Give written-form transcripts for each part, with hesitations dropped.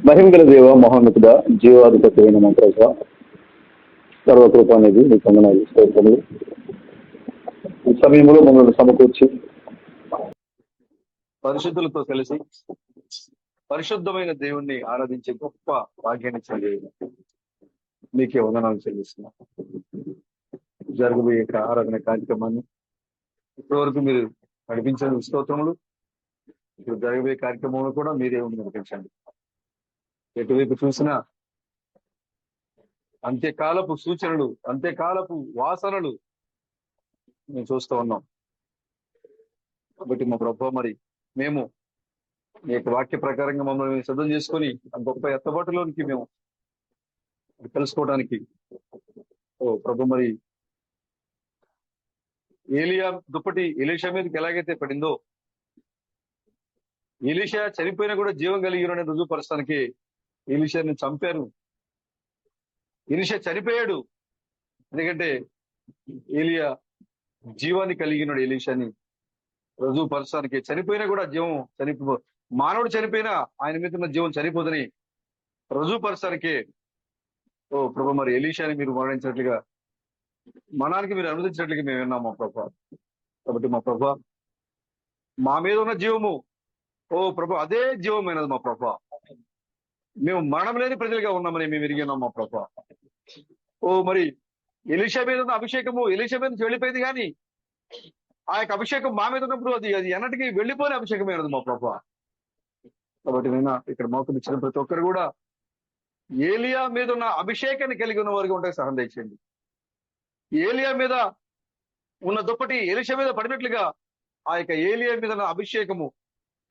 మహిమగల దేవ మహోన్నతుడ జీవాధిపతి అయిన మా ప్రభు సర్వకృపానిధి మీ వందనాలు స్తోత్రములు. ఈ సమయంలో మమ్మల్ని సమకూర్చి పరిశుద్ధులతో కలిసి పరిశుద్ధమైన దేవుణ్ణి ఆరాధించే గొప్ప భాగ్యాన్ని చెల్లి మీకే వందనాలు చెల్లిస్తున్నాం. జరగబోయే ఆరాధన కార్యక్రమాన్ని ఇప్పటివరకు మీరు నడిపించిన స్తోత్రములు, ఇప్పుడు జరగబోయే కార్యక్రమంలో కూడా మీరే ఉండి నడిపించండి. ఎటువైపు చూసినా అంత్యకాలపు సూచనలు, అంత్యకాలపు వాసనలు మేము చూస్తూ ఉన్నాం. కాబట్టి మా ప్రభు, మరి మేము మీ యొక్క వాక్య ప్రకారంగా మమ్మల్ని సిద్ధం చేసుకొని ఆ గొప్ప ఎత్తబాటులోనికి మేము తెలుసుకోవడానికి ఓ ప్రభు, మరి ఏలియా దుప్పటి ఎలీషా మీదకి ఎలాగైతే పడిందో, ఎలీషా చనిపోయినా కూడా జీవం కలిగిన రుజువుపరచడానికి ఎలీషాని చంపారు. ఎలీషా చనిపోయాడు, ఎందుకంటే ఏలియా జీవాన్ని కలిగినాడు. ఎలీషాని రుజువుపరచడానికి చనిపోయినా కూడా జీవం మానవుడు చనిపోయినా ఆయన మీద ఉన్న జీవం చనిపోదని రుజువుపరచడానికి ఓ ప్రభు, మరి ఎలీషాని మీరు మరణించినట్లుగా మనానికి మీరు అనుమతించినట్లుగా మేము విన్నాం మా ప్రభు. కాబట్టి మా ప్రభు, మా మీద ఉన్న జీవము ఓ ప్రభు అదే జీవమైనది మా ప్రభు. మేము మరణం లేని ప్రజలుగా ఉన్నామని మేము ఎరిగినాం మా ప్రభు. ఓ మరి ఎలీషా మీద ఉన్న అభిషేకము ఎలీషా మీద నుంచి వెళ్ళిపోయింది, కానీ ఆ యొక్క అభిషేకం మా మీద ఉన్నప్పుడు అది ఎన్నటికీ వెళ్ళిపోయిన అభిషేకమైనది మా ప్రభు. కాబట్టి నేను ఇక్కడ మోకం ఇచ్చిన ప్రతి ఒక్కరు కూడా ఏలియా మీద ఉన్న అభిషేకాన్ని కలిగి ఉన్న వారికి ఉంటే సహాయం తెచ్చండి. ఏలియా మీద ఉన్న దుప్పటి ఎలీషా మీద పడినట్లుగా ఆ యొక్క ఏలియా మీద ఉన్న అభిషేకము,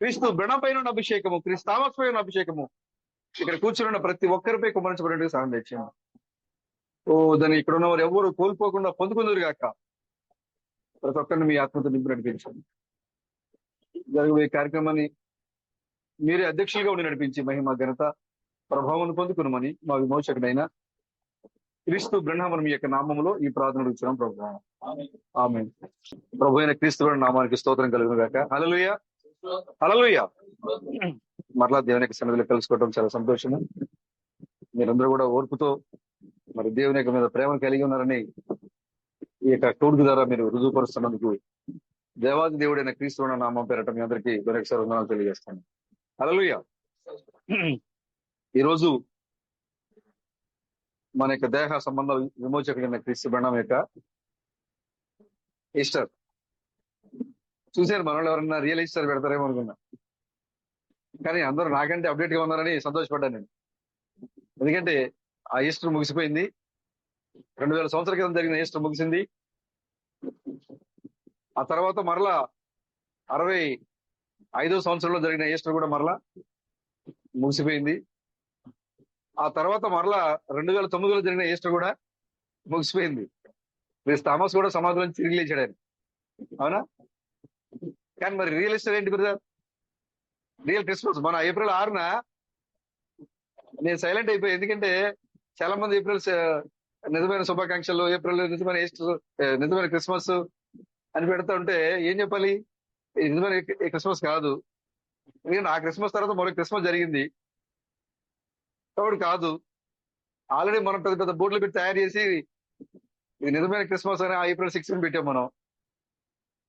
క్రీస్తు బెణం పైన ఉన్న అభిషేకము, క్రీస్తు తామస్ పైన ఉన్న అభిషేకము ఇక్కడ కూర్చున్న ప్రతి ఒక్కరిపై కుమరించబడినట్టు సహాయం తెచ్చాము. ఓ దాన్ని ఇక్కడ ఉన్నవారు ఎవరు కోల్పోకుండా పొందుకుందరు గాక. ప్రతి ఒక్కరిని మీ ఆత్మతో నింపి నడిపించండి. జరగబోయే కార్యక్రమాన్ని మీరే అధ్యక్షులుగా ఉండి నడిపించి మహిమ ఘనత ప్రభావం పొందుకున్నామని మా విమోచకుడైన క్రీస్తు బ్రహ్మను మీ యొక్క నామములో ఈ ప్రార్థన ఇచ్చాం ప్రభు. ఆమేన్. ప్రభు అయిన క్రీస్తు నామానికి స్తోత్రం కలుగును గాక. హల్లెలూయా, హల్లెలూయా. మరలా దేవుని యొక్క సన్నిధిలో కలుసుకోవడం చాలా సంతోషము. మీరందరూ కూడా ఓర్పుతో మరి దేవుని యొక్క మీద ప్రేమను కలిగి ఉన్నారని ఈ యొక్క టూర్కు ద్వారా మీరు రుజువుపరుస్తున్నందుకు దేవాది దేవుడైన క్రీస్తు నామం పేరట మీ అందరికీ మరొకసారి వందనాలు తెలియజేస్తాను. హల్లెలూయా. ఈరోజు మన యొక్క దేహ సంబంధ విమోచకుడైన క్రీస్తు బ్రహ్మం యొక్క ఈస్టర్ చూశారు. మన వాళ్ళు ఎవరన్నా రియల్ ఈస్టర్ పెడతారేమో అనుకున్నా, కానీ అందరూ నాకంటే అప్డేట్ గా ఉన్నారని సంతోషపడ్డాను నేను. ఎందుకంటే ఆ ఈస్టర్ ముగిసిపోయింది. 2000 సంవత్సరాల క్రితం జరిగిన ఈస్టర్ ముగిసింది. ఆ తర్వాత మరలా 65వ సంవత్సరంలో జరిగిన ఈస్టర్ కూడా మరలా ముగిసిపోయింది. ఆ తర్వాత మరలా 2009లో జరిగిన ఈస్టర్ కూడా ముగిసిపోయింది. థామస్ కూడా సమాధిలో తిరిగి లేచాడు ఆయన, అవునా? కానీ మరి రియల్ ఈస్టర్ ఏంటి బ్రదర్? రియల్ క్రిస్మస్ మన ఏప్రిల్ 6న నేను సైలెంట్ అయిపోయి, ఎందుకంటే చాలా మంది ఏప్రిల్ నిజమైన శుభాకాంక్షలు, ఏప్రిల్ నిజమైన ఈస్టర్, నిజమైన క్రిస్మస్ అని పెడతా ఉంటే ఏం చెప్పాలి? నిజమైన క్రిస్మస్ కాదు, ఎందుకంటే ఆ క్రిస్మస్ తర్వాత మరో క్రిస్మస్ జరిగింది కాబట్టి కాదు. ఆల్రెడీ మనం పెద్ద పెద్ద బోర్డులు పెట్టి తయారు చేసి ఇది నిజమైన క్రిస్మస్ అని ఏప్రిల్ 6 పెట్టాం మనం.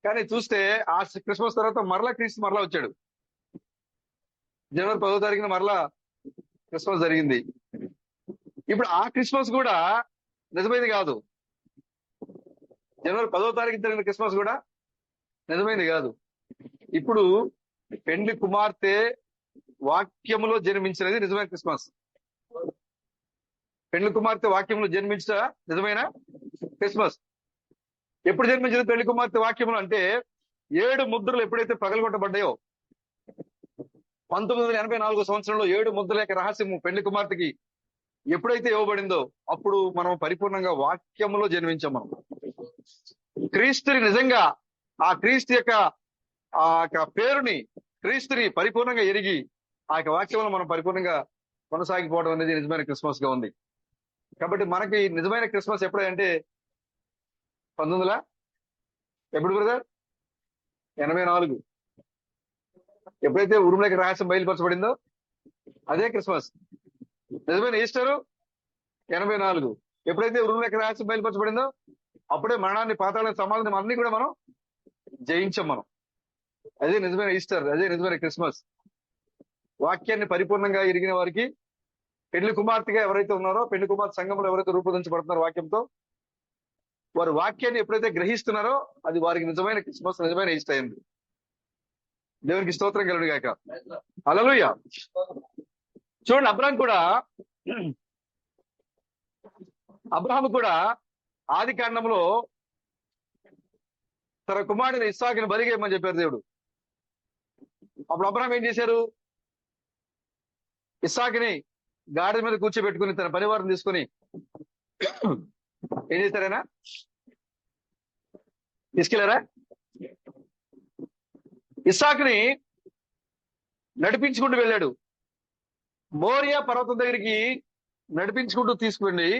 కానీ చూస్తే ఆ క్రిస్మస్ తర్వాత మరలా క్రీస్తు మరలా వచ్చాడు. జనవరి 10వ తారీఖున మరలా క్రిస్మస్ జరిగింది. ఇప్పుడు ఆ క్రిస్మస్ కూడా నిజమైంది కాదు. జనవరి 10వ తారీఖు జరిగిన క్రిస్మస్ కూడా నిజమైంది కాదు. ఇప్పుడు పెండ్లి కుమార్తె వాక్యములో జన్మించినది నిజమైన క్రిస్మస్. పెండ్లి కుమార్తె వాక్యములో జన్మించిన నిజమైన క్రిస్మస్. ఎప్పుడు జన్మించింది పెళ్లి కుమార్తె వాక్యములు అంటే 7 ముద్రలు ఎప్పుడైతే పగలగొట్టబడ్డాయో 1984 సంవత్సరంలో 7 ముద్రల యొక్క రహస్యము పెళ్లి కుమార్తెకి ఎప్పుడైతే ఇవ్వబడిందో అప్పుడు మనం పరిపూర్ణంగా వాక్యములో జన్మించాం. మనం క్రీస్తుని నిజంగా ఆ క్రీస్తు యొక్క ఆ యొక్క పేరుని, క్రీస్తుని పరిపూర్ణంగా ఎరిగి ఆ యొక్క వాక్యంలో మనం పరిపూర్ణంగా కొనసాగిపోవడం అనేది నిజమైన క్రిస్మస్ గా ఉంది. కాబట్టి మనకి నిజమైన క్రిస్మస్ ఎప్పుడంటే 1900 ఎప్పుడు బ్రదర్? 84 ఎప్పుడైతే ఉరుములకి రహస్యం బయలుపరచబడిందో అదే క్రిస్మస్. నిజమైన ఈస్టరు 84. ఎప్పుడైతే ఉరుము లెక్క రాసి బయలుపరచబడిందో అప్పుడే మరణాన్ని, పాతాళాన్ని, సమాధిని అన్ని కూడా మనం జయించాం మనం. అదే నిజమైన ఈస్టర్, అదే నిజమైన క్రిస్మస్. వాక్యాన్ని పరిపూర్ణంగా ఎరిగిన వారికి, పెళ్లి కుమార్తెగా ఎవరైతే ఉన్నారో, పెళ్లి కుమార్తె సంఘంలో ఎవరైతే రూపొందించబడుతున్నారో వాక్యంతో, వారు వాక్యాన్ని ఎప్పుడైతే గ్రహిస్తున్నారో అది వారికి నిజమైన క్రిస్మస్, నిజమైన ఈస్టర్ అయింది. దేవునికి స్తోత్రం కలుగును గాక. హల్లెలూయా. చూడండి, అబ్రహాము కూడా ఆది కాండంలో తన కుమారుడిని ఇస్సాకుని బలిగేయమని చెప్పారు దేవుడు. అప్పుడు అబ్రహాం ఏం చేశారు? ఇస్సాకుని గాడిద మీద కూర్చోబెట్టుకుని తన పరివారం తీసుకుని ఏం చేశారైనా తీసుకెళ్లారా? ఇస్సాకుని నడిపించుకుంటూ వెళ్ళాడు. మోరియా పర్వతం దగ్గరికి నడిపించుకుంటూ తీసుకువెళ్ళి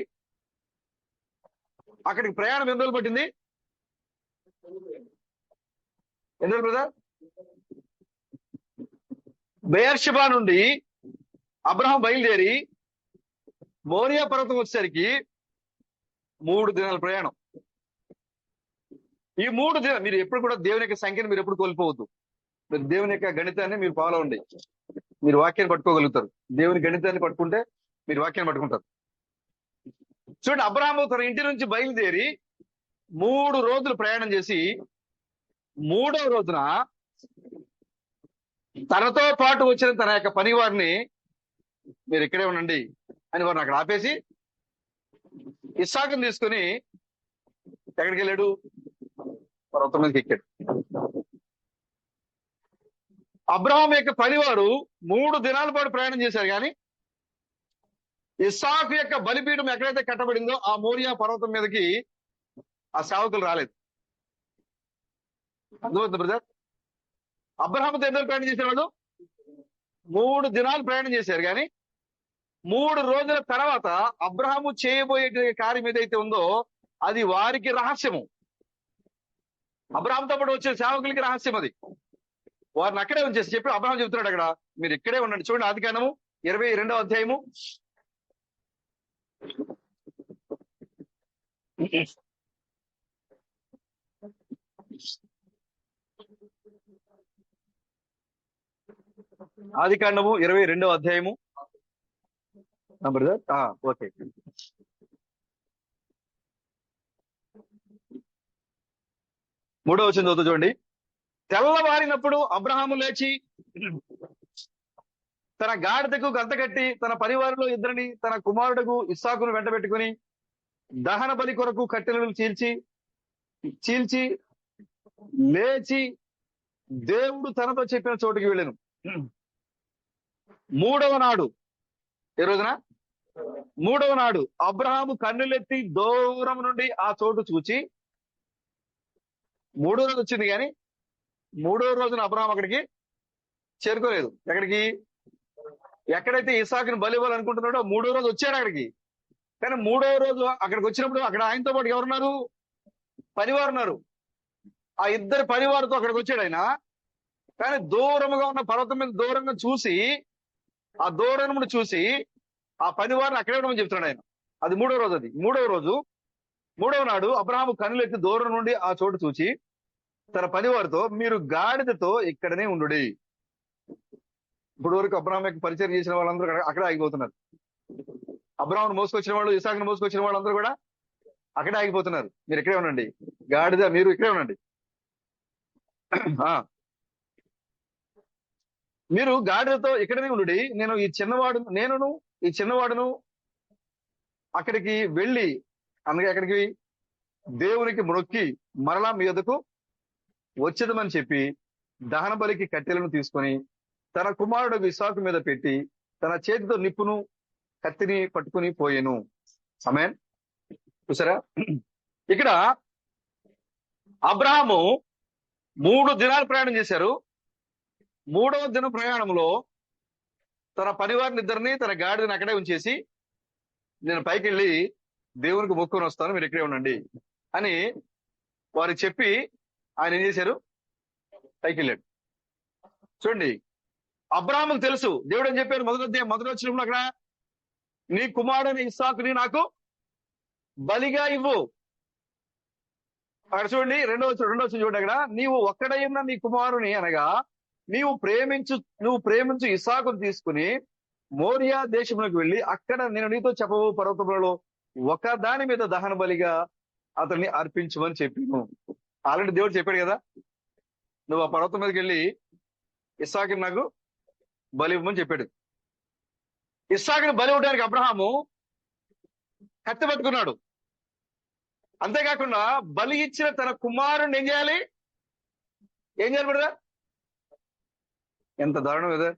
అక్కడికి ప్రయాణం ఎన్ని రోజులు పట్టింది? ఎన్ని రోజులు బ్రదర్? బెయర్షెబా నుండి అబ్రహాం బయలుదేరి మోరియా పర్వతం వచ్చేసరికి 3 దినాల ప్రయాణం. ఈ 3 దినాలు మీరు ఎప్పుడు కూడా దేవుని యొక్క సంఖ్యను మీరు ఎప్పుడు కోల్పోవద్దు. మీరు దేవుని యొక్క గణితాన్ని మీరు ఫాలో అవ్వండి. మీరు వాక్యాన్ని పట్టుకోగలుగుతారు. దేవుని గణితాన్ని పట్టుకుంటే మీరు వాక్యాన్ని పట్టుకుంటారు. చూడండి, అబ్రహాము తన ఇంటి నుంచి బయలుదేరి 3 రోజులు ప్రయాణం చేసి 3వ రోజున తనతో పాటు వచ్చిన తన యొక్క పని వారిని మీరు ఇక్కడే ఉండండి అని వారిని అక్కడ ఆపేసి ఇస్సాకుని తీసుకుని ఎక్కడికి వెళ్ళాడు? పర్వతం మీదకి ఎక్కాడు. అబ్రహాం యొక్క పనివారు 3 దినాల పాటు ప్రయాణం చేశారు, కానీ ఇస్సాకు యొక్క బలిపీఠం ఎక్కడైతే కట్టబడిందో ఆ మోరియా పర్వతం మీదకి ఆ సేవకులు రాలేదు. అర్థమవుతుంది బ్రదర్? అబ్రహాముతో ఎన్నో ప్రయాణం చేశారు వాళ్ళు? 3 దినాలు ప్రయాణం చేశారు, కానీ 3 రోజుల తర్వాత అబ్రహాము చేయబోయే కార్యం ఏదైతే ఉందో అది వారికి రహస్యము. అబ్రహాంతో పాటు వచ్చే సేవకులకి రహస్యం అది. వారిని అక్కడే ఉంచేసి చెప్పి అబ్రహాం చెబుతున్నాడు అక్కడ, మీరు ఇక్కడే ఉండండి. చూడండి, ఆదికాండము 22వ అధ్యాయము 22వ అధ్యాయము బ్రదర్. ఓకే, 3వ వచనం చదువుతూ చూడండి. తెల్లవారినప్పుడు అబ్రహాము లేచి తన గాడిదకు గంత కట్టి తన పరివారంలో 2 తన కుమారుడుకు ఇస్సాకును వెంట పెట్టుకుని దహన బలి కొరకు కట్టెలను చీల్చి లేచి దేవుడు తనతో చెప్పిన చోటుకి వెళ్ళాను. 3వ నాడు, ఏ రోజున? 3వ నాడు అబ్రహాము కన్నులెత్తి దూరం నుండి ఆ చోటు చూచి, 3వ రోజు వచ్చింది, కానీ 3వ రోజున అబ్రహాం అక్కడికి చేరుకోలేదు. ఎక్కడైతే ఇస్సాకుని బలి ఇవ్వాలనుకుంటున్నాడో 3వ రోజు వచ్చాడు అక్కడికి. కానీ 3వ రోజు అక్కడికి వచ్చినప్పుడు అక్కడ ఆయనతో పాటు ఎవరున్నారు? పనివారు ఉన్నారు. ఆ 2 పనివారితో అక్కడికి వచ్చాడు ఆయన. కానీ దూరముగా ఉన్న పర్వతం మీద దూరంగా చూసి, ఆ దూరమును చూసి ఆ పనివారిని అక్కడే ఉండమని చెప్తున్నాడు ఆయన. అది 3వ రోజు. అది 3వ రోజు. 3వ నాడు అబ్రహాము కన్నులెత్తి దూరం నుండి ఆ చోటు చూచి తన పనివారితో, మీరు గాడిదతో ఇక్కడనే ఉండుడి. ఇప్పుడు వరకు అబ్రహాం యొక్క పరిచయం చేసిన వాళ్ళందరూ అక్కడే ఆగిపోతున్నారు. అబ్రహామును మోసుకొచ్చిన వాళ్ళు, ఇస్సాకును మోసుకొచ్చిన వాళ్ళందరూ కూడా అక్కడే ఆగిపోతున్నారు. మీరు ఇక్కడే ఉండండి. గాడిద మీరు ఇక్కడే ఉండండి. మీరు గాడిదతో ఇక్కడనే ఉండుడి. ఈ చిన్నవాడును అక్కడికి వెళ్ళి, అనగా అక్కడికి దేవునికి మొక్కి మరలా మీ వద్దకు వచ్చేదమని చెప్పి దహన బలికి కట్టెలను తీసుకొని తన కుమారుడు ఇస్సాకు మీద పెట్టి తన చేతితో నిప్పును కత్తిని పట్టుకుని పోయెను. ఆమేన్. చూసారా, ఇక్కడ అబ్రహాము 3 దినాలు ప్రయాణం చేశారు. 3వ దిన ప్రయాణంలో తన పనివారిని 2 తన గాడిదని అక్కడే ఉంచేసి, నేను పైకి వెళ్ళి దేవునికి మొక్కుని వస్తాను, మీరు ఇక్కడే ఉండండి అని వారికి చెప్పి ఆయన ఏం చేశారు? పైకి వెళ్ళాడు. చూడండి, అబ్రాహాముకు తెలుసు. దేవుడు అని చెప్పారు మొదటి వచనంలో అక్కడ, నీ కుమారుని ఇస్సాకుని నాకు బలిగా ఇవ్వు. అక్కడ చూడండి, రెండో వచనం చూడండి అక్కడ, నీవు ఒక్కడైన నీ కుమారుని అనగా నువ్వు ప్రేమించు ఇస్సాకును తీసుకుని మోరియా దేశంలోకి వెళ్ళి అక్కడ నేను నీతో చెప్పబో పర్వతములలో ఒక దాని మీద దహన బలిగా అతన్ని అర్పించమని చెప్పిను. ఆల్రెడీ దేవుడు చెప్పాడు కదా, నువ్వు ఆ పర్వతం మీదకి వెళ్ళి ఇస్సాకుని నాకు బలి ఇవ్వమని చెప్పాడు. ఇస్సాకుని బలి ఇవ్వడానికి అబ్రహాము కత్తి పట్టుకున్నాడు. అంతేకాకుండా బలి ఇచ్చిన తన కుమారుని ఏం చేయాలి బ్రదర్? ఎంత దారుణం కదా,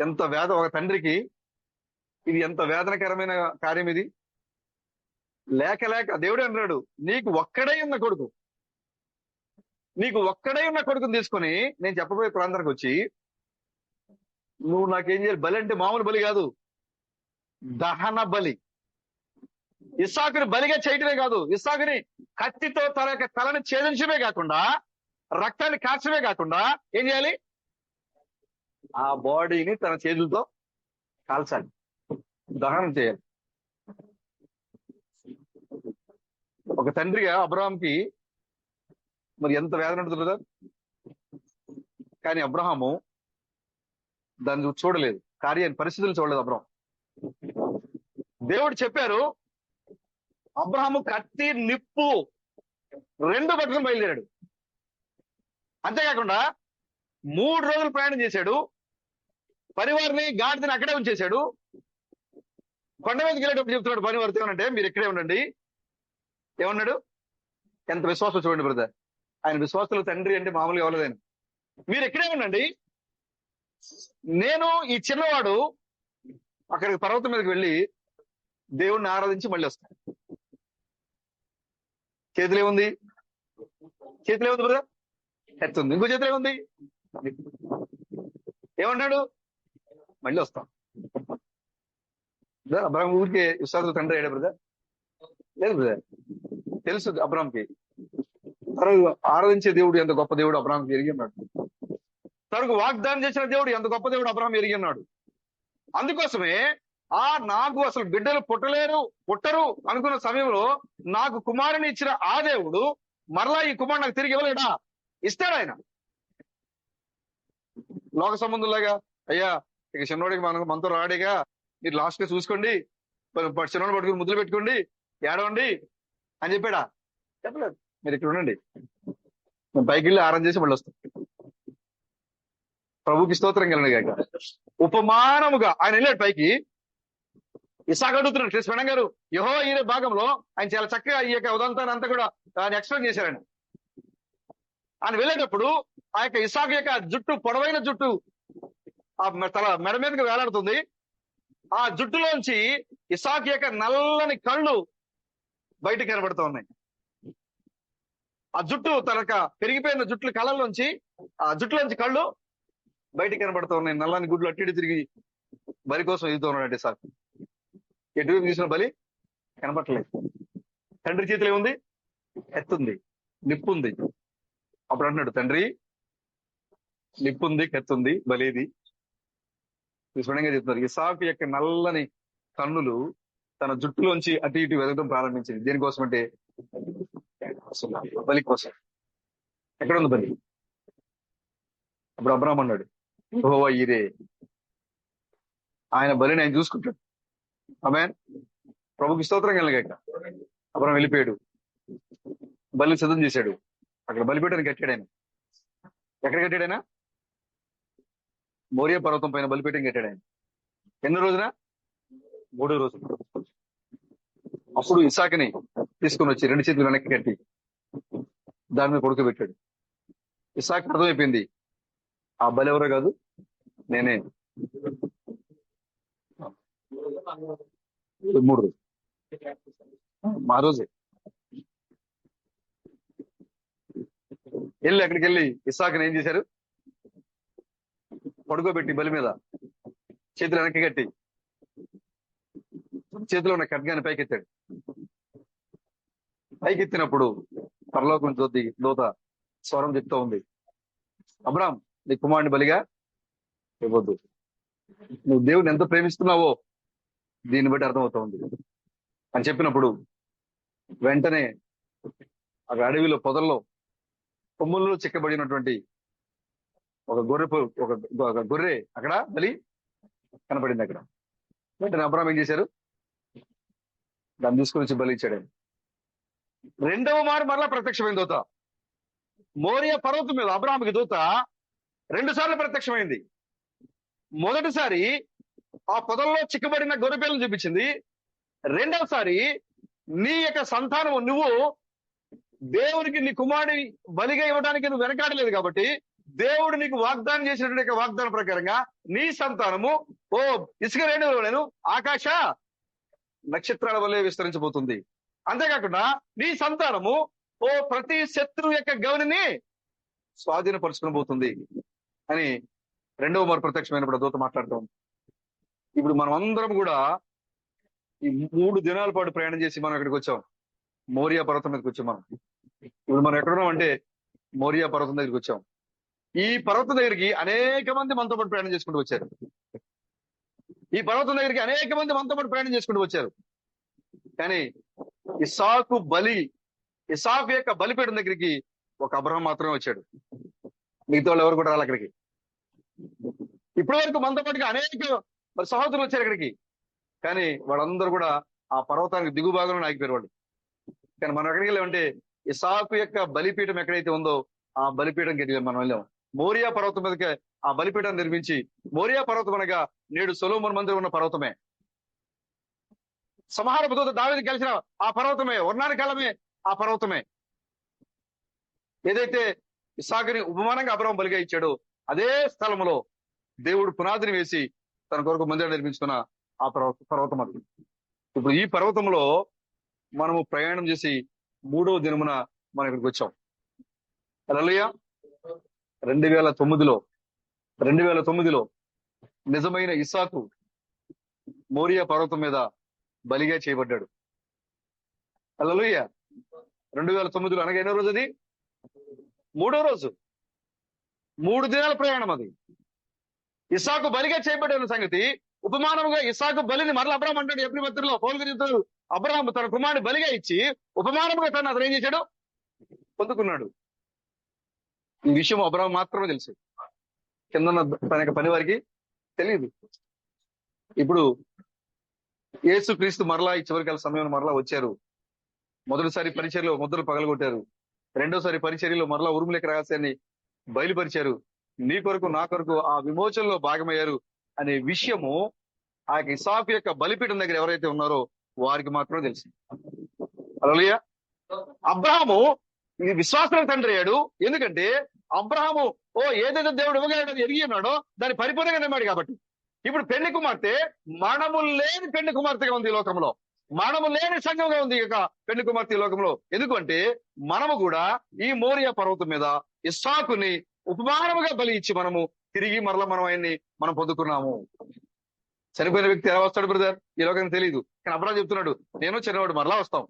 ఎంత వేద, ఒక తండ్రికి ఇది ఎంత వేదనకరమైన కార్యం ఇది. లేక దేవుడే అన్నాడు, నీకు ఒక్కడై ఉన్న కొడుకుని తీసుకొని నేను చెప్పబోయే ప్రాంతానికి వచ్చి నువ్వు నాకేం చేయాలి? బలి అంటే మామూలు బలి కాదు, దహన బలి. ఇస్సాకుని బలిగా చేయటమే కాదు, ఇస్సాకుని కత్తితో తన యొక్క తలని ఛేదించడమే కాకుండా, రక్తాన్ని కార్చడమే కాకుండా ఏం చేయాలి? ఆ బాడీని తన చేతులతో కాల్చాలి, దహనం చేయాలి. ఒక తండ్రిగా అబ్రహాంకి మరి ఎంత వేదన ఉంటుంది కదా. కానీ అబ్రహాము దాన్ని చూడలేదు, కార్యాన్ని, పరిస్థితులు చూడలేదు అబ్రహాం. దేవుడు చెప్పారు, అబ్రహాము కత్తి, నిప్పు రెండు పట్టుకుని బయలుదేరాడు. అంతేకాకుండా 3 రోజులు ప్రయాణం చేశాడు. పనివారిని, గాడిదని అక్కడే ఉంచేశాడు. కొండ మీదకి వెళ్ళేటప్పుడు చెప్తున్నాడు పనివారితో ఏమనంటే, మీరు ఇక్కడే ఉండండి. ఏమన్నాడు? ఎంత విశ్వాసం చూడండి బ్రదర్. ఆయన విశ్వాసులు తండ్రి అంటే మామూలుగా ఎవరదని. మీరు ఇక్కడే ఉండండి, నేను ఈ చిన్నవాడు అక్కడికి పర్వతం మీదకి వెళ్ళి దేవుణ్ణి ఆరాధించి మళ్ళీ వస్తాను. చేతిలో ఏముంది బ్రదర్? ఎత్తుంది. ఇంకో చేతిలో ఏముంది? ఏమన్నాడు? మళ్ళీ వస్తాం. అబ్రాహం ఊరికే విశ్వాసులు తండ్రి అయ్యాడు బ్రదర్? లేదు బ్రదర్, తెలుసు అబ్రాహాంకి తనకు ఆరాధించే దేవుడు ఎంత గొప్ప దేవుడు అబ్రాహాంకి ఎరిగి ఉన్నాడు. తనకు వాగ్దానం చేసిన దేవుడు ఎంత గొప్ప దేవుడు అబ్రాహాం ఎరిగి ఉన్నాడు. అందుకోసమే నాకు అసలు బిడ్డలు పుట్టరు అనుకున్న సమయంలో నాకు కుమారుని ఇచ్చిన ఆ దేవుడు మరలా ఈ కుమారుడు నాకు తిరిగి ఇవ్వలేడా? ఇస్తాడు ఆయన. లోక సంబంధంలాగా, అయ్యా ఇక చిన్నోడికి మనతో రాడేగా, మీరు లాస్ట్ గా చూసుకోండి, చిన్నోడు పట్టుకుని ముద్దులు పెట్టుకోండి, ఏడవండి అని చెప్పాడా? చెప్పలేదు. మీరు ఇక్కడ ఉండండి, మేము పైకి వెళ్ళి ఆరాధన చేసి మళ్ళీ వస్తాం. ప్రభుకి స్తోత్రం కలండి కాక. ఉపమానముగా ఆయన వెళ్ళాడు పైకి. ఇస్సాకు అడుగుతున్నాడు, కృష్ణ గారు యెహోవా ఈరే భాగంలో ఆయన చాలా చక్కగా ఈ యొక్క ఉదంతాన్ని అంతా కూడా ఆయన ఎక్స్ప్లెయిన్ చేశారండి. ఆయన వెళ్ళేటప్పుడు ఆ యొక్క ఇస్సాకు యొక్క జుట్టు, పొడవైన జుట్టు ఆ తల మెడ మీదకి వేలాడుతుంది. ఆ జుట్టులోంచి ఇస్సాకు యొక్క నల్లని కళ్ళు బయటకు కనబడుతూ ఉన్నాయి. ఆ జుట్టు తనక పెరిగిపోయిన కళ్ళలోంచి, ఆ జుట్టులోంచి కళ్ళు బయటికి కనబడుతూ ఉన్నాయి. నల్లని గుడ్లు అట్టి తిరిగి బలి కోసం ఎదుగుతూ ఉన్నాడు ఇస్సాకు. ఎటువైపు చూసిన బలి కనబట్టలేదు. తండ్రి చేతిలో ఏముంది? ఎత్తుంది, నిప్పుంది. అప్పుడు అంటున్నాడు, తండ్రి నిప్పుంది, కత్తుంది, బలేది. స్పష్టంగా చెప్తున్నారు. ఇస్సాకు యొక్క నల్లని కన్నులు తన జుట్టులోంచి అటు ఇటు వెదగడం ప్రారంభించింది. దేనికోసం అంటే బలి కోసం. ఎక్కడ ఉంది బలి? అప్పుడు అబ్రాహాం అన్నాడు, యెహోవా ఈరే, ఆయన బలిని ఆయన చూసుకుంటాడు. ఆమేన్. ప్రభుకి స్తోత్రం కలగాక. అబ్రాహాం వెళ్ళిపోయాడు, బలిని సిద్ధం చేశాడు. అక్కడ బలిపీఠాన్ని కట్టాడు ఆయన. ఎక్కడ కట్టాడు ఆయన? మోరియా పర్వతం పైన బలిపీఠం కట్టాడు ఆయన. ఎన్నో రోజున? 3వ రోజు. అప్పుడు ఇస్సాకుని తీసుకుని వచ్చి 2 చేతులు వెనక్కి కట్టి దాని మీద పడుకోబెట్టాడు. ఇస్సాకు అర్థమైపోయింది, ఆ బలి ఎవరో కాదు, నేనే. 3 రోజు మా రోజే వెళ్ళి అక్కడికి వెళ్ళి ఇస్సాకుని ఏం చేశారు? పడుకోబెట్టి బలి మీద చేతులు వెనక్కి కట్టి చేతిలో ఉన్న ఖడ్గాన్ని పైకెత్తాడు. పైకెత్తినప్పుడు పరలోకం దూత స్వరం చెప్తా ఉంది, అబ్రాహాం నీ కుమారుని బలిగా ఇవ్వద్దు. నువ్వు దేవుని ఎంత ప్రేమిస్తున్నావో దీన్ని బట్టి అర్థమవుతుంది అని చెప్పినప్పుడు వెంటనే ఆ అడవిలో పొదల్లో కొమ్ముల్లో చిక్కబడినటువంటి ఒక ఒక గొర్రె అక్కడ బలి కనపడింది. అక్కడ వెంటనే అబ్రాహాం ఏం చేశారు? దాన్ని తీసుకుని వచ్చి బలి ఇచ్చాడు. రెండవ మారు మరలా ప్రత్యక్షమైన దూత మోరియా పర్వతం మీద అబ్రాహాంకి దూత 2 సార్లు ప్రత్యక్షమైంది. మొదటిసారి ఆ పొదల్లో చిక్కబడిన గొర్రె పిల్లను చూపించింది. రెండవసారి నీ యొక్క సంతానము, నువ్వు దేవునికి నీ కుమారుడి బలిగా ఇవ్వడానికి నువ్వు వెనకాడలేదు కాబట్టి దేవుడు నీకు వాగ్దానం చేసినటువంటి వాగ్దానం ప్రకారంగా నీ సంతానము ఓ ఇసుక రేణువులను ఆకాశ నక్షత్రాల వల్లే విస్తరించబోతుంది. అంతేకాకుండా నీ సంతానము ఓ ప్రతి శత్రువు యొక్క గౌనిని స్వాధీనపరుచుకుని పోతుంది అని రెండవ మారు ప్రత్యక్షమైనప్పుడు దూత మాట్లాడుతాం. ఇప్పుడు మనం అందరం కూడా ఈ 3 దినాల పాటు ప్రయాణం చేసి మనం ఇక్కడికి వచ్చాం. మోరియా పర్వతం మీదకి వచ్చాం. మనం ఇప్పుడు మనం ఎక్కడున్నాం అంటే మోరియా పర్వతం దగ్గరికి వచ్చాం. ఈ పర్వతం దగ్గరికి అనేక మంది మనతో పాటు ప్రయాణం చేసుకుంటూ వచ్చారు. ఈ పర్వతం దగ్గరికి అనేక మంది మనతో పాటు ప్రయాణం చేసుకుంటూ వచ్చారు. కానీ ఇస్సాకు యొక్క బలిపీఠం దగ్గరికి ఒక అబ్రహాం మాత్రమే వచ్చాడు. మిగతా వాళ్ళు ఎవరు కూడా రాలి అక్కడికి. ఇప్పటి వరకు మనతో పాటుగా అనేక సహోదరులు వచ్చారు అక్కడికి. కానీ వాళ్ళందరూ కూడా ఆ పర్వతానికి దిగు భాగంలో ఆగిపోయారు వాళ్ళు. కానీ మనం ఎక్కడికి వెళ్ళామంటే ఇస్సాకు యొక్క బలిపీఠం ఎక్కడైతే ఉందో ఆ బలిపీఠంకి మనం వెళ్ళాం. మోరియా పర్వతం మీదకి ఆ బలిపీఠాన్ని నిర్మించి, మోరియా పర్వతం అనగా నేడు సొలొమోను మందిరం ఉన్న పర్వతమే. సంహారపు దూత దావీదుకి కలిసిన ఆ పర్వతమే. వర్ణాని కాలమే ఆ పర్వతమే. ఏదైతే ఇస్సాకుని ఉపమానంగా అబ్రహాం బలిగా ఇచ్చాడో అదే స్థలంలో దేవుడు పునాదిని వేసి తన కొరకు మందిరం నిర్మించుకున్న ఆ పర్వతం అది. ఇప్పుడు ఈ పర్వతంలో మనము ప్రయాణం చేసి 3వ దినమున మనం ఇక్కడికి వచ్చాం. హల్లెలూయా. 2009లో నిజమైన ఇస్సాకు మోరియా పర్వతం మీద బలిగా చేయబడ్డాడు. హల్లెలూయా. 2009 అనగా ఎన్నో రోజు అది? 3వ రోజు. 3 దినాల ప్రయాణం అది. ఇస్సాకు బలిగా చేయబడ్డ సంగతి ఉపమానముగా ఇస్సాకు బలిని మరలా అబ్రహాం అంటాడు. ఎబ్రీ పత్రికలో పౌలు చెప్తాడు, అబ్రహాం తన కుమారుని బలిగా ఇచ్చి ఉపమానముగా తను అతను ఏం చేశాడు? పొందుకున్నాడు. ఈ విషయం అబ్రహాం మాత్రమే తెలుసు. కింద తన యొక్క పని వారికి తెలియదు. ఇప్పుడు యేసు క్రీస్తు మరలా ఈ చివరికాల సమయంలో మరలా వచ్చారు. మొదటిసారి పరిచర్యలో ముద్రలు పగలగొట్టారు. రెండోసారి పరిచర్యలో మరలా ఉరుములేక రహస్యాన్ని బయలుపరిచారు. నీ కొరకు నా కొరకు ఆ విమోచనలో భాగమయ్యారు అనే విషయము ఆ ఇస్సాకు యొక్క బలిపీఠం దగ్గర ఎవరైతే ఉన్నారో వారికి మాత్రమే తెలుసు. హల్లెలూయా. అబ్రహాము ఇది విశ్వాసాలకు తండ్రి అయ్యాడు. ఎందుకంటే అబ్రహాము ఏదైతే దేవుడు ఇవ్వగలడని ఎరిగి ఉన్నాడో దాన్ని పరిపూర్ణంగా నమ్మాడు కాబట్టి. ఇప్పుడు పెళ్లి కుమార్తె మరణము లేని పెళ్లి కుమార్తెగా ఉంది ఈ లోకంలో. మరణము లేని సంఘంగా ఉంది ఇక పెళ్లి కుమార్తె ఈ లోకంలో. ఎందుకంటే మనము కూడా ఈ మోరియా పర్వతం మీద ఇస్సాకుని ఉపమానముగా బలి ఇచ్చి మనము తిరిగి మరలా మనం ఆయన్ని మనం పొందుకున్నాము. చనిపోయిన వ్యక్తి ఎలా వస్తాడు బ్రదర్? ఈ లోకానికి తెలియదు. కానీ అబ్రహాం చెప్తున్నాడు, నేను చిన్నవాడు మరలా వస్తాం.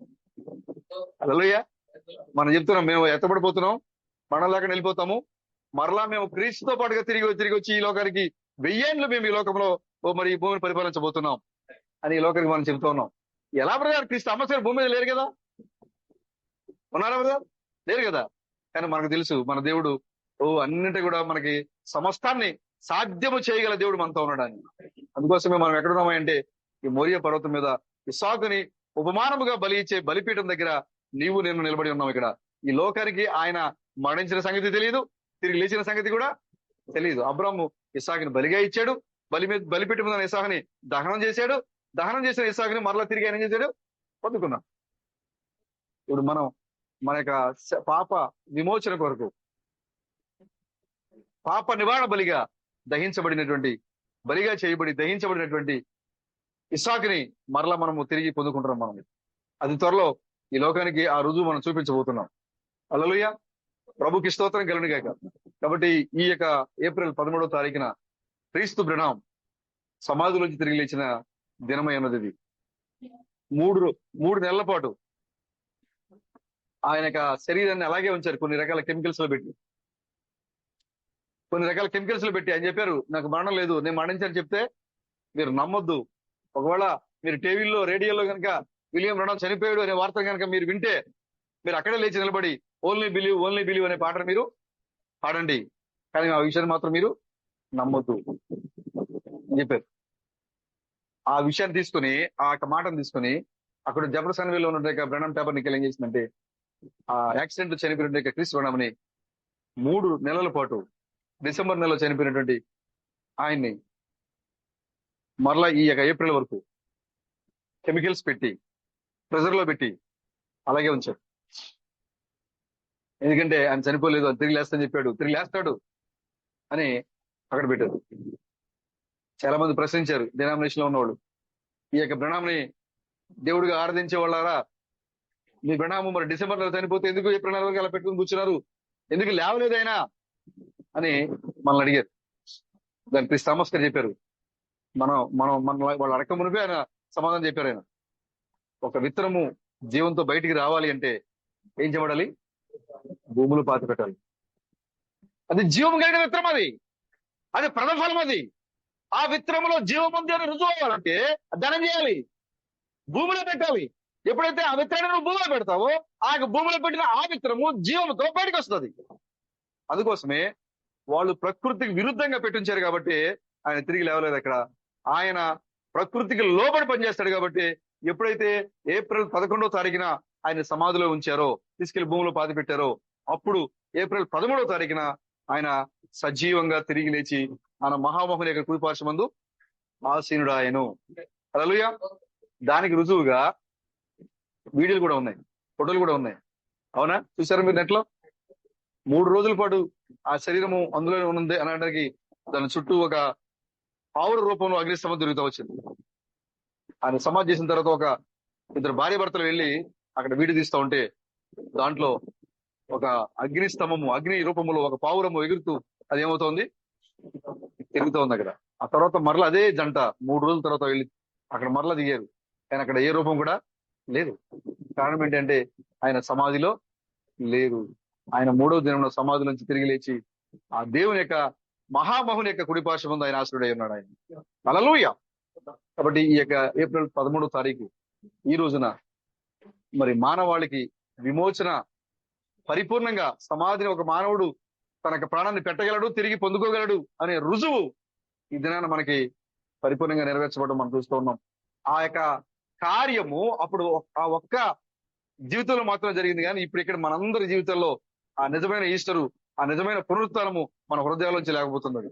హల్లెలూయా. మనం చెప్తున్నాం, మేము ఎత్తబడిపోతున్నాం, మరణం లేకుండా వెళ్ళిపోతాము. మరలా మేము క్రీస్తుతో పాటుగా తిరిగి వచ్చి ఈ లోకానికి 1000 ఏళ్ళు మేము ఈ లోకంలో మరి ఈ భూమిని పరిపాలించబోతున్నాం అని ఈ లోకానికి మనం చెబుతూ ఉన్నాం. ఎలా బ్రదర్? క్రీస్తు అమ్మసారి భూమి మీద లేరు కదా? ఉన్నారా బ్రదర్? లేరు కదా. కానీ మనకు తెలుసు మన దేవుడు అన్నింటి కూడా మనకి సమస్తాన్ని సాధ్యము చేయగల దేవుడు మనతో ఉన్నాడని. అందుకోసమే మనం ఎక్కడున్నామంటే ఈ మోరియా పర్వతం మీద ఇస్సాకుని ఉపమానముగా బలి ఇచ్చే బలిపీఠం దగ్గర నీవు నేను నిలబడి ఉన్నాం. ఇక్కడ ఈ లోకానికి ఆయన మరణించిన సంగతి తెలియదు, తిరిగి లేచిన సంగతి కూడా తెలియదు. అబ్రాహాము ఇస్సాకుని బలిగా ఇచ్చాడు. బలిపీఠం మీద ఇస్సాకుని దహనం చేశాడు. దహనం చేసిన ఇస్సాకుని మరలా తిరిగి ఆయన చేశాడు, పొందుకున్నాం. ఇప్పుడు మనం మన యొక్క పాప విమోచన కొరకు పాప నివారణ బలిగా దహించబడినటువంటి ఇస్సాకుని మరలా మనము తిరిగి పొందుకుంటున్నాం. మనం అది త్వరలో ఈ లోకానికి ఆ రుజువు మనం చూపించబోతున్నాం. హల్లెలూయా. ప్రభుకి స్తోత్రం కలుగును గాక. కాబట్టి ఈ యొక్క ఏప్రిల్ 13వ తారీఖున క్రీస్తు బ్రహ్నాం సమాధిలోంచి తిరిగి లేచిన దినమై ఉన్నది. ఇది 3 నెలల పాటు ఆయన యొక్క శరీరాన్ని అలాగే ఉంచారు, కొన్ని రకాల కెమికల్స్ లో పెట్టి. కొన్ని రకాల కెమికల్స్ పెట్టి ఆయన చెప్పారు నాకు మరణం లేదు, నేను మరణించాలని చెప్తే మీరు నమ్మొద్దు. ఒకవేళ మీరు టీవీలో రేడియోలో కనుక విలియం బ్రనమ్ చనిపోయాడు అనే వార్త కనుక మీరు వింటే మీరు అక్కడే లేచి నిలబడి ఓన్లీ బిలీవ్ అనే పాటను మీరు పాడండి, కానీ ఆ విషయాన్ని మాత్రం మీరు నమ్మొద్దు అని చెప్పారు. ఆ విషయాన్ని తీసుకుని, ఆ యొక్క మాటను తీసుకుని అక్కడ జెఫర్సన్ విల్లో ఉన్న బ్రనమ్ పేపర్ నీకు ఏం చేసిందంటే ఆ యాక్సిడెంట్ చనిపోయిన క్రిస్ బ్రనమ్ని 3 నెలల పాటు డిసెంబర్ నెలలో చనిపోయినటువంటి ఆయన్ని మరలా ఈ యొక్క ఏప్రిల్ వరకు కెమికల్స్ పెట్టి ప్రెజర్ లో పెట్టి అలాగే ఉంచారు. ఎందుకంటే ఆయన చనిపోలేదు, అని తిరిగి లేస్తాని చెప్పాడు, తిరిగి లేస్తాడు అని అక్కడ పెట్టారు. చాలా మంది ప్రశ్నించారు డినామినేషన్ లో ఉన్నవాళ్ళు, ఈ యొక్క బ్రనమ్ని దేవుడిగా ఆరాధించే వాళ్ళారా, మీ బ్రనమ్ మరి డిసెంబర్ నెల చనిపోతే ఎందుకు ఏప్రిల్ నెల వరకు అలా పెట్టుకుని కూర్చున్నారు, ఎందుకు లేవలేదు ఆయన అని మనల్ని అడిగారు. దానికి క్రిస్ థామస్ గారు చెప్పారు, మన వాళ్ళు అడగక మునిపే ఆయన సమాధానం చెప్పారు. ఆయన ఒక విత్తనము జీవంతో బయటికి రావాలి అంటే ఏం చేయబడాలి? భూములు పాతి పెట్టాలి. అది జీవం కలిగిన విత్తనం, అది ప్రథమఫలం. ఆ విత్తనంలో జీవం ఉంది అని రుజువు అవ్వాలంటే ధనం చేయాలి, భూమిలో పెట్టాలి. ఎప్పుడైతే ఆ విత్తనాన్ని నువ్వు భూమిలో పెడతావో ఆ భూమిలో పెట్టిన ఆ విత్తనము జీవంతో బయటకు వస్తుంది. అందుకోసమే వాళ్ళు ప్రకృతికి విరుద్ధంగా పెట్టించారు కాబట్టి ఆయన తిరిగి లేవలేదు. అక్కడ ఆయన ప్రకృతికి లోబడి పనిచేస్తాడు కాబట్టి ఎప్పుడైతే ఏప్రిల్ 11వ తారీఖున ఆయన సమాధిలో ఉంచారో, తీసుకెళ్లి భూమిలో పాతి పెట్టారో, అప్పుడు ఏప్రిల్ 13వ తారీఖున ఆయన సజీవంగా తిరిగి లేచి ఆయన మహామోహన్ యొక్క కుడిపార్శ్వమందు ఆసీనుడు ఆయను. హల్లెలూయా. దానికి రుజువుగా వీడియోలు కూడా ఉన్నాయి, ఫోటోలు కూడా ఉన్నాయి. అవునా? చూసారా మీరు నెట్లో? 3 రోజుల పాటు ఆ శరీరము అందులోనే ఉన్నది అనడానికి దాని చుట్టూ ఒక పావుర రూపంలో అగ్నిస్తంభం తిరుగుతూ వచ్చింది. ఆయన సమాధి చేసిన తర్వాత ఒక 2 భార్య భర్తలు వెళ్ళి అక్కడ వీడియో తీస్తూ ఉంటే దాంట్లో ఒక అగ్ని స్తంభము, అగ్ని రూపంలో ఒక పావురము ఎగురుతూ అది ఏమవుతోంది? తిరుగుతూ ఉంది అక్కడ. ఆ తర్వాత మరలా అదే జంట 3 రోజుల తర్వాత వెళ్ళి అక్కడ మరలా దిగారు, కానీ అక్కడ ఏ రూపం కూడా లేదు. కారణం ఏంటంటే ఆయన సమాధిలో లేరు. ఆయన 3వ దినంలో సమాధి నుంచి తిరిగి లేచి ఆ దేవుని యొక్క మహామహుని యొక్క కుడిపార్శ్వం ముందు ఆయన ఆశ్రయుడై ఉన్నాడు ఆయన. హల్లెలూయా. కాబట్టి ఈ యొక్క ఏప్రిల్ 13వ తారీఖు ఈ రోజున మరి మానవాళికి విమోచన పరిపూర్ణంగా, సమాధిని ఒక మానవుడు తనకు ప్రాణాన్ని పెట్టగలడు, తిరిగి పొందుకోగలడు అనే రుజువు ఈ దినాన మనకి పరిపూర్ణంగా నెరవేర్చబడడం మనం చూస్తూ ఉన్నాం. ఆ యొక్క కార్యము అప్పుడు ఆ ఒక్క జీవితంలో మాత్రమే జరిగింది, కానీ ఇప్పుడు ఇక్కడ మనందరి జీవితంలో ఆ నిజమైన ఈస్టరు, ఆ నిజమైన పునరుత్థానము మన హృదయాల్లోంచి లేకపోతున్నది.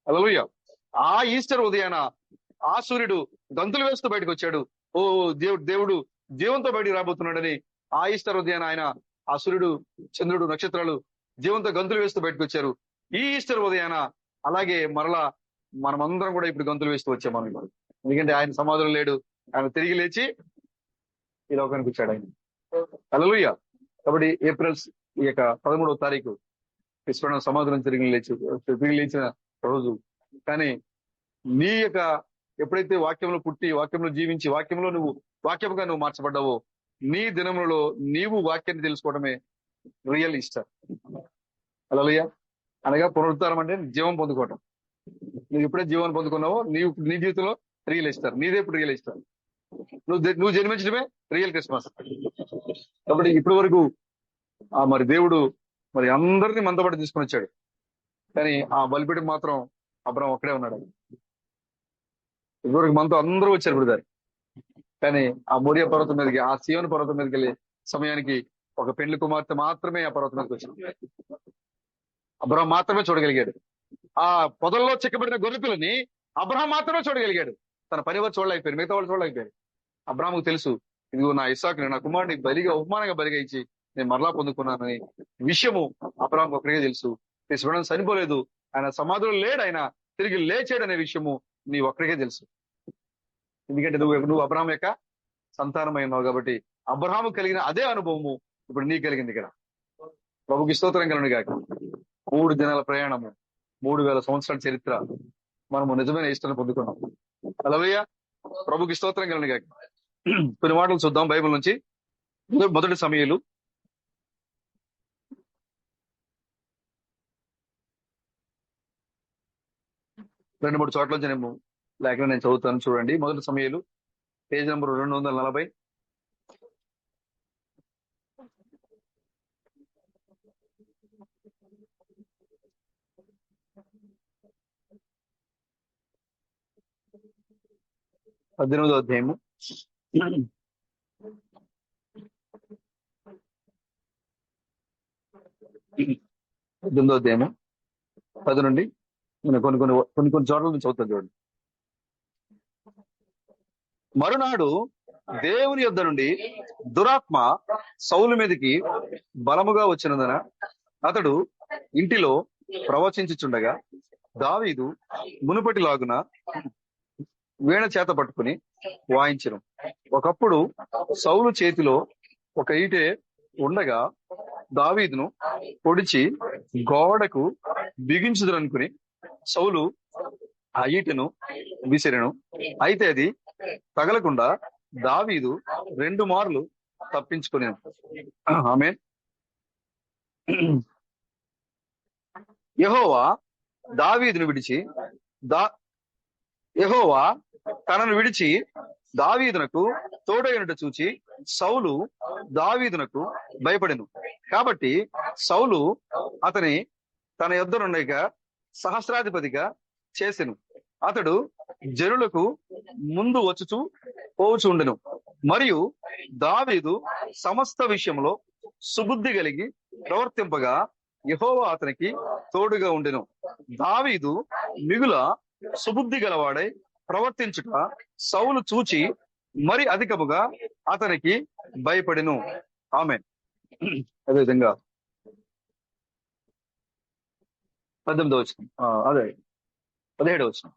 హల్లెలూయా. ఆ ఈస్టర్ ఉదయాన ఆ సూర్యుడు గంతులు వేస్తూ బయటకు వచ్చాడు. ఓ దేవుడు జీవంతో బయటికి రాబోతున్నాడని ఆ ఈస్టర్ ఉదయాన ఆయన, ఆ సూర్యుడు, చంద్రుడు, నక్షత్రాలు జీవంతో గంతులు వేస్తూ బయటకు వచ్చారు. ఈ ఈస్టర్ ఉదయాన అలాగే మరలా మనమందరం కూడా ఇప్పుడు గంతులు వేస్తూ వచ్చాం మనం. ఎందుకంటే ఆయన సమాధిలో లేడు, ఆయన తిరిగి లేచి ఈ లోకానికి వచ్చాడు ఆయన. హల్లెలూయా. కాబట్టి ఏప్రిల్ ఈ యొక్క 13వ తారీఖు విశ్వనాథ సమాధిలో తిరిగి లేచిన రోజు. కానీ నీ యొక్క ఎప్పుడైతే వాక్యంలో పుట్టి, వాక్యంలో జీవించి, వాక్యముగా నువ్వు మార్చబడ్డావో, నీ దినములలో నీవు వాక్యాన్ని తెలుసుకోవడమే రియల్ ఈస్టర్. హల్లెలూయా. అనగా పునరుద్ధారం అంటే జీవం పొందుకోవటం. నువ్వు ఎప్పుడైతే జీవాన్ని పొందుకున్నావో నీ జీవితంలో రియల్ ఈస్టర్, నీదే ఇప్పుడు రియల్ ఈస్టర్. నువ్వు జన్మించడమే రియల్ క్రిస్మస్. కాబట్టి ఇప్పటి వరకు మరి దేవుడు మరి అందరినీ మందబడి తీసుకుని వచ్చాడు, కానీ ఆ బలిపీఠం మాత్రం అబ్రహాం ఒక్కడే ఉన్నాడు. ఇప్పటివరకు మనతో అందరూ వచ్చారు బ్రదర్, కానీ ఆ మోరియా పర్వతం మీదకి, ఆ సీయోను పర్వతం మీదకి వెళ్ళే సమయానికి ఒక పెండ్లి కుమార్తె మాత్రమే ఆ పర్వతం మీదకి వచ్చింది. అబ్రహాం మాత్రమే చూడగలిగాడు. ఆ పొదల్లో చెక్కబడిన గొర్రెపిల్లని అబ్రహాం మాత్రమే చూడగలిగాడు. తన పని వారు చూడలేకపోయారు, మిగతా వాళ్ళు చూడలేకపోయారు. అబ్రహాముకు తెలుసు, ఇదిగో నా ఇస్సాకుని, నా కుమారుని అవమానంగా బలిగా ఇచ్చి నేను మరలా పొందుకున్నానని విషయము అబ్రహాం ఒక్కడికే తెలుసు. విశ్వనాథం చనిపోలేదు, ఆయన సమాధిలో లేడు, ఆయన తిరిగి లేచాడు అనే విషయము నీ ఒక్కడికే తెలుసు. ఎందుకంటే నువ్వు అబ్రహాం యొక్క సంతానమై ఉన్నావు కాబట్టి అబ్రహాము కలిగిన అదే అనుభవము ఇప్పుడు నీకు కలిగింది. ఇక్కడ ప్రభుకి స్తోత్రం కలుగును గాక. 3 దినాల ప్రయాణము, 3000 సంవత్సరాల చరిత్ర, మనము నిజమైన ఇష్టాన్ని పొందుకున్నాం. హల్లెలూయా. ప్రభుకి స్తోత్రం కలుగును గాక. కొన్ని మాటలు చూద్దాం బైబిల్ నుంచి. మొదటి సమూయేలు 2-3 చోట్ల నుంచి లేఖనం నేను చదువుతాను, చూడండి. మొదటి సమయాలు పేజ్ నెంబర్ 240. పద్దెనిమిదో అధ్యాయము. పద్దెనిమిదో అధ్యాయము 10 నుండి నేను కొన్ని చోట్ల నుంచి చదువుతాను, చూడండి. మరునాడు దేవుని యొద్ద నుండి దురాత్మ సౌలు మీదకి బలముగా వచ్చినందున అతడు ఇంటిలో ప్రవచించుచుండగా దావీదు మునుపటిలాగున వీణ చేత పట్టుకుని వాయించెను. ఒకప్పుడు సౌలు చేతిలో ఒక ఈటె ఉండగా దావీదును పొడిచి గోడకు బిగించుదరనుకుని సౌలు ఆ ఈటెను విసిరెను. అయితే అది తగలకుండా దావీదు 2 మార్లు తప్పించుకునేను. ఆమేన్. యెహోవా దావీదును విడిచి యెహోవా తనను విడిచి దావీదునకు తోడైనట్టు చూచి సౌలు దావీదునకు భయపడెను. కాబట్టి సౌలు అతని తన యొద్దనుండగా సహస్రాధిపతిగా చేసెను. అతడు జనులకు ముందు వచ్చుచూ పోవుచుండెను. మరియు దావీదు సమస్త విషయంలో సుబుద్ధి కలిగి ప్రవర్తింపగా యెహోవా అతనికి తోడుగా ఉండెను. దావీదు మిగుల సుబుద్ధి గలవాడై ప్రవర్తించుట సౌలు చూచి మరి అధికముగా అతనికి భయపడెను. ఆమేన్. అదేవిధంగా 18వ వచనం, అదే 17వ వచనం.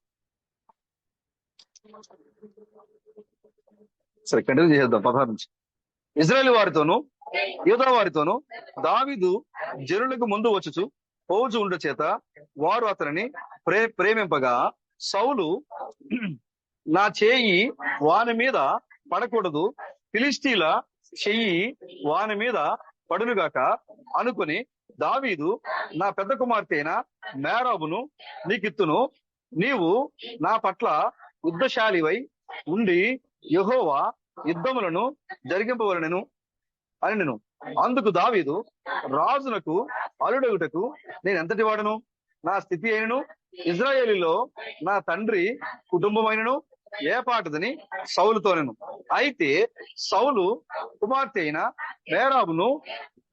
సరే, కంటిన్యూ చేసేద్దాం 16 నుంచి. ఇశ్రాయేలు వారితోనూ యూదా వారితోనూ దావీదు జనులకు ముందు వచ్చుచు పోవుచు ఉండ చేత వారు అతనిని ప్రేమింపగా సౌలు నా చేయి వాని మీద పడకూడదు, ఫిలిష్తీల చెయ్యి వాని మీద పడునుగాక అనుకుని దావీదు నా పెద్ద కుమార్తె అయిన మేరాబును నీకిత్తును, నీవు నా పట్ల యుద్ధశాలివై ఉండి యెహోవా యుద్ధములను జరిగింపవలెను అని నేను. అందుకు దావీదు రాజునకు అల్లుడగుటకు నేను ఎంతటి వాడను, నా స్థితి అయినను ఇజ్రాయేలీలో నా తండ్రి కుటుంబమైనను ఏ పాటదని సౌలుతోనెను. అయితే సౌలు కుమార్తె అయిన మేరాబును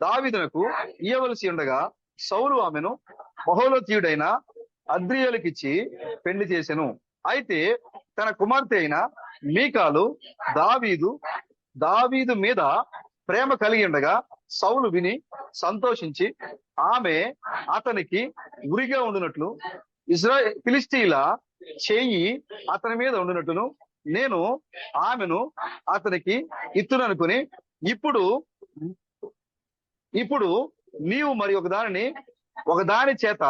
దావీదునకు ఇయ్యవలసి ఉండగా సౌలు ఆమెను మహోలతీయుడైన అద్రియేలుకిచ్చి పెళ్లి చేసెను. అయితే తన కుమార్తె అయిన మీకాలు దావీదు మీద ప్రేమ కలిగి ఉండగా సౌలు విని సంతోషించి ఆమె అతనికి ఉరిగా ఉండునట్లు ఫిలిష్తీయుల చెయ్యి అతని మీద ఉండునట్టును నేను ఆమెను అతనికి ఇత్తుననుకుని ఇప్పుడు నీవు మరి ఒకదాని చేత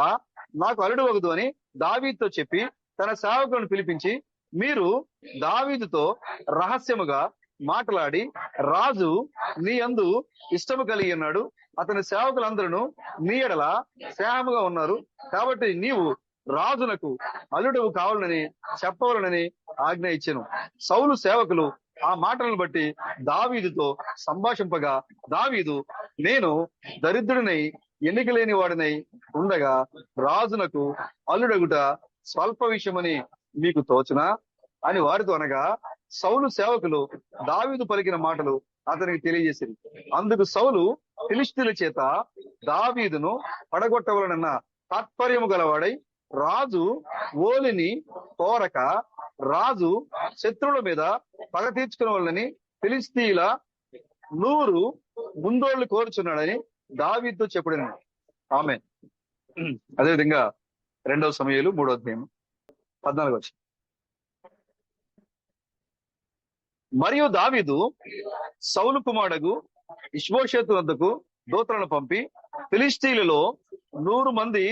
నాకు అల్లుడు వగదు అని దావీదుతో చెప్పి తన సేవకులను పిలిపించి మీరు దావీదుతో రహస్యముగా మాట్లాడి రాజు నీ యందు ఇష్టము కలిగి ఉన్నాడు, అతని సేవకులందరూ నీ ఎడల స్నేహముగా ఉన్నారు, కాబట్టి నీవు రాజునకు అల్లుడు కావాలని చెప్పవలనని ఆజ్ఞ ఇచ్చెను. సౌలు సేవకులు ఆ మాటలను బట్టి దావీదుతో సంభాషింపగా దావీదు నేను దరిద్రుడినై ఎన్నిక లేని వాడినై ఉండగా రాజునకు అల్లుడగుట స్వల్ప విషయమని మీకు తోచునా అని వారితో అనగా సౌలు సేవకులు దావీదు పలికిన మాటలు అతనికి తెలియజేసింది. అందుకు సౌలు ఫిలిష్తీయుల చేత దావీదును పడగొట్టవలనన్న తాత్పర్యము గలవాడై రాజు ఓలిని కోరక రాజు శత్రువుల మీద పగ తీర్చుకునే వాళ్ళని ఫిలిష్తీయుల 100 ముందోళ్లు కోరుచున్నాడని దావీదుతో చెప్పడను. ఆమేన్. అదేవిధంగా 2వ సమూయేలు 3వ అధ్యాయం 14వ వచనం. మరియు దావీదు సౌలు కుమారుడు ఇష్బోషెతు వద్దకు దూతలను పంపి ఫిలిష్తీయులలో 100 మంది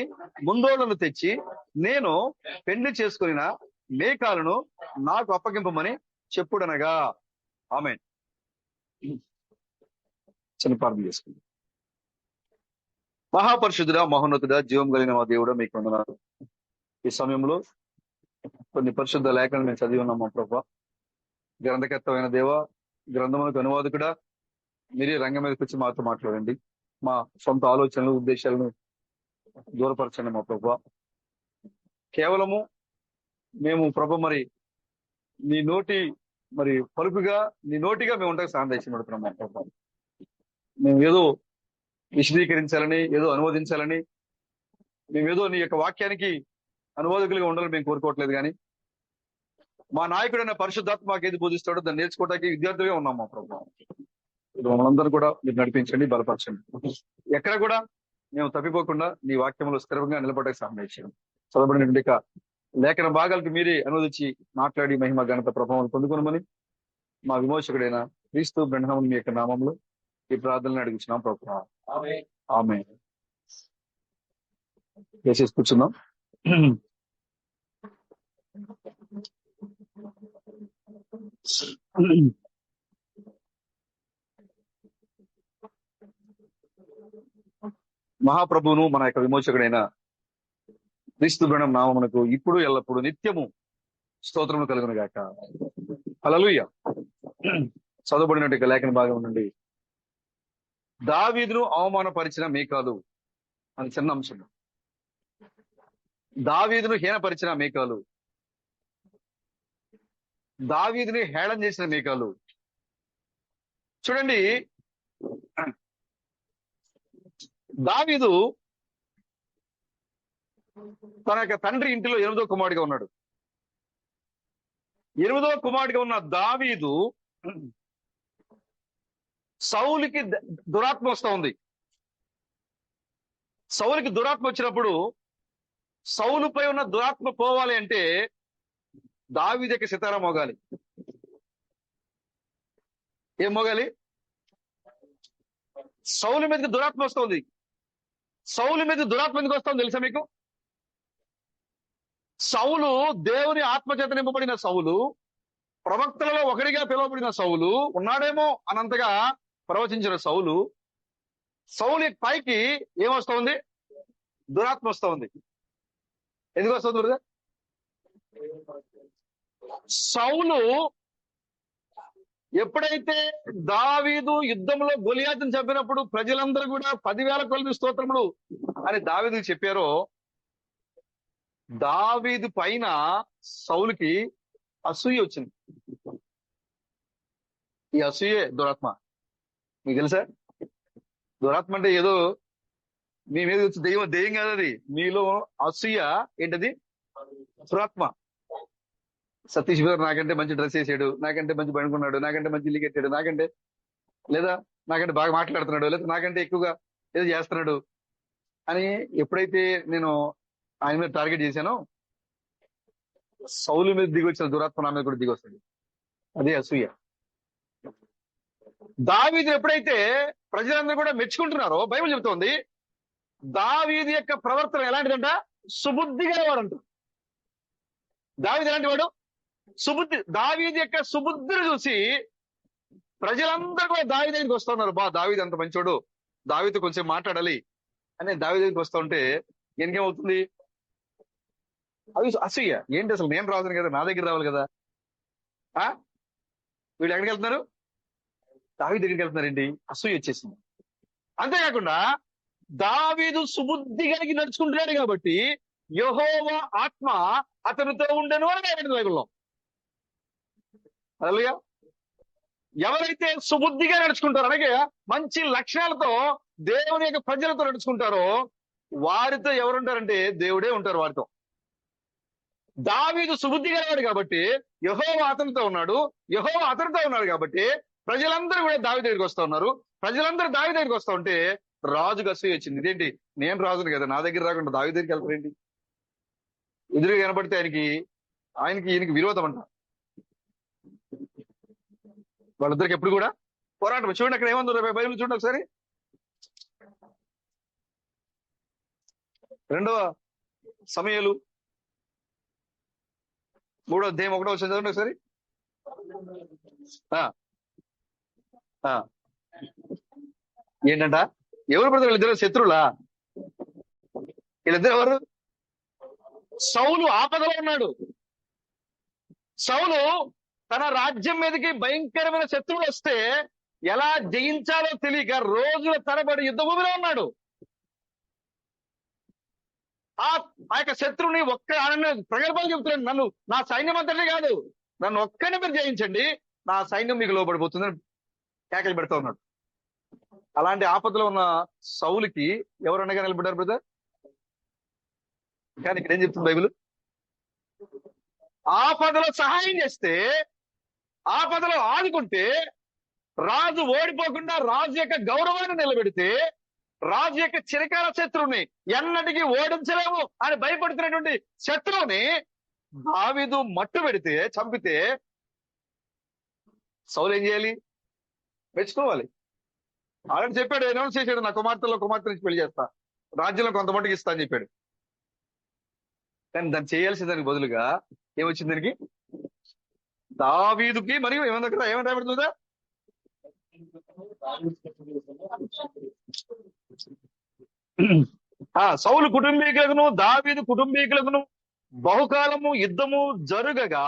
ముందోళ్లను తెచ్చి నేను పెండ్లి చేసుకున్న మేకాలను నాకు అప్పగింపమని చెప్పుడనగా. ఆమేన్. చిన్న ప్రార్థన చేసుకుందాం. మహాపరిశుద్ధుడా, మహోన్నతుడా, జీవం కలిగిన మా దేవుడా, మీకు వందనాలు. ఈ సమయంలో కొన్ని పరిశుద్ధ లేఖలు మేము చదివి ఉన్నాం మా ప్రభా. గ్రంథకర్తమైన దేవ, గ్రంథములకు అనువాదకుడా, మీరే రంగం మీదకి వచ్చి మాతో మాట్లాడండి. మా సొంత ఆలోచనలు, ఉద్దేశాలను దూరపరచండి మా ప్రభా. కేవలము మేము ప్రభు మరి నీ నోటి మరి పలుకుగా, నీ నోటిగా మేము ఉంటాకి సాయం దయచేయబడుతున్నాం మా ప్రభా. మేము ఏదో విశదీకరించాలని, ఏదో అనువదించాలని, మేమేదో నీ యొక్క వాక్యానికి అనువాదకులుగా ఉండాలని మేము కోరుకోవట్లేదు. కానీ మా నాయకుడైన పరిశుద్ధాత్మ మాకు ఏది బోధిస్తాడో దాన్ని నేర్చుకోవడానికి విద్యార్థులుగా ఉన్నాం మా ప్రభావం. మమ్మల్ందరూ కూడా మీరు నడిపించండి, బలపరచండి. ఎక్కడ కూడా మేము తప్పిపోకుండా నీ వాక్యంలో స్థిరంగా నిలబడడానికి సహాయం చేయండి. చదవబడినటువంటి లేఖన భాగాలకు మీరే అనువదించి మాట్లాడి మహిమ ఘనత ప్రభావం పొందుకోనమని మా విమోచకుడైన క్రీస్తు బ్రహ్మం మీ యొక్క నామంలో ఈ ప్రార్థనలు అడుగుతున్నాం ప్రభావం. ఆమేన్. దయచేసి కూర్చున్నాం. మహాప్రభువును మన యొక్క విమోచకుడైన క్రీస్తు బ్రహ్మం నామమునకు ఇప్పుడు ఎల్లప్పుడు నిత్యము స్తోత్రము కలుగును గాక. హల్లెలూయా. చదవబడినట్టు లేఖన భాగం నుండి దావీదును అవమానపరిచిన మీకాలు అని చిన్న అంశం. దావీదును హీనపరిచిన మీకాలు, దావీదుని హేళన చేసిన మీకాలు. చూడండి, దావీదు తన యొక్క తండ్రి ఇంటిలో 8వ కుమారుడిగా ఉన్నాడు. 8వ కుమారుడిగా ఉన్న దావీదు సౌలుకి దురాత్మ వస్తా ఉంది. సౌలుకి దురాత్మ వచ్చినప్పుడు సౌలుపై ఉన్న దురాత్మ పోవాలి అంటే దావీదు యొక్క సితారా మోగాలి. ఏం మోగాలి? సౌలు మీదకి దురాత్మ వస్తుంది. సౌలు మీద దురాత్మ ఎందుకు వస్తుంది తెలుసా మీకు? సౌలు దేవుని ఆత్మచేత నింపబడిన సౌలు, ప్రవక్తలలో ఒకరిగా పిలువబడిన సౌలు, ఉన్నాడేమో అనంతగా ప్రవచించిన సౌలు, సౌలు పైకి ఏమొస్తుంది? దురాత్మ వస్తూ ఉంది. ఎందుకు వస్తుంది బ్రదర్? సౌలు ఎప్పుడైతే దావీదు యుద్ధంలో గొలియాతుని చంపినప్పుడు ప్రజలందరూ కూడా 10,000 కొలది స్తోత్రములు అని దావీదుకు చెప్పారో, దావీదు పైన సౌలుకి అసూయ వచ్చింది. ఈ అసూయే దురాత్మ. మీకు తెలుసా? దురాత్మ అంటే ఏదో మీ మీద వచ్చి దెయ్యం కాదు అది. మీలో అసూయ ఏంటది? దురాత్మ. సతీష్ గారు నాకంటే మంచి డ్రెస్ వేసాడు, నాకంటే మంచి పడుకున్నాడు, నాకంటే మంచి ఇల్లు కట్టాడు, నాకంటే బాగా మాట్లాడుతున్నాడు, లేదా నాకంటే ఎక్కువగా ఏదో చేస్తున్నాడు అని ఎప్పుడైతే నేను ఆయన మీద టార్గెట్ చేశానో, సౌలు మీద దిగి వచ్చిన దురాత్మ నా మీద కూడా దిగి వస్తుంది. అదే అసూయ. దావీదు ఎప్పుడైతే ప్రజలందరూ కూడా మెచ్చుకుంటున్నారో, బైబిల్ చెబుతోంది దావీదు యొక్క ప్రవర్తన ఎలాంటిదంట? సుబుద్ధి గలవాడంట. దావీదు ఎలాంటి వాడు? సుబుద్ధి. దావీదు యొక్క సుబుద్ధిని చూసి ప్రజలందరూ కూడా దావీదు దగ్గరికి వస్తూ ఉన్నారు. దావీదు అంత మంచోడు, దావీదు కొంచెం మాట్లాడాలి అని దావీదు దగ్గరికి వస్తూ ఉంటే ఇంకేమవుతుంది? అవి అసూయ. ఏంటి అసలు? నేను రాజును కదా, నా దగ్గర రావాలి కదా. వీళ్ళు ఎక్కడికి వెళ్తున్నారు? దావీదు దగ్గరికి వెళ్తున్నారేంటి? అసూయ వచ్చేసింది. అంతేకాకుండా దావీదు సుబుద్ధి కలిగి నడుచుకుంటున్నాడు కాబట్టి యెహోవా ఆత్మ అతనితో ఉండెను అని బైబిల్లో. హల్లెలూయా. ఎవరైతే సుబుద్ధిగా నడుచుకుంటారో, అలాగే మంచి లక్షణాలతో దేవుని యొక్క ప్రజలతో నడుచుకుంటారో వారితో ఎవరుంటారంటే దేవుడే ఉంటారు వారితో. దావీదు సుబుద్ధి కలిగాడు కాబట్టి యెహోవా అతనితో ఉన్నాడు. యెహోవా అతనితో ఉన్నాడు కాబట్టి ప్రజలందరూ కూడా దావీదు దగ్గరికి వస్తూ ఉన్నారు. ప్రజలందరూ దావీదు దగ్గరికి వస్తూ ఉంటే రాజుకు అసూయ వచ్చింది. ఇదేంటి, నేను రాజును కదా, నా దగ్గర రాకుండా దావీదు దగ్గరికి వెళ్తారేంటి? ఎదురుగా కనబడితే ఈయనకి విరోధం అంట. వాళ్ళిద్దరికి ఎప్పుడు కూడా పోరాటం. చూడండి అక్కడ ఏమందో బైబిల్ చూడండి ఒకసారి. 2వ సమూయేలు 3వ అధ్యాయం 1వ వచనం చదవండి ఒకసారి. ఏంటంట? ఎవరు బ్రదర్ వీళ్ళిద్దరు? శత్రువులా? వీళ్ళిద్దరు ఎవరు? సౌలు ఆపదలో ఉన్నాడు. సౌలు తన రాజ్యం మీదకి భయంకరమైన శత్రువులు వస్తే ఎలా జయించాలో తెలియక రోజుల తరబడి యుద్ధ భూమిలో ఉన్నాడు. ఆ ఆ యొక్క శత్రువుని ఆయన ప్రగల్భాలు చెబుతున్నాడు, నన్ను నా సైన్యం అంతటి కాదు, నన్ను ఒక్కడిని మీరు జయించండి, నా సైన్యం మీకు లోబడిపోతుందని కేకలు పెడతా ఉన్నాడు. అలాంటి ఆపదలో ఉన్న సౌలుకి ఎవరు అనగా నిలబడ్డారు బ్రదర్? కానీ ఇక్కడ ఏం చెప్తుంది బైబిల్? ఆపదలో సహాయం చేస్తే, ఆపదలో ఆదుకుంటే, రాజు ఓడిపోకుండా రాజు యొక్క గౌరవాన్ని నిలబెడితే, రాజు యొక్క చిరకాల శత్రువుని ఎన్నటికీ ఓడించలేము అని భయపడుతున్నటువంటి శత్రువుని దావీదు మట్టు పెడితే, చంపితే సౌలు ఏం చేయాలి? మెచ్చుకోవాలి. ఆల్రెడీ చెప్పాడు, అనౌన్స్ చేశాడు, నా కుమార్తె నుంచి పెళ్లి చేస్తా, రాజ్యంలో కొంతమందికి ఇస్తా అని చెప్పాడు. కానీ దాన్ని చేయాల్సిన దానికి బదులుగా ఏమొచ్చింది దానికి? దావీదుకి మరియు ఏమంటే పడుతుందా? సౌలు కుటుంబీకులను దావీదు కుటుంబీకులను బహుకాలము యుద్ధము జరుగగా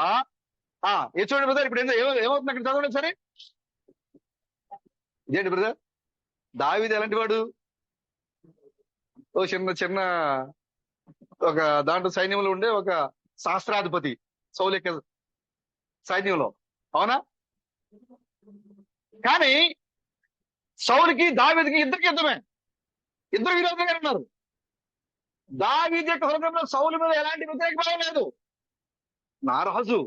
ఏ చూడండి బ్రదర్, ఇప్పుడు ఏమవుతుంది అక్కడ చదవండి సరే. ఇదేంటి బ్రదర్? దావీదు ఎలాంటి వాడు? ఓ చిన్న ఒక దాంట్లో సైన్యంలో ఉండే ఒక సహస్రాధిపతి సౌలు యొక్క సైన్యంలో, అవునా? కానీ సౌలుకి దావీదుకి ఇద్దరికి యుద్ధమే, ఇద్దరు విరోధంగా ఉన్నారు. దావీదు యొక్క హృదయంలో సౌలు మీద ఎలాంటి వ్యతిరేక భావం లేదు. నా రాజు,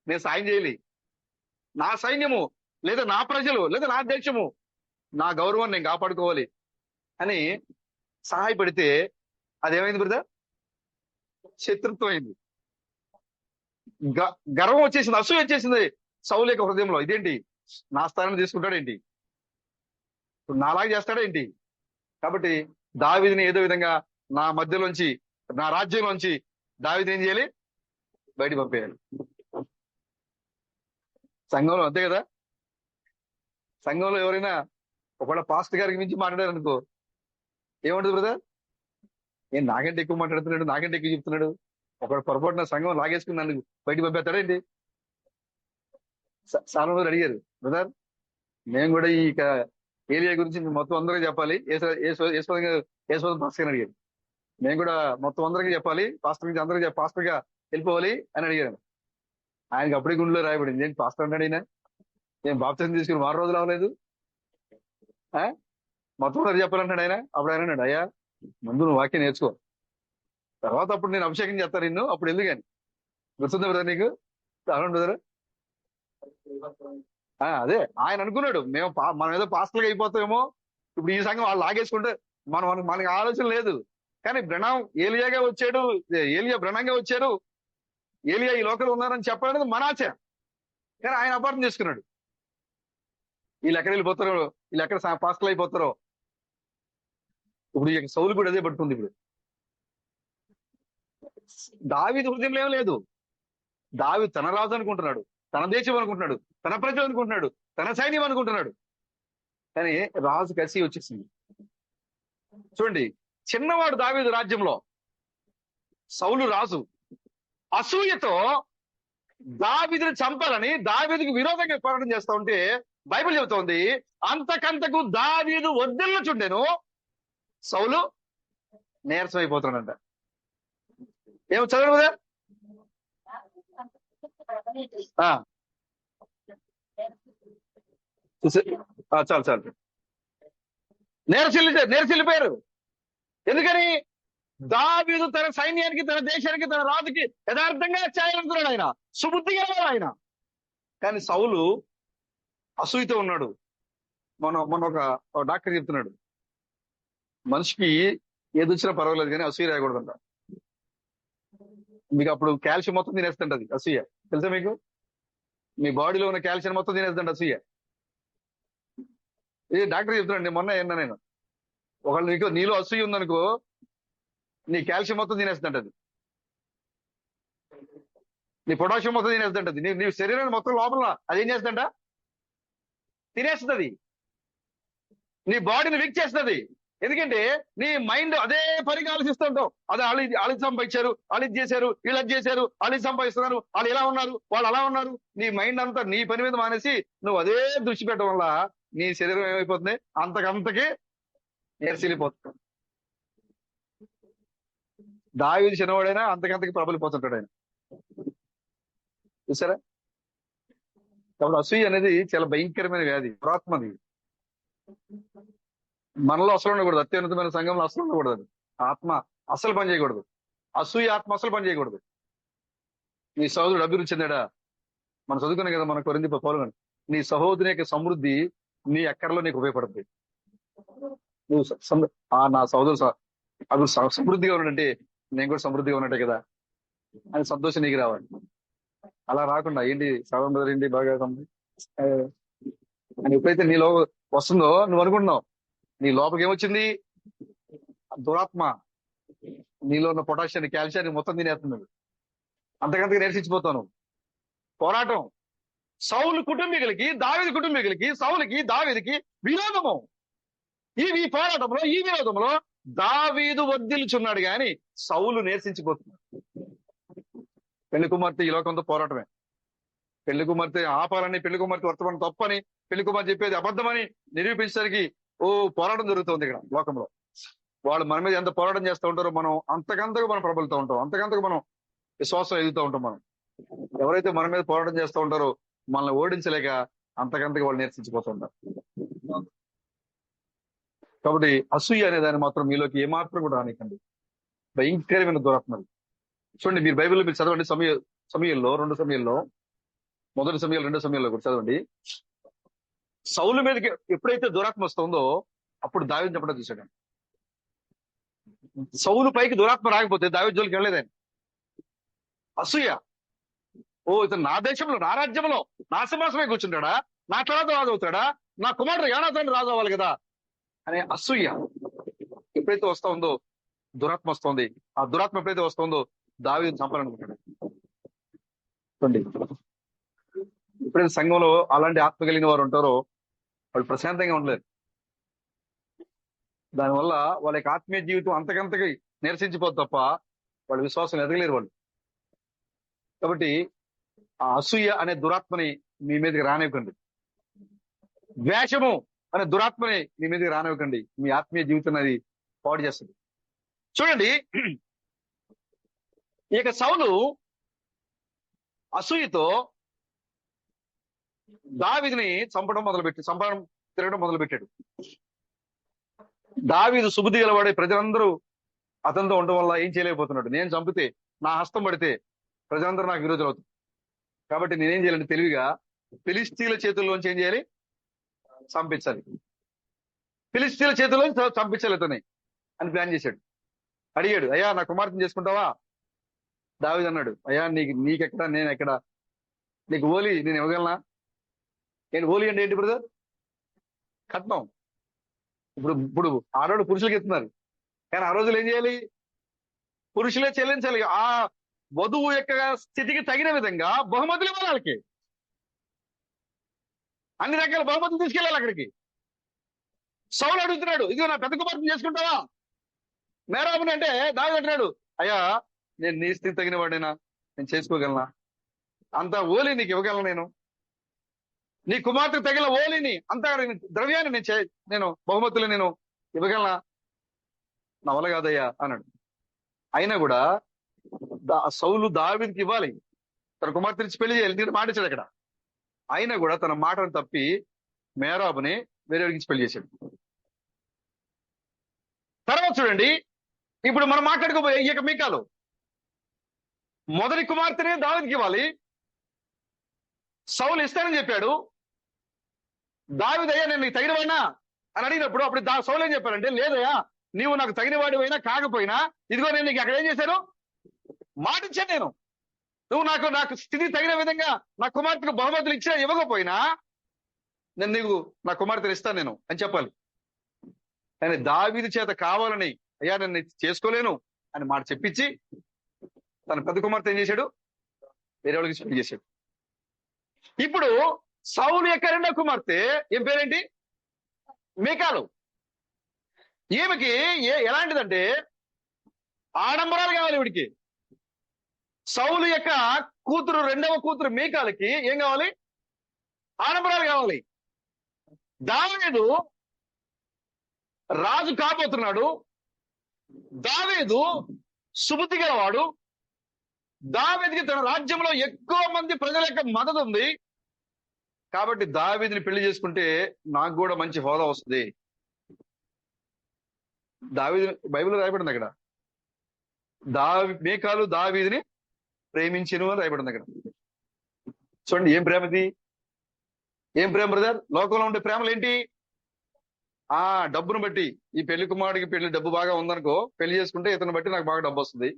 నేను సాయం చేయాలి, నా సైన్యము లేదా నా ప్రజలు లేదా నా దేశము, నా గౌరవాన్ని నేను కాపాడుకోవాలి అని సహాయపడితే అదేమైంది బ్రదర్? శత్రుత్వం అయింది, గర్వం వచ్చేసింది, అసూయ వచ్చేసింది సౌలు యొక్క హృదయంలో. ఇదేంటి, నా స్థానాన్ని తీసుకుంటాడేంటి, నాలాగా చేస్తాడేంటి? కాబట్టి దావీదుని ఏదో విధంగా నా మధ్యలోంచి, నా రాజ్యంలోంచి దావీదుని ఏం చేయాలి? బయట పంపేయాలి. సంఘంలో అంతే కదా. సంఘంలో ఎవరైనా ఒకవేళ పాస్టర్ గారికి మించి మాట్లాడారు అనుకో, ఏమంటుంది బ్రదర్? నేను నాకంటే ఎక్కువ మాట్లాడుతున్నాడు, నాకంటే ఎక్కువ చెప్తున్నాడు, ఒకవేళ పొరపాటున సంఘం లాగేసుకుని నన్ను బయట పంపేస్తాడేంటి? చాలా మంది అడిగారు, బ్రదర్ మేము కూడా ఈ ఏలియా గురించి మొత్తం అందరికీ చెప్పాలి, యశ్వదం పాస్టర్ గారిని అడిగారు, మేము కూడా మొత్తం అందరికీ చెప్పాలి, పాస్టర్ గురించి అందరికీ పాస్టర్ గా వెళ్ళిపోవాలి అని అడిగారు. ఆయనకి అప్పుడే గుండెలో రాయబడింది, ఏంటి పాస్టర్ అంటాడు ఈయన, ఏం బాప్తిజం తీసుకుని 6 రోజులు అవ్వలేదు, మొత్తం అందరూ చెప్పాలంటాడు ఆయన. అప్పుడు ఆయన అన్నాడు, అయ్యా ముందు నువ్వు వాక్యం నేర్చుకో, తర్వాత అప్పుడు నేను అభిషేకం చేస్తాను నిన్ను, అప్పుడు ఎందుకని. గుర్తుందా బ్రదర్ నీకు? అవును బ్రదర్. అదే ఆయన అనుకున్నాడు, మనం ఏదో పాస్టర్గా అయిపోతామేమో, ఇప్పుడు ఈ సంఘం వాళ్ళు లాగేసుకుంటే మనకి ఆలోచన లేదు. కానీ ఏలియాగా వచ్చాడు, ఏలియా బ్రణంగా వచ్చాడు, ఏలియా ఈ లోకంలో ఉన్నారని చెప్పాలనేది మన ఆశ. కానీ ఆయన అపార్థం చేసుకున్నాడు, వీళ్ళు ఎక్కడ వెళ్ళిపోతారో, వీళ్ళు ఎక్కడ పాస్టర్లు అయిపోతారో. ఇప్పుడు ఇక సౌలు కూడా అదే పట్టుకుంది. ఇప్పుడు దావీదు హృదయంలో ఏం లేదు, దావీదు తన రాజు అనుకుంటున్నాడు, తన దేశం అనుకుంటున్నాడు, తన ప్రజలు అనుకుంటున్నాడు, తన సైన్యం అనుకుంటున్నాడు. కానీ రాజు కసి వచ్చేసింది. చూడండి, చిన్నవాడు దావీదు రాజ్యంలో, సౌలు రాజు అసూయతో దావీదుని చంపాలని దావీదుకు విరోధంగా పోరాటం చేస్తా ఉంటే బైబిల్ చెబుతోంది, అంతకంతకు దావీదు వద్దెళ్ళచుండెను, సౌలు నీరసం అయిపోతున్నాడంట. ఏమో చదవడు కదా. చాలు నేరసిల్లిపోయారు. ఎందుకని? దావీదు తన సైన్యానికి, తన దేశానికి, తన రాజుకి యథార్థంగా చేయాలనుకున్నాడు, ఆయన సుబుద్ధిగా ఆయన. కానీ సౌలు అసూయతో ఉన్నాడు. మొన్న ఒక డాక్టర్ చెప్తున్నాడు, మనిషికి ఏది వచ్చినా పర్వాలేదు కానీ అసూయ రాయకూడదంట. మీకు అప్పుడు కాల్షియం మొత్తం తినేస్తుంటది అసూయ, తెలుసా మీకు? మీ బాడీలో ఉన్న కాల్షియం మొత్తం తినేస్తుంట అసూయ. ఇది డాక్టర్ చెప్తున్నాడు, మొన్న ఏమన్నా నేను, ఒకళ్ళు నీలో అసూయ ఉందనుకో, నీ కాల్షియం మొత్తం తినేస్తుంటది, నీ పొటాషియం మొత్తం తినేస్తుంటది, నీ శరీరాన్ని మొత్తం లోపల అదేం చేస్తుంట తినేస్తుంది, నీ బాడీని వీక్ చేస్తుంది. ఎందుకంటే నీ మైండ్ అదే పనిగా ఆలోచిస్తుంటావు. అదే వాళ్ళకి సంపాదించారు, వాళ్ళు ఇది చేశారు, వీళ్ళు అది చేశారు, వాళ్ళు ఇది సంపాదిస్తున్నారు, వాళ్ళు ఇలా ఉన్నారు, వాళ్ళు అలా ఉన్నారు. నీ మైండ్ అంతా నీ పని మీద మానేసి నువ్వు అదే దృష్టి పెట్టడం వల్ల నీ శరీరం ఏమైపోతుంది, అంతకంతకి నీరసిల్లిపోతుంది. దావీదు చిన్నవాడైనా అంతకంతకి ప్రబలిపోతుంటాడు ఆయన. చూసారా? కాబట్టి అసూయ అనేది చాలా భయంకరమైన వ్యాధి, దురాత్మది. మనలో అసలు ఉండకూడదు, అత్యున్నతమైన సంఘంలో అసలు ఉండకూడదు. అది ఆత్మ అసలు పని చేయకూడదు, అసూయ ఆత్మ అసలు పని చేయకూడదు. నీ సహోదరుడు అభివృద్ధి చెందాడా? మనం చదువుకున్నాం కదా మన కొరింథీ పౌలు గారు, నీ సహోదరుని యొక్క సమృద్ధి నీ అక్కడలో నీకు ఉపయోగపడుతుంది. నువ్వు నా సహోదరు అభివృద్ధి సమృద్ధిగా ఉన్నట్టే నేను కూడా సమృద్ధిగా ఉన్నట్టే కదా అని సంతోషం నీకు రావాలి. అలా రాకుండా ఏంటి సహోదరు ఏంటి బాగా అని ఎప్పుడైతే నీలో వస్తుందో నువ్వు అనుకుంటున్నావు, నీ లోపలికి ఏమొచ్చింది? దురాత్మ నీలో ఉన్న పొటాషియాన్ని, కాల్షియాన్ని మొత్తం తినేస్తున్నాడు. అంతకంతగా నిరసించిపోతాను. పోరాటం సౌలు కుటుంబీకులకి, దావీదు కుటుంబీకులకి, సౌలుకి, దావీదుకి విరోధము. ఈ పోరాటంలో, ఈ విరోధంలో దావీదు వర్ధిల్లుచున్నాడు గాని సౌలు నిరసించిపోతున్నాడు. పెళ్లి కుమార్తె ఈ లోకంతో పోరాటమే. పెళ్లి కుమార్తె ఆపాలని, పెళ్లి కుమార్తె వర్తమానం తప్పని, పెళ్లి కుమార్తె చెప్పేది అబద్ధమని నిరూపించడానికి పోరాటం జరుగుతుంది ఇక్కడ లోకంలో. వాళ్ళు మన మీద ఎంత పోరాటం చేస్తూ ఉంటారో మనం అంతకంతకు మనం ప్రబలుతూ ఉంటాం, అంతకంతకు మనం విశ్వాసం ఎదుగుతూ ఉంటాం. మనం ఎవరైతే మన మీద పోరాటం చేస్తూ ఉంటారో మనల్ని ఓడించలేక అంతకంతకు వాళ్ళు నిరసించిపోతూ ఉంటారు. కాబట్టి అసూయ అనే దాన్ని మాత్రం మీలోకి ఏమాత్రం కూడా రానికండి. భయంకరమైన దురాత్మది. చూడండి, మీరు బైబిల్లో మీరు చదవండి, సమయంలో 2 సమయంలో, 1 సమయంలో 2 సమయంలో కూడా చదవండి. సౌలు మీదకి ఎప్పుడైతే దురాత్మ వస్తుందో అప్పుడు దావీదు చెప్పడం చూశాడు. సౌలు పైకి దురాత్మ రాకపోతే దావీదు జోలికి వెళ్ళలేదు ఆయన. అసూయ, ఇతను నా దేశంలో, నా రాజ్యంలో నా సింహాసనమే కూర్చుంటాడా, నా తర్వాత రాజు అవుతాడా, నా కుమారుడు యోనాతాను రాజు అవ్వాలి కదా అనే అసూయ ఎప్పుడైతే వస్తా ఉందో, దురాత్మ వస్తుంది. ఆ దురాత్మ ఎప్పుడైతే వస్తుందో దావీదు చంపాలనుకుంటాడు. చూడండి, ఎప్పుడైతే సంఘంలో అలాంటి ఆత్మ కలిగిన వారు ఉంటారో వాళ్ళు ప్రశాంతంగా ఉండలేరు. దానివల్ల వాళ్ళ యొక్క ఆత్మీయ జీవితం అంతకంతకి నిరసించిపోతుంది తప్ప వాళ్ళ విశ్వాసం ఎదగలేరు వాళ్ళు. కాబట్టి ఆ అసూయ అనే దురాత్మని మీ మీదకి రానివ్వకండి. ద్వేషము అనే దురాత్మని మీ మీదకి రానివ్వకండి. మీ ఆత్మీయ జీవితం అది పాడు చేస్తుంది. చూడండి, ఇక సౌలు అసూయతో దావీదుని చంపడం తిరగడం మొదలుపెట్టాడు. దావీదు సుబుద్ధి గలవాడే, ప్రజలందరూ అతనితో ఉండడం వల్ల ఏం చేయలేకపోతున్నాడు. నేను చంపితే, నా హస్తం పడితే ప్రజలందరూ నాకు విరోధులు అవుతారు. కాబట్టి నేనేం చేయాలంటే తెలివిగా ఫిలిస్తీన్ల చేతుల్లోంచి ఏం చేయాలి? చంపించాలి. ఫిలిస్తీన్ల చేతుల్లోంచి చంపించాలి అతని అని ప్లాన్ చేశాడు. అడిగాడు, అయ్యా నా కుమార్తెను చేసుకుంటావా? దావీదు అన్నాడు, అయ్యా నీకెక్కడ, నేను ఎక్కడ, నీకు ఓలి నేను ఇవ్వగలనా? నేను ఓలి అంటే ఏంటి బ్రదర్? కట్నం. ఇప్పుడు ఆడవాళ్ళు పురుషులకి ఇస్తున్నారు, కానీ ఆ రోజులు ఏం చేయాలి? పురుషులే చెల్లించాలి. ఆ వధువు యొక్క స్థితికి తగిన విధంగా బహుమతులు ఇవ్వాలి వాళ్ళకి. అన్ని రకాల బహుమతులు తీసుకెళ్ళాలి అక్కడికి. సౌలు అడుగుతున్నాడు, ఇదిగో నా పెద్ద కుమార్తెను చేసుకుంటావా? మేరాబుని అంటే దావీదు అంటున్నాడు, అయ్యా నేను నీ స్థితి తగిన వాడేనా, నేను చేసుకోగలనా? అంత ఓలి నీకు ఇవ్వగలను నేను? నీ కుమార్తెకు తగిన ఓలిని, అంత ద్రవ్యాన్ని నేను బహుమతులు నేను ఇవ్వగలనా? నా వల్ల కాదయ్యా అన్నాడు. అయినా కూడా సౌలు దావీదుకి ఇవ్వాలి, తన కుమార్తె నుంచి పెళ్లి చేయాలి, నేను మాటించాడు అక్కడ. అయినా కూడా తన మాటను తప్పి మేరాబుని వేరేకి పెళ్లి చేశాడు. తర్వాత చూడండి, ఇప్పుడు మనం మాట్లాడుకోబోయే ఇక మీకాలు మొదటి కుమార్తెనే దావీదుకి ఇవ్వాలి. సౌలు ఇస్తానని చెప్పాడు. దావీదు, అయ్యా నేను నీకు తగిన వాడినా అని అడిగినప్పుడు అప్పుడు సౌలు ఏం చెప్పారంటే, లేదయ్యా నీవు నాకు తగిన వాడివైనా కాకపోయినా ఇదిగో నేను నీకు అక్కడ ఏం చేశాను? మాటిచ్చాను నేను. నువ్వు నాకు స్థితి తగిన విధంగా నా కుమార్తెకు బహుమతులు ఇచ్చినా ఇవ్వకపోయినా నేను నీకు నా కుమార్తెను ఇస్తాను నేను అని చెప్పాలి. కానీ దావీదు చేత కావాలని, అయ్యా నేను చేసుకోలేను అని మాట చెప్పించి తన పెద్ద కుమార్తె ఏం చేశాడు? వేరే వాళ్ళకి పెళ్లి చేశాడు. ఇప్పుడు సౌలు యొక్క రెండో కుమార్తె ఏం పేరేంటి? మీకాలు. ఈమెకి ఎలాంటిదంటే ఆడంబరాలు కావాలి ఈవిడికి. సౌలు యొక్క కూతురు, రెండవ కూతురు మీకాలకి ఏం కావాలి? ఆడంబరాలు కావాలి. దావీదు రాజు కాబోతున్నాడు. దావీదు సుబుద్ధి గలవాడు. దావీదుకి తన రాజ్యంలో ఎక్కువ మంది ప్రజల యొక్క మద్దతు ఉంది. కాబట్టి దావీదుని పెళ్లి చేసుకుంటే నాకు కూడా మంచి హోదా వస్తుంది. దావీదు బైబిల్లో రాయబడింది అక్కడ. మీకాలు దావీదుని ప్రేమించెను అని రాయబడింది అక్కడ. చూడండి ఏం ప్రేమ ఇది! ఏం ప్రేమ బ్రదర్? లోకంలో ఉండే ప్రేమలు ఏంటి? డబ్బును బట్టి. ఈ పెళ్లి కుమారుడికి పెళ్లి డబ్బు బాగా ఉందనుకో, పెళ్లి చేసుకుంటే ఇతను బట్టి నాకు బాగా డబ్బు వస్తుంది.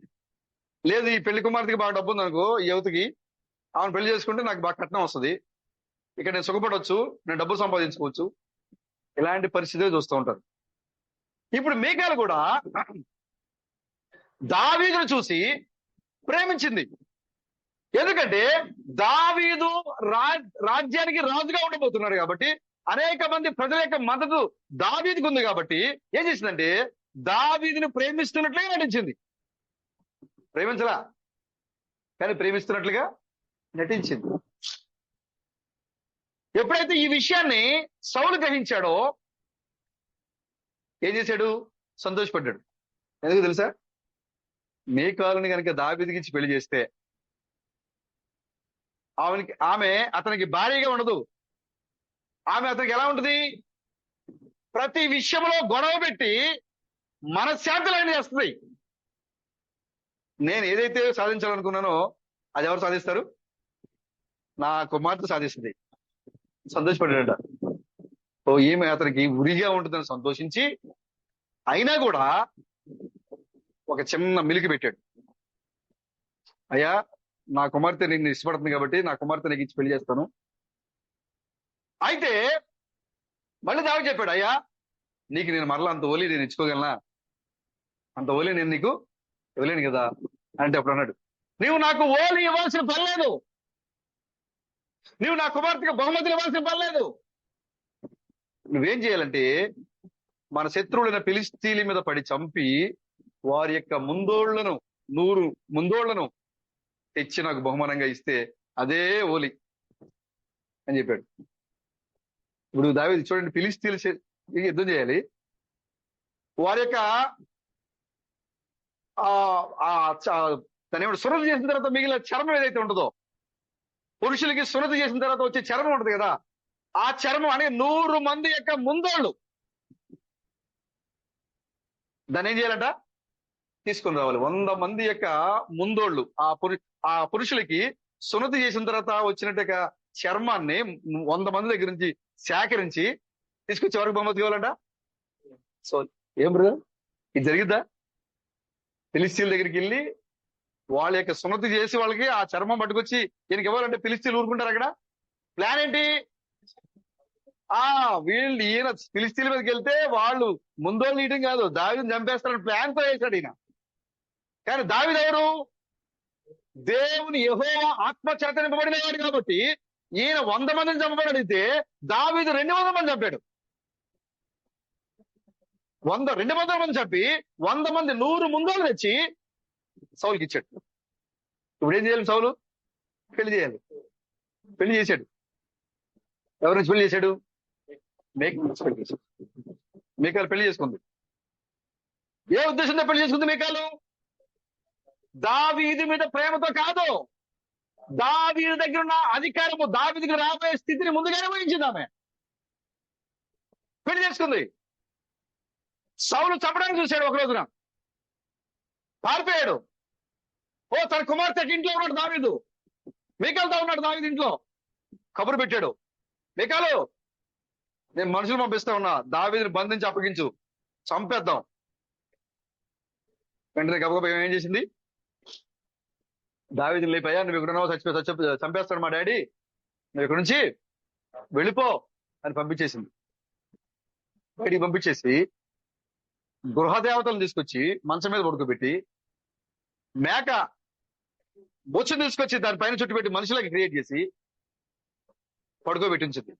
లేదు, ఈ పెళ్లి కుమార్తెకి బాగా డబ్బు ఉందనుకో, ఈ యువతికి, ఆమెను పెళ్లి చేసుకుంటే నాకు బాగా కట్నం వస్తుంది, ఇక్కడ నేను సుఖపడవచ్చు, నేను డబ్బు సంపాదించుకోవచ్చు. ఇలాంటి పరిస్థితులు చూస్తూ ఉంటారు. ఇప్పుడు మీకాలు కూడా దావీదును చూసి ప్రేమించింది. ఎందుకంటే దావీదు రాజ్యానికి రాజుగా ఉండబోతున్నాడు కాబట్టి, అనేక మంది ప్రజల యొక్క మద్దతు దావీదుకు ఉంది కాబట్టి ఏం చేసిందంటే దావీదుని ప్రేమిస్తున్నట్లుగా నటించింది. ప్రేమించలా, కానీ ప్రేమిస్తున్నట్లుగా నటించింది. ఎప్పుడైతే ఈ విషయాన్ని సౌలు గ్రహించాడో ఏం చేశాడు? సంతోషపడ్డాడు. ఎందుకు తెలుసా? మీకాలుని కనుక దావీదుకి ఇచ్చి పెళ్లి చేస్తే ఆమె అతనికి భార్యగా ఉండదు. ఆమె అతనికి ఎలా ఉంటుంది? ప్రతి విషయంలో గొడవ పెట్టి మనశ్శాంతులైన చేస్తుంది. నేను ఏదైతే సాధించాలనుకున్నానో అది ఎవరు సాధిస్తారు? నా కుమార్తె సాధిస్తుంది. సంతోషపడ్డాడ. ఈమె అతనికి ఉరిగా ఉంటుందని సంతోషించి, అయినా కూడా ఒక చిన్న మిలికి పెట్టాడు. అయ్యా, నా కుమార్తె నిన్ను ఇష్టపడుతుంది కాబట్టి నా కుమార్తె నీకు ఇచ్చి పెళ్లి చేస్తాను. అయితే మళ్ళీ దావి చెప్పాడు, అయ్యా నీకు నేను మరలా అంత ఓలి నేను ఇచ్చుకోగలనా? అంత ఓలి నేను నీకు ఇవ్వలేను కదా అంటే అప్పుడు అన్నాడు, నువ్వు నాకు ఓలి ఇవ్వాల్సిన పని లేదు, నువ్వు నా కుమార్తెకి బహుమతులు ఇవ్వాల్సిన పని లేదు. నువ్వేం చేయాలంటే మన శత్రువులైన ఫిలిష్తీయుల మీద పడి చంపి వారి యొక్క 100 ముందోళ్లను తెచ్చి నాకు బహుమానంగా ఇస్తే అదే ఓలి అని చెప్పాడు. ఇప్పుడు దావీదు చూడండి, ఫిలిష్తీయులు యుద్ధం చేయాలి. వారి యొక్క దాని సున్నతి చేసిన తర్వాత మిగిలిన చర్మం ఏదైతే ఉంటుందో, పురుషులకి సున్నతి చేసిన తర్వాత వచ్చే చర్మం ఉంటుంది కదా, ఆ చర్మం అనేది 100 మంది యొక్క ముందోళ్ళు. దాన్ని ఏం చేయాలంట? తీసుకొని రావాలి. 100 మంది యొక్క ముందోళ్ళు ఆ పురుషులకి సున్నతి చేసిన తర్వాత వచ్చినట్టు చర్మాన్ని 100 మంది దగ్గర నుంచి సేకరించి తీసుకొచ్చి ఎవరికి బహుమతి ఇవ్వాలంట? సో ఏం బ్రదర్, ఇది జరిగిద్దా? ఫిలిష్తీయుల దగ్గరికి వెళ్ళి వాళ్ళ యొక్క సున్నతి చేసి వాళ్ళకి ఆ చర్మం పట్టుకొచ్చి ఈయనకి ఇవ్వాలంటే ఫిలిష్తీయులు ఊరుకుంటారు? అక్కడ ప్లాన్ ఏంటి? ఈయన ఫిలిష్తీయుల మీదకి వెళ్తే వాళ్ళు ముందోళ్ళు ఇయటం కాదు, దావీదుని చంపేస్తారని ప్లాన్ తో వేశాడు ఈయన. కానీ దావీదు ఎవరు? దేవుని యెహోవా ఆత్మచేత నింపబడిన వాడు కాబట్టి ఈయన 100 మందిని చంపబడితే దావీదు 200 మంది చంపాడు. 200 మంది చంపి 100 మంది 100 ముందోళ్ళు తెచ్చి సౌలుకి ఇచ్చాడు. ఇప్పుడు ఏం చేయాలి? సౌలు పెళ్లి చేయాలి. పెళ్లి చేశాడు. ఎవరి నుంచి పెళ్లి చేశాడు? మీకాలు పెళ్లి చేసుకుంది. ఏ ఉద్దేశంతో పెళ్లి చేసుకుంది మీకాలు? దావీదు మీద ప్రేమతో కాదు, దావీదు దగ్గర ఉన్న అధికారము, దావీదుకి రాబోయే స్థితిని ముందుగానే ఊహించింది ఆమె. పెళ్లి చేసుకుంది. సౌలు చంపడానికి చూశాడు. ఒక రోజున పారిపోయాడు. తన కుమార్తె ఇంట్లో ఉన్నాడు దావీదు, మీకాలుతో ఉన్నాడు దావీదు ఇంట్లో. కబురు పెట్టాడు, మీకాలు నేను మనుషులు పంపిస్తా ఉన్నా, దావీదుని బంధించి అప్పగించు, చంపేద్దాం. వెంటనే గబగబా ఏం చేసింది? దావీదుని లేపయ్యా, నువ్వు ఇక్కడ చంపేస్తాడు మా డాడీ, నువ్వు ఇక్కడ నుంచి వెళ్ళిపో అని పంపించేసింది. బయటికి పంపించేసి గృహదేవతలను తీసుకొచ్చి మంచం మీద పడుకోబెట్టి మేక బొచ్చును తీసుకొచ్చి దానిపైన చుట్టుపెట్టి మనుషులకి క్రియేట్ చేసి పడుకోబెట్టించింది.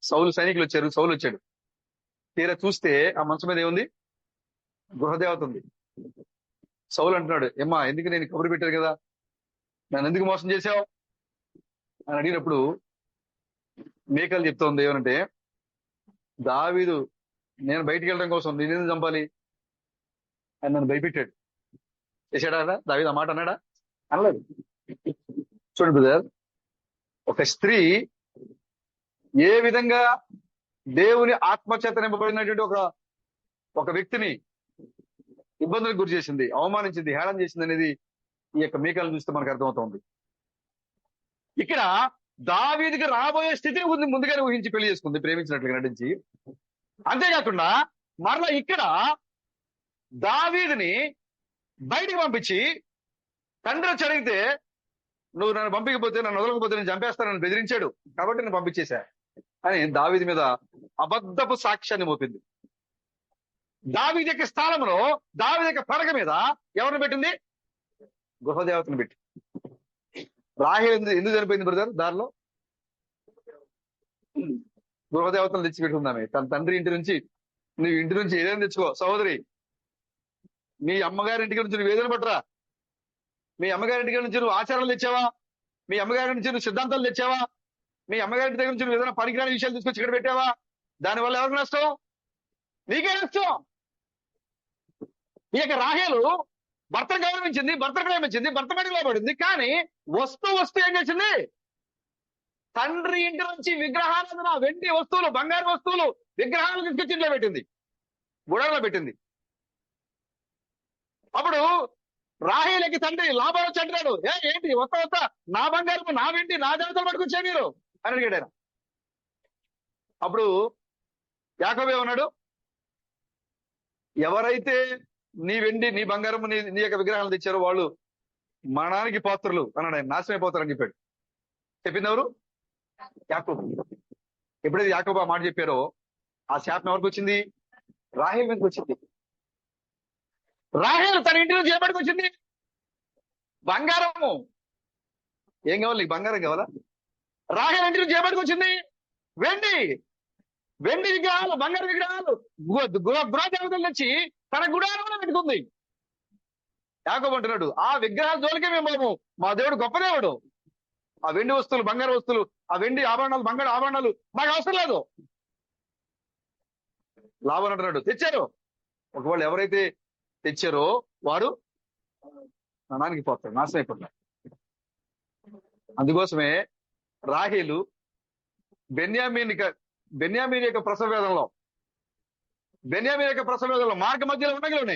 సౌలు సైనికులు వచ్చారు, సౌలు వచ్చాడు. తీరా చూస్తే ఆ మంచం మీద ఏముంది? గృహదేవత ఉంది. సౌలు అంటున్నాడు, ఏమ్మా ఎందుకు నేను కబురు పెట్టారు కదా, నన్ను ఎందుకు మోసం చేశావు అని అడిగినప్పుడు మీకాలు చెప్తోంది ఏమనంటే, దావీదు నేను బయటికి వెళ్ళడం కోసం నేను ఎందుకు చంపాలి అని నన్ను భయపెట్టాడు. చేశాడా దావీదు ఆ మాట అన్నాడా? అనలేదు. చూడండి బ్రదర్, ఒక స్త్రీ ఏ విధంగా దేవుని ఆత్మచేత నింపబడినటువంటి ఒక ఒక వ్యక్తిని ఇబ్బందులకు గురి చేసింది, అవమానించింది, హేళన చేసింది అనేది ఈ యొక్క మీకాలను చూస్తే మనకు అర్థమవుతోంది. ఇక్కడ దావీదుకి రాబోయే స్థితిని ముందుగానే ఊహించి పెళ్లి చేసుకుంది, ప్రేమించినట్లుగా నటించి. అంతేకాకుండా మరలా ఇక్కడ దావీదుని బయటికి పంపించి తండ్రి వచ్చి అడిగితే, నువ్వు నన్ను పంపించకపోతే, నన్ను వదలకపోతే నేను చంపేస్తానని బెదిరించాడు కాబట్టి నేను పంపించేశా అని దావీదు మీద అబద్ధపు సాక్ష్యాన్ని మోపింది. దావీదు యొక్క స్థానంలో, దావీదు యొక్క పడక మీద ఎవరిని పెట్టింది? గృహదేవతను పెట్టి. రాహేలు ఎందుకు చనిపోయింది బ్రదర్? దారిలో గృహదేవతను తెచ్చిపెట్టుకుందామే. తన తండ్రి ఇంటి నుంచి, నువ్వు ఇంటి నుంచి ఏదైనా తెచ్చుకో సహోదరి, మీ అమ్మగారి ఇంటికి నుంచి నువ్వు ఏదైనా పట్టరా, మీ అమ్మగారి ఇంటికి నుంచి నువ్వు ఆచారాలు తెచ్చావా, మీ అమ్మగారి నుంచి నువ్వు సిద్ధాంతాలు తెచ్చావా, మీ అమ్మగారి దగ్గర నుంచి నువ్వు ఏదైనా పనికిరాని విషయాలు తీసుకొచ్చి ఇక్కడ పెట్టావా, దానివల్ల ఎవరికి నష్టం? నీకే నష్టం. ఈ యొక్క రాహేలు భర్తను గౌరవించింది, భర్త ప్రేమించింది, భర్త పడిలో పడింది, కానీ వస్తూ ఏం చేసింది? తండ్రి ఇంటి నుంచి విగ్రహాలను, వెండి వస్తువులు, బంగారు వస్తువులు, విగ్రహాలను తీసుకొచ్చి ఇంట్లో పెట్టింది, గుడాలో పెట్టింది. అప్పుడు రాహేలకి తండ్రి లాభం వచ్చి అంటున్నాడు, ఏంటి వస్తా నా బంగారం, నా వెండి, నా దేవతలు పట్టుకొచ్చా మీరు అని అడిగాడు ఆయన. అప్పుడు యాకోబు ఏమన్నాడు? ఎవరైతే నీ వెండి, నీ బంగారం, నీ యొక్క విగ్రహాలు తెచ్చారో వాళ్ళు మరణానికి పాత్రలు అన్నాడు ఆయన, నాశనం అయిపోతారని చెప్పాడు. చెప్పింది ఎవరు? యాకోబు. ఎప్పుడైతే యాకోబు ఆ మాట చెప్పారో ఆ శాపం ఎవరికి వచ్చింది? రాహేల్ మీదకి వచ్చింది. రాహేల్ తన ఇంటి నుంచి ఏపటికి వచ్చింది? బంగారము. ఏం కావాలి నీకు? బంగారం కావాలా? రాహేల్ ఇంటి నుంచి ఏపటికి వచ్చింది? వెండి. వెండి విగ్రహాలు, బంగారు విగ్రహాలు, గృహదేవతలు తెచ్చి తన గుడారంలో పెట్టుకుంది. యాకోబు అంటున్నాడు, ఆ విగ్రహాల జోలికే మేము బాబు, మా దేవుడు గొప్ప దేవుడు. ఆ వెండి వస్తువులు, బంగారు వస్తువులు, ఆ వెండి ఆభరణాలు, బంగారు ఆభరణాలు మాకు అవసరం లేదు. లాభం అంటున్నాడు, తెచ్చారు. ఒకవేళ ఎవరైతే తెచ్చారో వారు నానానికి పోతారు, నాశనం అయిపోతారు. అందుకోసమే రాహేలు బెన్యామీన్ యొక్క ప్రసవ వేదంలో మార్గ మధ్యలో ఉండగలనే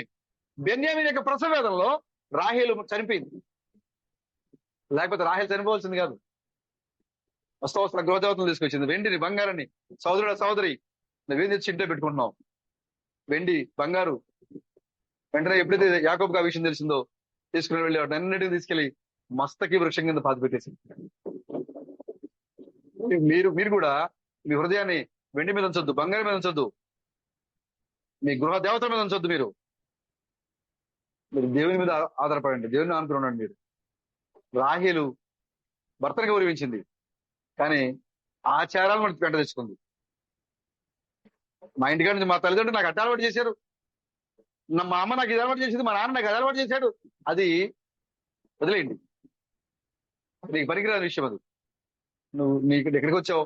బెన్యామీన్ యొక్క ప్రసవ వేదంలో రాహేలు చనిపోయింది. లేకపోతే రాహేలు చనిపోవాల్సింది కాదు. వస్తా గృహదేవతలు తీసుకొచ్చింది, వెండిని, బంగారాన్ని. సహోదరి నువ్వేం తెచ్చి ఇంట్లో పెట్టుకుంటున్నావు? వెండి, బంగారు. వెంటనే ఎప్పుడైతే యాకోబుకి ఆ విషయం తెలిసిందో తీసుకుని వెళ్ళి వాటిని అన్నిటిని తీసుకెళ్లి మస్తకి వృక్షం కింద పాతి పెట్టేసింది. మీరు కూడా మీ హృదయాన్ని వెండి మీద ఉంచొద్దు, బంగారం మీద ఉంచొద్దు, మీ గృహ దేవతల మీద ఉంచొద్దు. మీరు దేవుని మీద ఆధారపడండి, దేవుని ఆనుకుని ఉండండి. మీరు రాహేలు భర్తను గౌరవించింది, కానీ ఆచారాలను మనకి వెంట తెచ్చుకుంది. మా ఇంటికాడ నుంచి మా తల్లిదండ్రులు నాకు అట్ట అలవాటు చేశారు, మా అమ్మ నాకు ఇది అలవాటు చేసింది, మా నాన్న నాకు అది అలవాటు చేశాడు. అది వదిలేయండి, నీకు పనికిరాని విషయం అది. నీకు ఎక్కడికి వచ్చావు?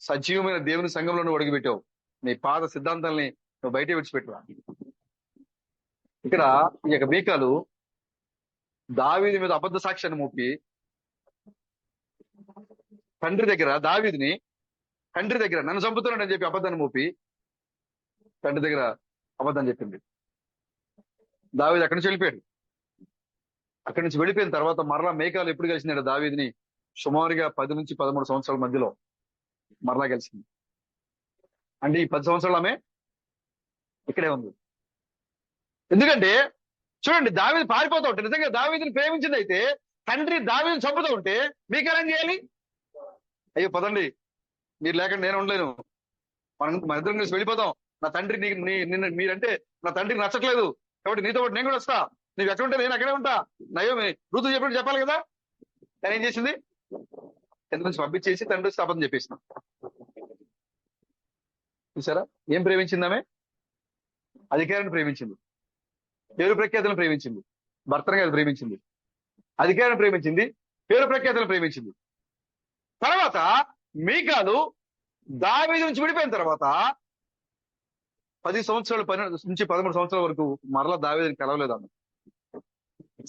సజీవమైన దేవుని సంఘంలో నువ్వు అడుగుపెట్టావు. నీ పాత సిద్ధాంతాలని నువ్వు బయట విడిచిపెట్టువా. ఇక్కడ ఈ యొక్క మీకాలు దావీదు మీద అబద్ధ సాక్ష్యాన్ని మోపి తండ్రి దగ్గర నన్ను చంపుతున్నాడని చెప్పి అబద్ధాన్ని మోపి తండ్రి దగ్గర అబద్ధం చెప్పింది. దావీదు అక్కడి నుంచి వెళ్ళిపోయాడు. అక్కడి నుంచి వెళ్ళిపోయిన తర్వాత మరలా మీకాలు ఎప్పుడు కలిసింది దావీదుని? సుమారుగా 10 నుంచి 13 సంవత్సరాల మధ్యలో మరలా కలిసింది. అంటే ఈ 10 సంవత్సరాలు ఆమె ఇక్కడే ఉంది. ఎందుకంటే చూడండి, దావీదు పారిపోతూ ఉంటే, నిజంగా దావీదుని ప్రేమించింది అయితే తండ్రి దావీదుని చంపుతూ ఉంటే మీకేం చేయాలి? అయ్యో పదండి, మీరు లేకుండా నేను ఉండలేను, మన ఇద్దరం కలిసి వెళ్ళిపోతాం. నా తండ్రి మీరంటే నా తండ్రికి నచ్చట్లేదు కాబట్టి నీతో పాటు నేను కూడా వస్తా, నువ్వు ఎక్కడ ఉంటే నేను అక్కడే ఉంటా. నయ్యో ఋతు చెప్పినట్టు చెప్పాలి కదా. కానీ ఏం చేసింది? ఎంత నుంచి పంపించేసి తండ్రి స్థాపన చెప్పేసిన. చూసారా? ఏం ప్రేమించింది ఆమె? అధికారాన్ని ప్రేమించింది, పేరు ప్రఖ్యాతులను ప్రేమించింది. భర్తను కాదు ప్రేమించింది, అధికారాన్ని ప్రేమించింది, పేరు ప్రఖ్యాతులను ప్రేమించింది. తర్వాత మీకాలు దావీదు నుంచి విడిపోయిన తర్వాత 10 సంవత్సరాలు, 12 నుంచి 13 సంవత్సరాల వరకు మరలా దావీదుని కలవలేదు ఆమె.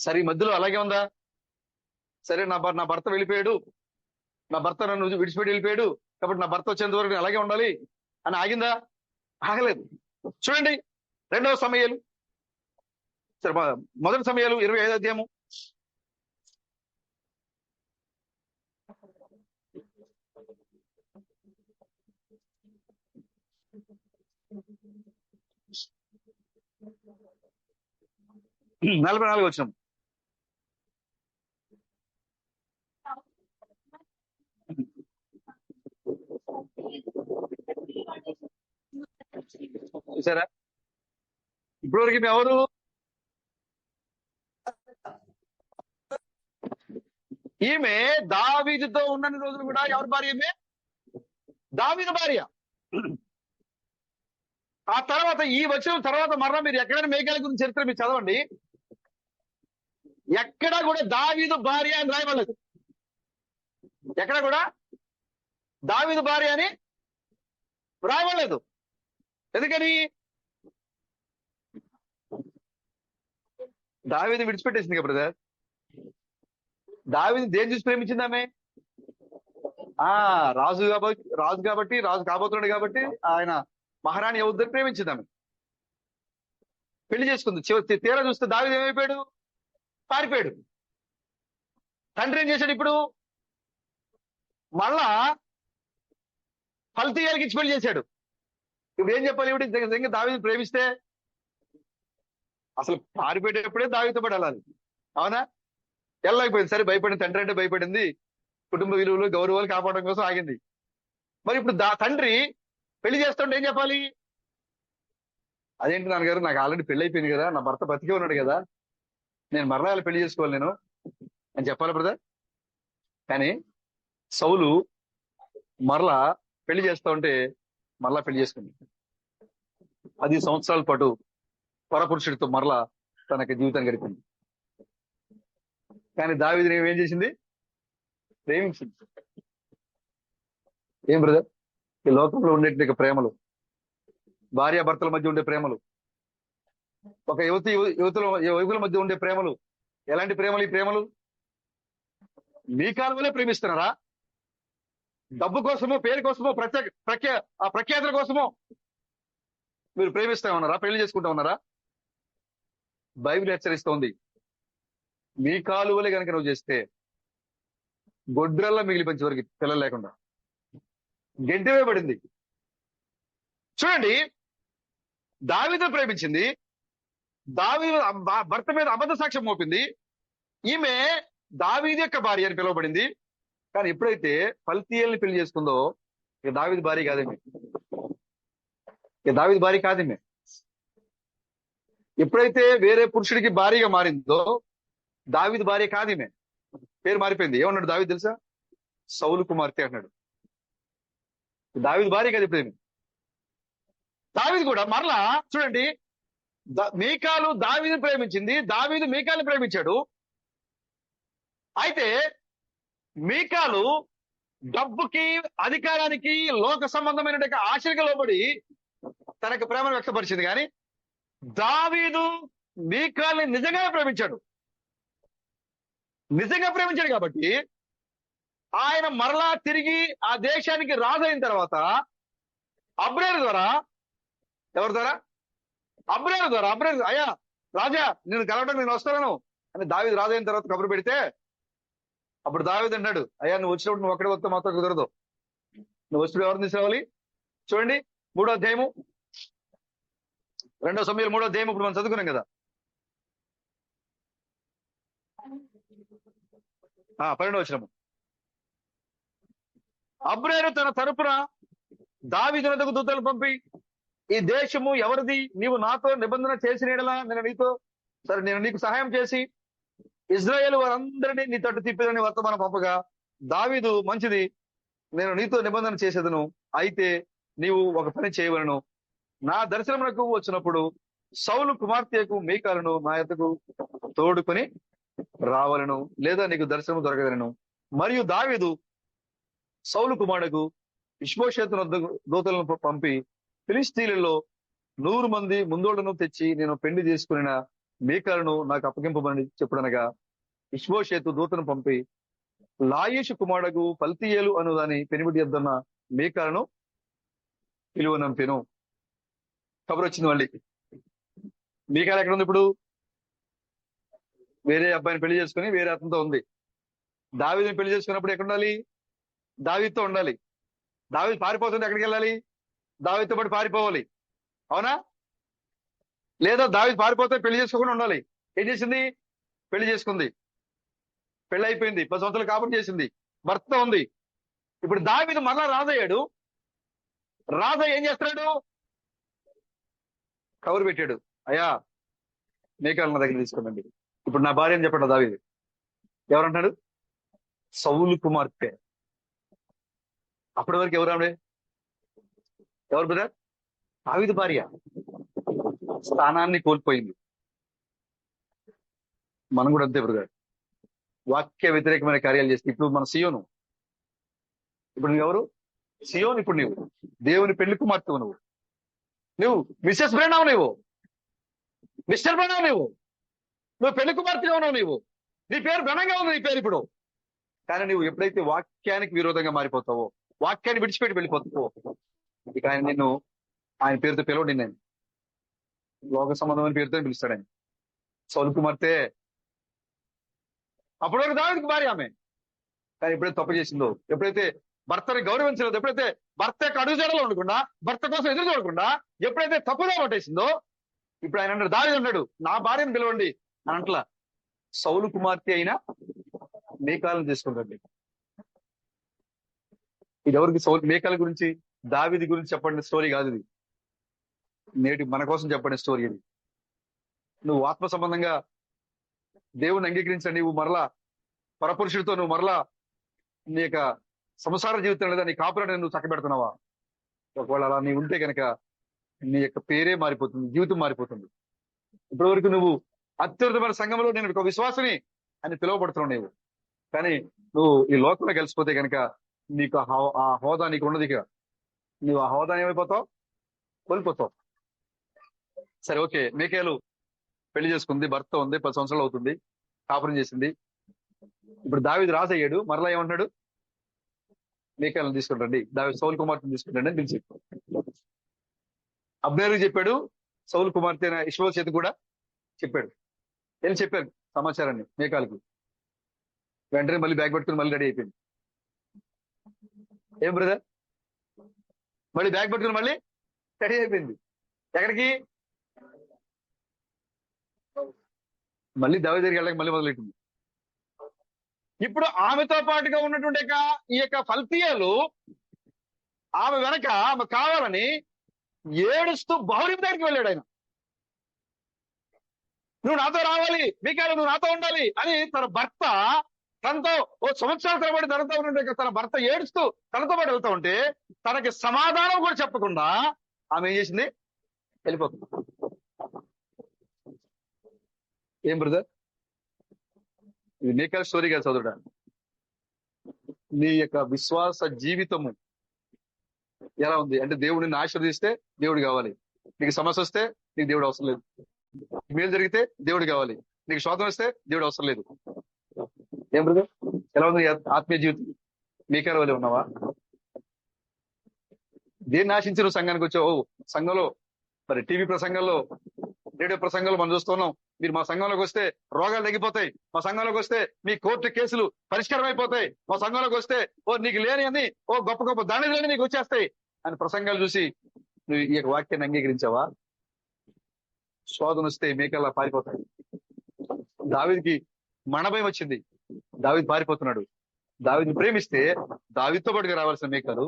సరే, ఈ మధ్యలో అలాగే ఉందా? సరే, నా భర్త వెళ్ళిపోయాడు, నా భర్త నన్ను విడిచిపెట్టి వెళ్ళిపోయాడు, కాబట్టి నా భర్త వచ్చేంత వరకు నేను అలాగే ఉండాలి అని ఆగిందా? ఆగలేదు. చూడండి, 2వ సమూయేలు, సరే, మొదటి సమూయేలు 25వ అధ్యాయము. నలభై 44 వచనం. చూసారా? ఇప్పటివరకు ఎవరు? ఈమె దావీదుతో ఉన్న రోజులు కూడా ఎవరి భార్య? ఈమె దావీదు భార్య. ఆ తర్వాత ఈ వచనం తర్వాత మరలా మీరు ఎక్కడైనా మేఘాల గురించి చరిత్ర మీరు చదవండి, ఎక్కడ కూడా దావీదు భార్య అని రాయబడలేదు. ఎక్కడ కూడా దావీదు భార్య అని రాయబడలేదు. ఎందుకని? దావీదు విడిచిపెట్టేసింది కదా బ్రదర్. దావీదు దేని చూసి ప్రేమించింది ఆమె? రాజు కాబట్టి రాజు కాబోతున్నాడు కాబట్టి ఆయన మహారాణి అవుద్దని ప్రేమించింది ఆమె. పెళ్లి చేసుకుంది. తీరా చూస్తే దావీదు ఏమైపోయాడు? పారిపోయాడు. తండ్రి ఏం చేశాడు? ఇప్పుడు మళ్ళా ఫల్తీయాలకి ఇచ్చి పెళ్లి చేశాడు. ఇప్పుడు ఏం చెప్పాలి? ఇప్పుడు నిజంగా దావీదు ప్రేమిస్తే అసలు పారిపోయేటప్పుడే దావీదుతో పాటు వెళ్ళాలి. అవునా? వెళ్ళలేకపోయింది. సరే, భయపడింది. తండ్రి అంటే భయపడింది, కుటుంబ విలువలు గౌరవాలు కాపాడడం కోసం ఆగింది. మరి ఇప్పుడు తండ్రి పెళ్లి చేస్తుంటే ఏం చెప్పాలి? అదేంటి నాన్నగారు, నాకు ఆల్రెడీ పెళ్లి అయిపోయింది కదా, నా భర్త బతికే ఉన్నాడు కదా, నేను మరలా పెళ్లి చేసుకోవాలి నేను అని చెప్పాలి బ్రదర్. కానీ సౌలు మరలా పెళ్లి చేస్తా ఉంటే మరలా పెళ్లి చేసుకుంది. 10 సంవత్సరాల పాటు పరపురుషుడితో మరలా తనకి జీవితం గడిపింది. కానీ దావీదుని ఏం చేసింది? ప్రేమించింది. ఏం బ్రదర్, ఈ లోకంలో ఉండేటువంటి ప్రేమలు, భార్యాభర్తల మధ్య ఉండే ప్రేమలు, ఒక యువకుల మధ్య ఉండే ప్రేమలు, ఎలాంటి ప్రేమలు? ఈ ప్రేమలు మీ కాలంలోనే ప్రేమిస్తున్నారా? డబ్బు కోసమో, పేరు కోసమో, ప్రఖ్యాతుల కోసమో మీరు ప్రేమిస్తా ఉన్నారా? పెళ్లి చేసుకుంటా ఉన్నారా? బైబిల్ హెచ్చరిస్తోంది, మీ కాలువలే కనుక నువ్వు చేస్తే గొడ్రల్లా మిగిలిపోయించి వరకు పిల్లలు లేకుండా గెంటి వేయబడింది. చూడండి, దావీదు ప్రేమించింది, దావీదు భర్త మీద అబద్ధ సాక్ష్యం మోపింది, ఈమె దావీదు యొక్క భార్య అని పిలువబడింది. కానీ ఎప్పుడైతే ఫల్తీయల్ని పెళ్లి చేసుకుందో ఇక దావీదు భార్య కాదేమే. దావీదు భార్య కాదేమే. ఎప్పుడైతే వేరే పురుషుడికి భార్యగా మారిందో దావీదు భార్య కాదేమే, పేరు మారిపోయింది. ఏమన్నాడు దావీదు తెలుసా? సౌలు కుమార్తె అన్నాడు. దావీదు భార్య కాదు ఇప్పుడు. దావీదు కూడా మరలా చూడండి, మీకాలు దావీదు ప్రేమించింది, దావీదు మీకాలు ప్రేమించాడు. అయితే మీకాలు డబ్బుకి, అధికారానికి, లోక సంబంధమైన ఆశలకు లోబడి తనకు ప్రేమను వ్యక్తపరిచింది. కానీ దావీదు మీకాల్ని నిజంగానే ప్రేమించాడు. నిజంగా ప్రేమించాడు కాబట్టి ఆయన మరలా తిరిగి ఆ దేశానికి రాజు అయిన తర్వాత అబ్నేరు ద్వారా, ఎవరి ద్వారా? అబ్నేరు ద్వారా. అబ్నేరు, అయ్యా రాజా, నేను కలవడం నేను వస్తాను అని దావీదు రాజు అయిన తర్వాత కబురు పెడితే అప్పుడు దావీదు అన్నాడు, అయ్యా నువ్వు వచ్చినప్పుడు నువ్వు ఒక్కడే వస్తే మాత్రం కుదరదు, నువ్వు వచ్చినప్పుడు ఎవరిని తీసుకురావాలి? చూడండి, 3వ అధ్యాయము, 2వ సమూయేలు 3వ అధ్యాయం. ఇప్పుడు మనం చదువుకున్నాం కదా, 12వ వచనము. అబ్నేరు తన తరపున దావీదు వద్దకు దూతలు పంపి, ఈ దేశము ఎవరిది? నీవు నాతో నిబంధన చేసిన యెడల నేను నీకు సహాయం చేసి ఇజ్రాయేల్ వారందరినీ నీ తట్టు తిప్పేదని వర్తమానం పంపగా, దావీదు, మంచిది, నేను నీతో నిబంధన చేసేదను, అయితే నీవు ఒక పని చేయవలను. నా దర్శనమునకు వచ్చినప్పుడు సౌలు కుమార్తెకు మీకాలను నా యొద్దకు తోడుకొని రావలను, లేదా నీకు దర్శనం దొరకదనను. మరియు దావీదు సౌలు కుమారుడుకు ఇష్బోషెతు దూతలను పంపి ఫిలిష్తీయులలో 100 మంది ముందోళ్లను తెచ్చి నేను పెళ్లి చేసుకున్న మీకాలను నాకు అప్పగింపమని చెప్పుడనగా, ఇష్బోషెతు దూతను పంపి లాయిషు కుమారుడుకు పల్తీయేలు అను దాని పెనిమిటి యొద్దన్న మీకాలను పిలువనంపెను. కబురు వచ్చింది మళ్ళీ. మీకాలు ఎక్కడ ఉంది ఇప్పుడు? వేరే అబ్బాయిని పెళ్లి చేసుకుని వేరే అతనితో ఉంది. దావీదుని పెళ్లి చేసుకున్నప్పుడు ఎక్కడ ఉండాలి? దావీదుతో ఉండాలి. దావీదు పారిపోతుంది, ఎక్కడికి వెళ్ళాలి? దావీదుతో పాటు పారిపోవాలి, అవునా? లేదా దావీదు పారిపోతే పెళ్లి చేసుకోకుండా ఉండాలి. ఏం చేసింది? పెళ్లి చేసుకుంది, పెళ్లి అయిపోయింది, 10 సంవత్సరాలు కాపురం చేసింది, భర్త ఉంది. ఇప్పుడు దావీదు మరలా రాజయ్యాడు. రాజయ్య ఏం చేస్తున్నాడు? కబురు పెట్టాడు, అయ్యా మీకాలు నా దగ్గర తీసుకోండి, ఇప్పుడు నా భార్య అని చెప్పాడు దావీదు. ఎవరంటాడు? సౌలు కుమార్తె. అప్పటి వరకు ఎవరు ఆవిడే? ఎవరు బ్రదర్? దావీదు భార్య. స్థానాన్ని కోల్పోయింది. మనం కూడా అంతే బ్రదర్, వాక్య వ్యతిరేకమైన కార్యాలు చేస్తే. ఇప్పుడు మన సియోను, ఇప్పుడు నువ్వు ఎవరు? సియోను. ఇప్పుడు నువ్వు దేవుని పెళ్లి కుమార్తెవు. నువ్వు మిస్సెస్ బ్రెన్నావు, నువ్వు మిస్టర్ బ్రెన్నావు, నువ్వు పెళ్లి కుమార్తె ఉన్నావు. నీ పేరు ఘనంగా ఉంది, నీ పేరు ఇప్పుడు. కానీ నువ్వు ఎప్పుడైతే వాక్యానికి విరోధంగా మారిపోతావో, వాక్యాన్ని విడిచిపెట్టి వెళ్ళిపోతావో, ఇక ఆయన నిన్ను ఆయన పేరుతో పిలవడు. నేను లోక సంబంధమైన పేరుతో పిలుస్తాడు ఆయన. సౌలు కుమార్తె. అప్పటి వరకు దావీదుకి భార్య ఆమె. కానీ ఎప్పుడైతే తప్పు చేసిందో, ఎప్పుడైతే భర్తని గౌరవించలేదు, ఎప్పుడైతే భర్త యొక్క అడుగుజాడలో ఉండకుండా, భర్త కోసం ఎదురు చూడకుండా ఎప్పుడైతే తప్పుగా పట్టేసిందో, ఇప్పుడు ఆయన అన్నాడు, దావీదు అన్నాడు, నా భార్యను పిలవండి అని అంటలా. సౌలు కుమార్తె అయినా మీకాలను తీసుకుంటండి. ఇది ఎవరికి? మీకాల గురించి, దావీదు గురించి చెప్పండి స్టోరీ కాదు ఇది. నేటి మన కోసం చెప్పండి స్టోరీ ఇది. నువ్వు ఆత్మ సంబంధంగా దేవుని అంగీకరించండి, నువ్వు మరలా పరపురుషుడితో నువ్వు మరలా నీ యొక్క సంసార జీవితం లేదా నీ కాపురాన్ని నువ్వు చక్కబెడుతున్నావా? ఒకవేళ అలా నీ ఉంటే కనుక నీ యొక్క పేరే మారిపోతుంది, జీవితం మారిపోతుంది. ఇప్పటి వరకు నువ్వు అత్యున్నతమైన సంఘంలో నేను ఒక విశ్వాసిని అని పిలువబడుతున్నావు నువ్వు. కానీ నువ్వు ఈ లోకంలో కలిసిపోతే కనుక నీకు ఆ హోదా నీకు ఉండదు. ఇక నువ్వు ఆ హోదా ఏమైపోతావు? కోల్పోతావు. సరే, ఓకే, మీకాలు పెళ్లి చేసుకుంది, భర్త ఉంది, 10 సంవత్సరాలు అవుతుంది, కాపురం చేసింది. ఇప్పుడు దావీదు రాజు అయ్యాడు. మరలా ఏమంటాడు? మీకాలను తీసుకుంటండి, సౌలు కుమార్తెను తీసుకుంటండి అని పిలిచి అబ్నేరుకి చెప్పాడు. సౌలు కుమార్తె ఇష్బోషెతు కూడా చెప్పాడు. వెళ్ళి చెప్పారు సమాచారాన్ని మీకాలుకి. వెంటనే మళ్ళీ బ్యాగ్ పట్టుకుని మళ్ళీ రెడీ అయిపోయింది. ఏం బ్రదర్? మళ్ళీ బ్యాగ్ పట్టుకుని మళ్ళీ రెడీ అయిపోయింది. ఎక్కడికి? మళ్ళీ దావీదు దగ్గరికి వెళ్ళక మళ్ళీ మొదలెట్టింది. ఇప్పుడు ఆమెతో పాటుగా ఉన్నటువంటి ఈ యొక్క ఫల్తీయేలు ఆమె వెనక ఆమె కావాలని ఏడుస్తూ బహురీం దగ్గరికి వెళ్ళాడు ఆయన. నువ్వు నాతో రావాలి, మీకాలు నువ్వు నాతో ఉండాలి అని తన భర్త తనతో సంవత్సరాల తరబడి తనతో ఉన్న తన భర్త ఏడుస్తూ తనతో పాటు వెళ్తా ఉంటే తనకి సమాధానం కూడా చెప్పకుండా ఆమె ఏం చేసింది? వెళ్ళిపోతుంది. ఏం బ్రదర్? ఇది మీకాల స్టోరీ కాదు చదువుడా. నీ యొక్క విశ్వాస జీవితము ఎలా ఉంది అంటే, దేవుడిని ఆశీర్వదిస్తే దేవుడు కావాలి, నీకు సమస్య వస్తే నీకు దేవుడు అవసరం లేదు, మేలు జరిగితే దేవుడు కావాలి, నీకు శోధన వస్తే దేవుడు అవసరం లేదు. ఏం బ్రదర్, ఎలా ఉంది ఆత్మీయ జీవితం? మీకాల వల్లే ఉన్నావా? దేన్ని ఆశించి నువ్వు సంఘానికి వచ్చావు? సంఘంలో మరి టీవీ ప్రసంగాల్లో, రేడియో ప్రసంగాలు మనం చూస్తున్నాం. మీరు మా సంఘంలోకి వస్తే రోగాలు తగ్గిపోతాయి, మా సంఘంలోకి వస్తే మీ కోర్టు కేసులు పరిష్కారం అయిపోతాయి, మా సంఘంలోకి వస్తే నీకు లేని అని గొప్ప గొప్ప దానిని నీకు వచ్చేస్తాయి అని ప్రసంగాలు చూసి నువ్వు ఈ యొక్క వాక్యాన్ని అంగీకరించావా? శోధన వస్తే మీకల్లా పారిపోతాయి. దావీదుకి మరణభయం వచ్చింది, దావీదు పారిపోతున్నాడు. దావీదుని ప్రేమిస్తే దావీదుతో పాటుగా రావాల్సిన మీకాలు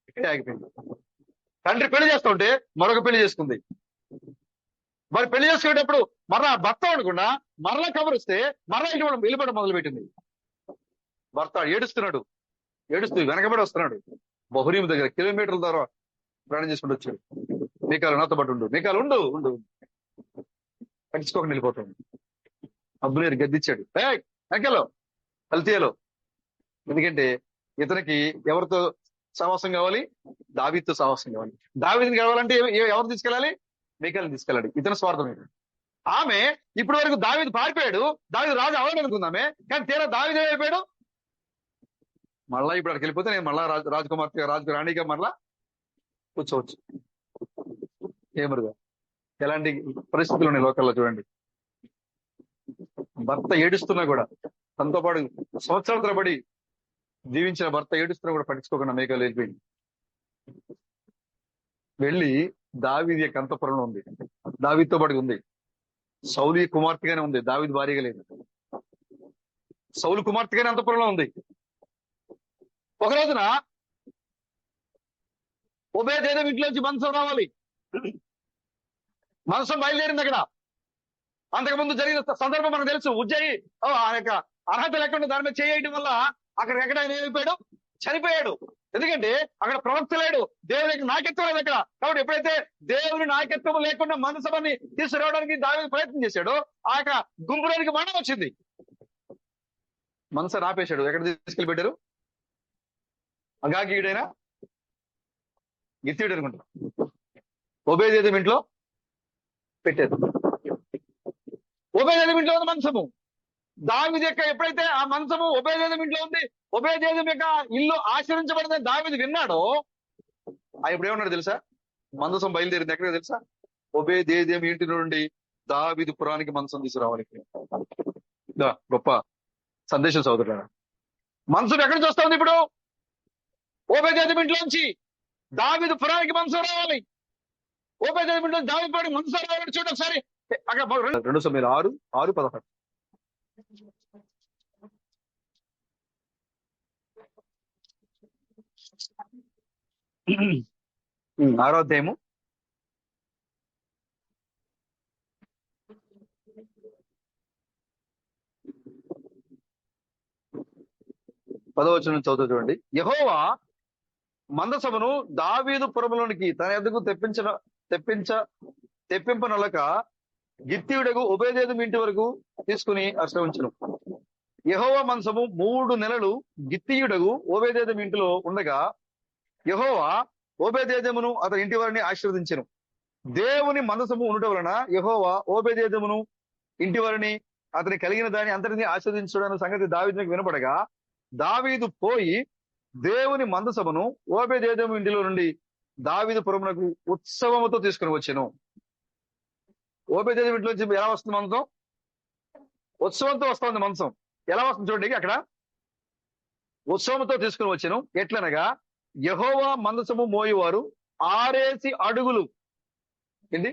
ఇక్కడే ఆగిపోయింది. తండ్రి పెళ్లి చేస్తా ఉంటే మరొక పెళ్లి చేసుకుంది. మరి పెళ్లి చేసుకునేటప్పుడు మరలా భర్త అనుకుండా మరలా కబురు వస్తే మరలా వెళ్ళిపోవడం మొదలుపెట్టింది. భర్త ఏడుస్తున్నాడు, ఏడుస్తూ వెనకబడి వస్తున్నాడు. బహురీం దగ్గర కిలోమీటర్ల ద్వారా ప్రయాణం చేసుకుంటూ వచ్చాడు. మీకాలు నాతో పాటు ఉండు, మీకాలు ఉండు ఉండు పట్టించుకోకుండా వెళ్ళిపోతాడు. అబ్నేరు గద్దిచ్చాడు, వెనకాలో కల్తీయలో. ఎందుకంటే ఇతనికి ఎవరితో సహవాసం కావాలి? దావీదుతో సహవాసం కావాలి. దావీదుని కావాలంటే ఎవరు తీసుకెళ్ళాలి? మీకాల్ని తీసుకెళ్ళాలి. ఇతని స్వార్థం ఇది. ఆమె ఇప్పటి వరకు దావీదు పారిపోయాడు, దావీదు రాజు అవ్వాలనుకుందామే, కానీ తీరా దావీదు ఏమైపోయాడు? మళ్ళా ఇప్పుడు అక్కడికి వెళ్ళిపోతే నేను మళ్ళా రాజకుమార్తె రాణిగా మళ్ళా కూర్చోవచ్చు. ఏమరుగా ఎలాంటి పరిస్థితులు ఉన్నాయి లోకల్లో చూడండి. భర్త ఏడుస్తున్నా కూడా, తనతో పాటు సంవత్సరాల తరబడి జీవించిన భర్త ఏడుస్తున్నా కూడా పట్టించుకోకుండా మీకాలు వెళ్ళిపోయింది. వెళ్ళి దావీదు యొక్క అంతఃపురంలో ఉంది, దావీదుతో పాటు ఉంది. సౌలు కుమార్తెగానే ఉంది, దావీదు భార్యగా లేదు. సౌలు కుమార్తెగానే అంతఃపురంలో ఉంది. ఒక రోజున ఒబేదెదోము ఇంట్లోంచి మంచం రావాలి. మంచం బయలుదేరింది అక్కడ. అంతకుముందు జరిగిన సందర్భం మనకు తెలుసు. ఉజ్జయి ఆ యొక్క అర్హత లేకుండా దాని మీద చేయడం వల్ల అక్కడ ఎక్కడ ఆయన ఏమైపోయాడు? చనిపోయాడు. ఎందుకంటే అక్కడ ప్రవక్త లేడు, దేవుని యొక్క నాయకత్వం లేదు అక్కడ. కాబట్టి ఎప్పుడైతే దేవుని నాయకత్వం లేకుండా మనసభని తీసుకురావడానికి దావీదు ప్రయత్నం చేశాడో, ఆ యొక్క గుంపులోనికి మరణం వచ్చింది. మనస ఆపేశాడు. ఎక్కడ తీసుకెళ్లి పెట్టారు? అగాగీయుడైనా గిత్తీయుడు అనుకుంటా, ఒబేదెదోము ఇంట్లో పెట్టారు. ఒబేదెదోము ఇంట్లో ఉంది మంచము. దావీదు యొక్క ఎప్పుడైతే ఆ మంచము ఒబేదెదోము ఇంట్లో ఉంది, ఒబేదెదోము యొక్క ఇల్లు ఆశ్రయించబడిందని దావీదు విన్నాడో, ఇప్పుడు ఏమన్నాడు తెలుసా? మందసం బయలుదేరింది ఎక్కడ తెలుసా? ఒబేదెదోము ఇంటి నుండి దావీదు పురానికి మంచం తీసుకురావాలి. గొప్ప సందేశం సోదరులారా. మంచం ఎక్కడి నుంచి వస్తుంది ఇప్పుడు? ఒబేదెదోము ఇంట్లోంచి దావీదు పురానికి మంచం రావాలి. ఒబేదెదోము ఇంట్లో దావీదు పురానికి మంచం రావాలి. చూడండి ఒకసారి అక్కడ 2 సమయాలు 6:16. ఆరో అధ్యాయము 10వ వచనం చదువుతూ చూడండి. యెహోవా మందసమును దావీదు పురములోనికి తన ఎద్దకు తెప్పింపనొలక గిత్తీయుడకు ఒబేదెదోము ఇంటి వరకు తీసుకుని అశ్రవించును. యెహోవా మందసము 3 నెలలు గిత్తీయుడకు ఒబేదెదోము ఇంటిలో ఉండగా యెహోవా ఒబేదెదోమును అతని ఇంటి వారిని ఆశీర్వదించెను. దేవుని మందసము ఉండటం వలన యెహోవా ఒబేదెదోమును ఇంటి వారిని అతని కలిగిన దాన్ని అంతటిని ఆశీర్వదించడం సంగతి దావీదునికి వినపడగా, దావీదు పోయి దేవుని మందసమును ఒబేదెదోము ఇంటిలో నుండి దావీదు పురమునకు ఉత్సవముతో తీసుకుని వచ్చెను. ఒబేదెదోము ఇంట్లో నుంచి ఎలా వస్తుంది మందసం? ఉత్సవంతో వస్తుంది మందసం. ఎలా వస్తుంది చూడండి. అక్కడ ఉత్సవంతో తీసుకుని వచ్చెను. ఎట్లనగా యెహోవా మందసము మోయేవారు 6 అడుగులు. ఏంటి?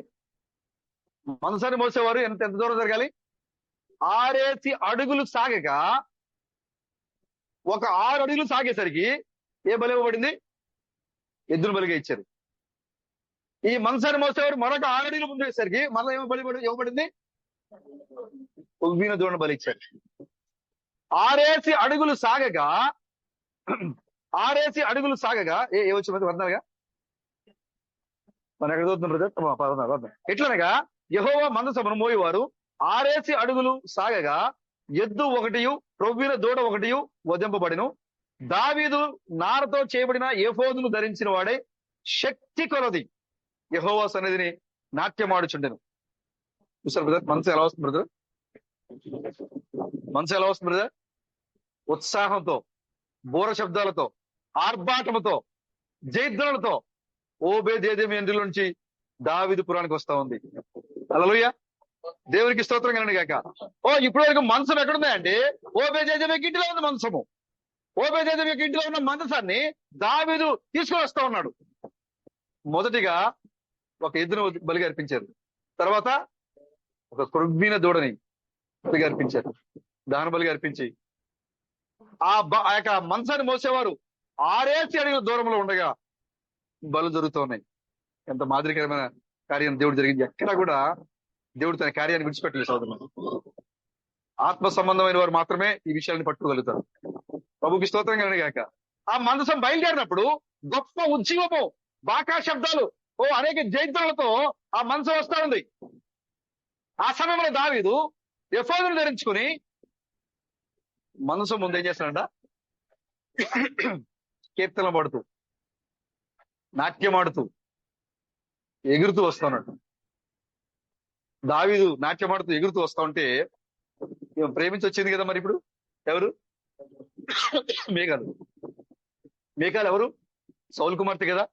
మందసాన్ని మోసేవారు ఎంత దూరం జరగాలి? 6 అడుగులు సాగక, ఒక 6 అడుగులు సాగేసరికి ఏ బలి ఇవ్వబడింది? ఎద్దుల బలిగా ఇచ్చారు. ఈ మందసాన్ని మోసేవారు మరొక 6 అడుగులు ముందు వేసరికి మళ్ళీ ఇవ్వబడింది? ఉవ్విన దూడను బలి ఇచ్చారు. 6 అడుగులు సాగగా ఏ వచ్చి వద్దనగా మన ఎక్కడ చదువుతున్నారు? ఎట్లనగా యెహోవా మందసమును మోయేవారు 6 అడుగులు సాగగా ఎద్దు 1 ప్రొవ్విన దూడ 1 వధింపబడిను. దావీదు నారతో చేయబడిన ఏఫోదును ధరించిన వాడే శక్తి కొలది యెహోవా సన్నిధిని నాట్యమాడుచుండెను. చూసారు బ్రదర్, మనసు ఎలా వస్తుంది బ్రదర్? మనసు ఎలా వస్తుంది బ్రదర్? ఉత్సాహంతో, బోర శబ్దాలతో, ఆర్భాటముతో, జయధ్వనులతో ఒబేదెదోము ఇంటిలో నుంచి దావీదు పురానికి వస్తా ఉంది. హల్లెలూయా, దేవునికి స్తోత్రం కలండి గాక. ఇప్పుడు వరకు మంచం ఎక్కడుందంటే ఒబేదెదోము యొక్క ఇంటిలో ఉంది మంచము. ఒబేదెదోము యొక్క ఇంటిలో ఉన్న మందసాన్ని దావీదు తీసుకొని వస్తా ఉన్నాడు. మొదటిగా ఒక ఎద్దును బలిగా అర్పించారు. తర్వాత ఒక క్రొవ్విన దూడని బలిగా అర్పించారు. దాని బలిగా అర్పించి ఆ యొక్క మంచాన్ని మోసేవారు 6 అడుగుల దూరంలో ఉండగా బలు జరుగుతూ ఉన్నాయి. ఎంత మాదిరికరమైన కార్యం దేవుడు జరిగింది. ఎక్కడా కూడా దేవుడు తన కార్యాన్ని విడిచిపెట్టలేదు సోదరులు. ఆత్మ సంబంధమైన వారు మాత్రమే ఈ విషయాన్ని పట్టుకోగలుగుతారు. ప్రభుకి స్తోత్రం కలుగును గాక. ఆ మందసం బయలుదేరినప్పుడు గొప్ప ఉజ్జీవము, బాకా శబ్దాలు, అనేక జైత్రులతో ఆ మనసు వస్తా ఉంది. ఆ సమయంలో దావీదు ఎఫోదును ధరించుకుని మనసు ముందు ఏం చేస్తాడంట, కీర్తన పడుతూ, నాట్యమాడుతూ, ఎగురుతూ వస్తున్నాడు. దావీదు నాట్యమాడుతూ ఎగురుతూ వస్తా ఉంటే ప్రేమించి వచ్చింది కదా మరి ఇప్పుడు ఎవరు? మేఘాలు. మేఘాలు ఎవరు? సౌలు కుమార్తె కదా.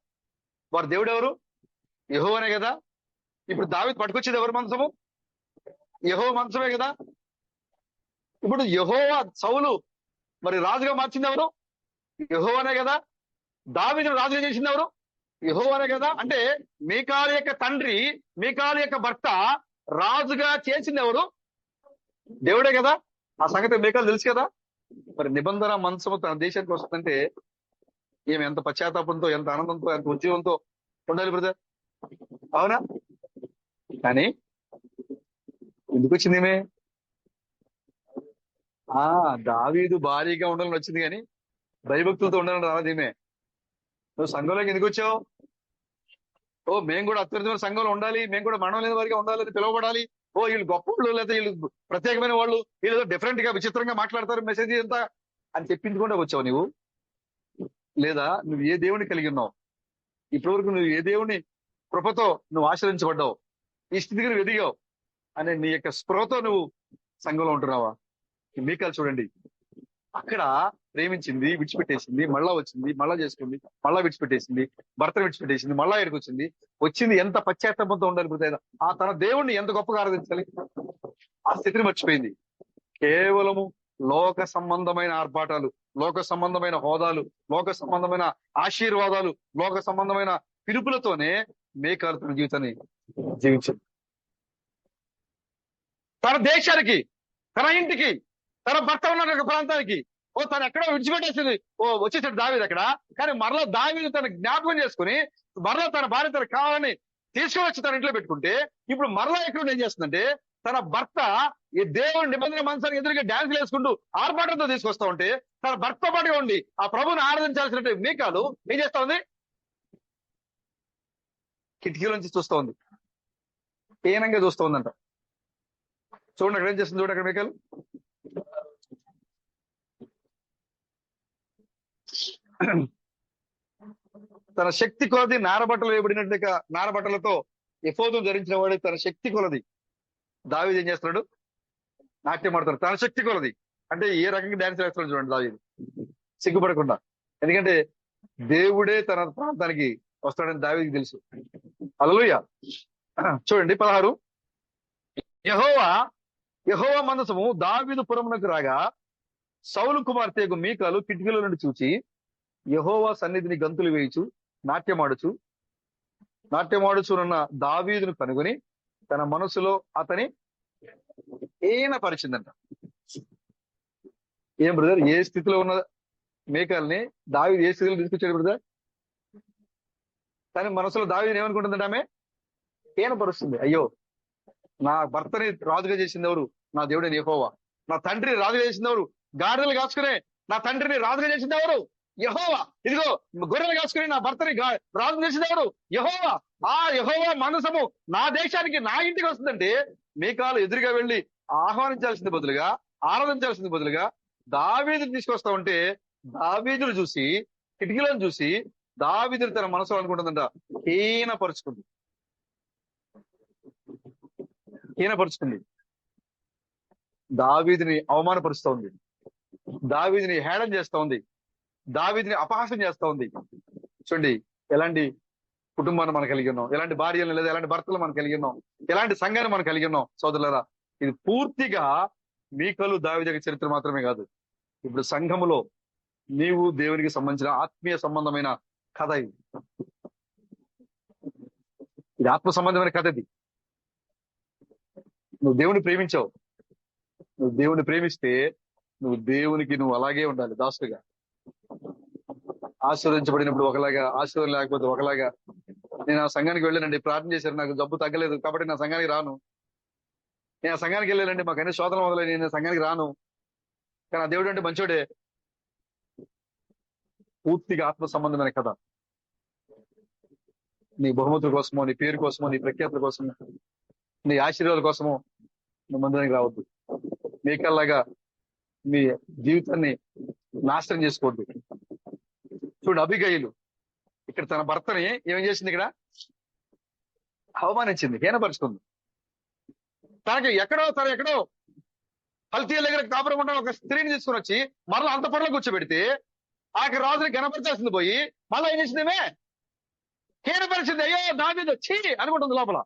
వారి దేవుడు ఎవరు? యెహోవానే కదా. ఇప్పుడు దావీదు పట్టుకొచ్చేది ఎవరు మంచము? యెహోవా మంచమే కదా. ఇప్పుడు యెహోవా సౌలు మరి రాజుగా మార్చింది ఎవరు? యెహోవానే కదా. దావీదును రాజుగా చేసింది ఎవరు? యెహోవానే కదా. అంటే మీకాలు యొక్క తండ్రి, మీకాలు యొక్క భర్త రాజుగా చేసింది ఎవరు? దేవుడే కదా. ఆ సంగతి మీకాలు తెలుసు కదా. మరి నిబంధన మంచము తన దేశానికి వస్తుందంటే ఈమె ఎంత పశ్చాత్తాపంతో, ఎంత ఆనందంతో, ఎంత ఉద్యోగంతో ఉండాలి బ్రదర్, అవునా? కానీ ఎందుకు వచ్చింది ఈమె? దావీదు భారీగా ఉండాలని వచ్చింది కానీ భయభక్తులతో ఉండాలని రాలేదు ఈమె. నువ్వు సంఘంలోకి ఎందుకు వచ్చావు? మేము కూడా అత్యున్నతమైన సంఘంలో ఉండాలి, మేము కూడా మరణం లేని వారిగా ఉండాలి, పిలువబడాలి. వీళ్ళు గొప్ప వాళ్ళు, లేదా వీళ్ళు ప్రత్యేకమైన వాళ్ళు, వీళ్ళు డిఫరెంట్ గా విచిత్రంగా మాట్లాడతారు, మెసేజ్ ఎంత అని చెప్పించుకుంటే వచ్చావు నీవు? లేదా నువ్వు ఏ దేవుని కలిగి ఉన్నావు? ఇప్పటివరకు నువ్వు ఏ దేవుని కృపతో నువ్వు ఆశ్రయించబడ్డావు, ఈ స్థితికి నువ్వు ఎదిగావు అనే నీ యొక్క స్పృహతో నువ్వు సంఘంలో ఉంటున్నావా? మీకాలు చూడండి, అక్కడ ప్రేమించింది, విడిచిపెట్టేసింది, మళ్ళా వచ్చింది, మళ్ళా చేసుకుంది, మళ్ళా విడిచిపెట్టేసింది, భర్తను విడిచిపెట్టేసింది, మళ్ళా ఇక్కడికి వచ్చింది. ఎంత పశ్చాత్తాపంతో ఉండాలి బ్రదర్. ఆ తన దేవుణ్ణి ఎంత గొప్పగా ఆరాధించాలి. ఆ స్థితిని మర్చిపోయింది. కేవలము లోక సంబంధమైన ఆర్భాటాలు, లోక సంబంధమైన హోదాలు, లోక సంబంధమైన ఆశీర్వాదాలు, లోక సంబంధమైన పిలుపులతోనే మేకాలు తన జీవితాన్ని జీవించింది. తన దేశానికి, తన ఇంటికి, తన భర్త ఉన్న ప్రాంతానికి తను ఎక్కడో విడిచిపెట్టేసింది. వచ్చేసాడు దావీదు అక్కడ. కానీ మరలా దావీదు తన జ్ఞాపకం చేసుకుని మరలా తన భార్య తనకు కావాలని తీసుకుని వచ్చి తన ఇంట్లో పెట్టుకుంటే, ఇప్పుడు మరలా ఎక్కడ ఏం చేస్తుందంటే, తన భర్త ఈ దేవుని నిబంధన మనసానికి ఎదురుగా డాన్స్ వేసుకుంటూ ఆర్భాటంతో తీసుకొస్తా ఉంటే, తన భర్త పాటుగా ఉండి ఆ ప్రభుని ఆరాధించాల్సిన మీకాలు ఏం చేస్తా ఉంది? కిటికీల నుంచి చూస్తా ఉంది, హీనంగా చూస్తూ ఉందంట. చూడండి అక్కడ ఏం చేస్తుంది, చూడండి అక్కడ మీకాలు. తన శక్తి కొలది నారబట్టలు వేయబడినట్టుగా నారబట్టలతో ఎఫోదును ధరించిన వాడు తన శక్తి కొలది దావీదు ఏం చేస్తున్నాడు? నాట్యం ఆడుతాడు. తన శక్తి కొలది అంటే ఏ రకంగా డాన్స్ వేస్తున్నాడు చూడండి దావీదు, సిగ్గుపడకుండా. ఎందుకంటే దేవుడే తన ప్రాంతానికి వస్తాడని దావీదుకి తెలుసు. హల్లెలూయా. చూడండి 16. యెహోవా మందసము దావీదు పురమునకు రాగా సౌలు కుమార్తెకు మీకాలు కిటికీల నుండి చూచి యెహోవా సన్నిధిని గంతులు వేయిచు నాట్యమాడుచున్న దావీదును కనుగొని తన మనసులో అతని పరిచిందంట. ఏం బ్రదర్, ఏ స్థితిలో ఉన్న మేకాల్ని దావీదు ఏ స్థితిలో తీసుకొచ్చాడు బ్రదర్? కానీ మనసులో దావీదుని ఏమనుకుంటుందంటే ఆమె పరుస్తుంది. అయ్యో, నా భర్తని రాజుగా చేసింది ఎవరు? నా దేవుడైన యెహోవా. నా తండ్రిని రాజుగా చేసింది ఎవరు? గాడిదలు కాచుకునే నా తండ్రిని రాజుగా చేసింది ఎవరు? యెహోవా. ఇదిగో గొర్రెలు కాసుకుని నా భర్తని రాజు చేసింది ఎవరు? యెహోవా. ఆ యెహోవా మనసము నా దేశానికి, నా ఇంటికి వస్తుందంటే మీకాలు ఎదురుగా వెళ్ళి ఆహ్వానించాల్సింది బదులుగా, ఆరాధించాల్సింది బదులుగా దావీదుని తీసుకొస్తా ఉంటే, దావీదును చూసి, కిటికీలను చూసి దావీదుని తన మనసులో అనుకుంటుందంట, హీనపరుచుకుంది. దావీదుని అవమానపరుస్తూ ఉంది, దావీదుని హేళన చేస్తా ఉంది, దావీదుని అపహాసం చేస్తా ఉంది. చూడండి ఎలాంటి కుటుంబాన్ని మనం కలిగి ఉన్నాం, ఎలాంటి భార్యలను లేదా ఎలాంటి భర్తలు మనం కలిగి ఉన్నాం, ఎలాంటి సంఘాన్ని మనం కలిగి ఉన్నాం సోదరులారా. ఇది పూర్తిగా మీకాలు దావీదు చరిత్ర మాత్రమే కాదు. ఇప్పుడు సంఘములో నీవు దేవునికి సంబంధించిన ఆత్మీయ సంబంధమైన కథ ఇది. ఆత్మ సంబంధమైన కథ ఇది. నువ్వు దేవుని ప్రేమించావు, నువ్వు దేవుని ప్రేమిస్తే నువ్వు అలాగే ఉండాలి దాసుగా. ఆశీర్వదించబడినప్పుడు ఒకలాగా, ఆశీర్వాదం లేకపోతే ఒకలాగా. నేను ఆ సంఘానికి వెళ్ళానండి, ప్రార్థన చేశారు, నాకు జబ్బు తగ్గలేదు కాబట్టి నా సంఘానికి రాను. నేను ఆ సంఘానికి వెళ్ళానండి, మాకు అన్ని శోధన మొదలై నేను సంఘానికి రాను. కానీ ఆ దేవుడు అంటే మంచోడే. పూర్తిగా ఆత్మ సంబంధమైన కథ. నీ బహుమతుల కోసమో, నీ పేరు కోసమో, నీ ప్రఖ్యాతుల కోసమో, నీ ఆశీర్వాదాల కోసమో నువ్వు మందిరానికి రావద్దు. మీకల్లాగా మీ జీవితాన్ని నాశనం చేసుకోవద్దు. చూడు, అబిగయీలు ఇక్కడ తన భర్తని ఏం చేసింది? ఇక్కడ అవమానించింది, హీనపరుచుకుంది. తనకి ఎక్కడో ఫల్తీల దగ్గర కాపురం ఉన్న ఒక స్త్రీని తీసుకుని వచ్చి మరలా అంతఃపురంలో కూర్చోబెడితే ఆకి రాజుని గణపరిచాల్సింది పోయి మళ్ళీ ఏం చేసిందేమే? హీనపరిచింది. అయ్యో దావీదు చీ అనుకుంటుంది లోపల.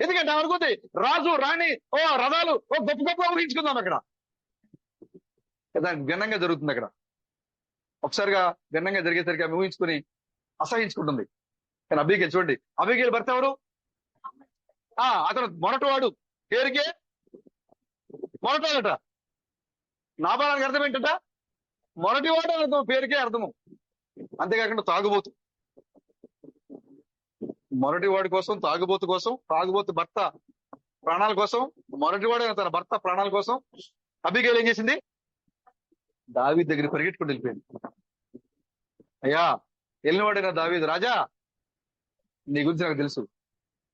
ఎందుకంటే అనుకుంది రాజు రాణి రథాలు గొప్ప గొప్ప ఊహించుకుందాం అక్కడ. దానికి భిన్నంగా జరుగుతుంది అక్కడ. ఒకసారిగా భిన్నంగా జరిగేసరికి ఆమె ఊహించుకుని అసహించుకుంటుంది. కానీ అబీగేలు చూడండి, అబీగేలు భర్త ఎవరు? అతను మొరటవాడు, పేరుకే మొరటాడట. నాబాలానికి అర్థం ఏంటట? మొరటివాడు అని అర్థం, పేరుకే అర్థము. అంతేకాకుండా తాగుబోతు, మొరటివాడి కోసం, తాగుబోతు కోసం, తాగుబోతు భర్త ప్రాణాల కోసం, మొరటివాడు తన భర్త ప్రాణాల కోసం అబీగేలు ఏం చేసింది? దావీదు దగ్గర పరిగెట్టుకుని వెళ్ళిపోయింది. అయ్యా, వెళ్ళినవాడైనా దావీదు, రాజా నీ గురించి నాకు తెలుసు,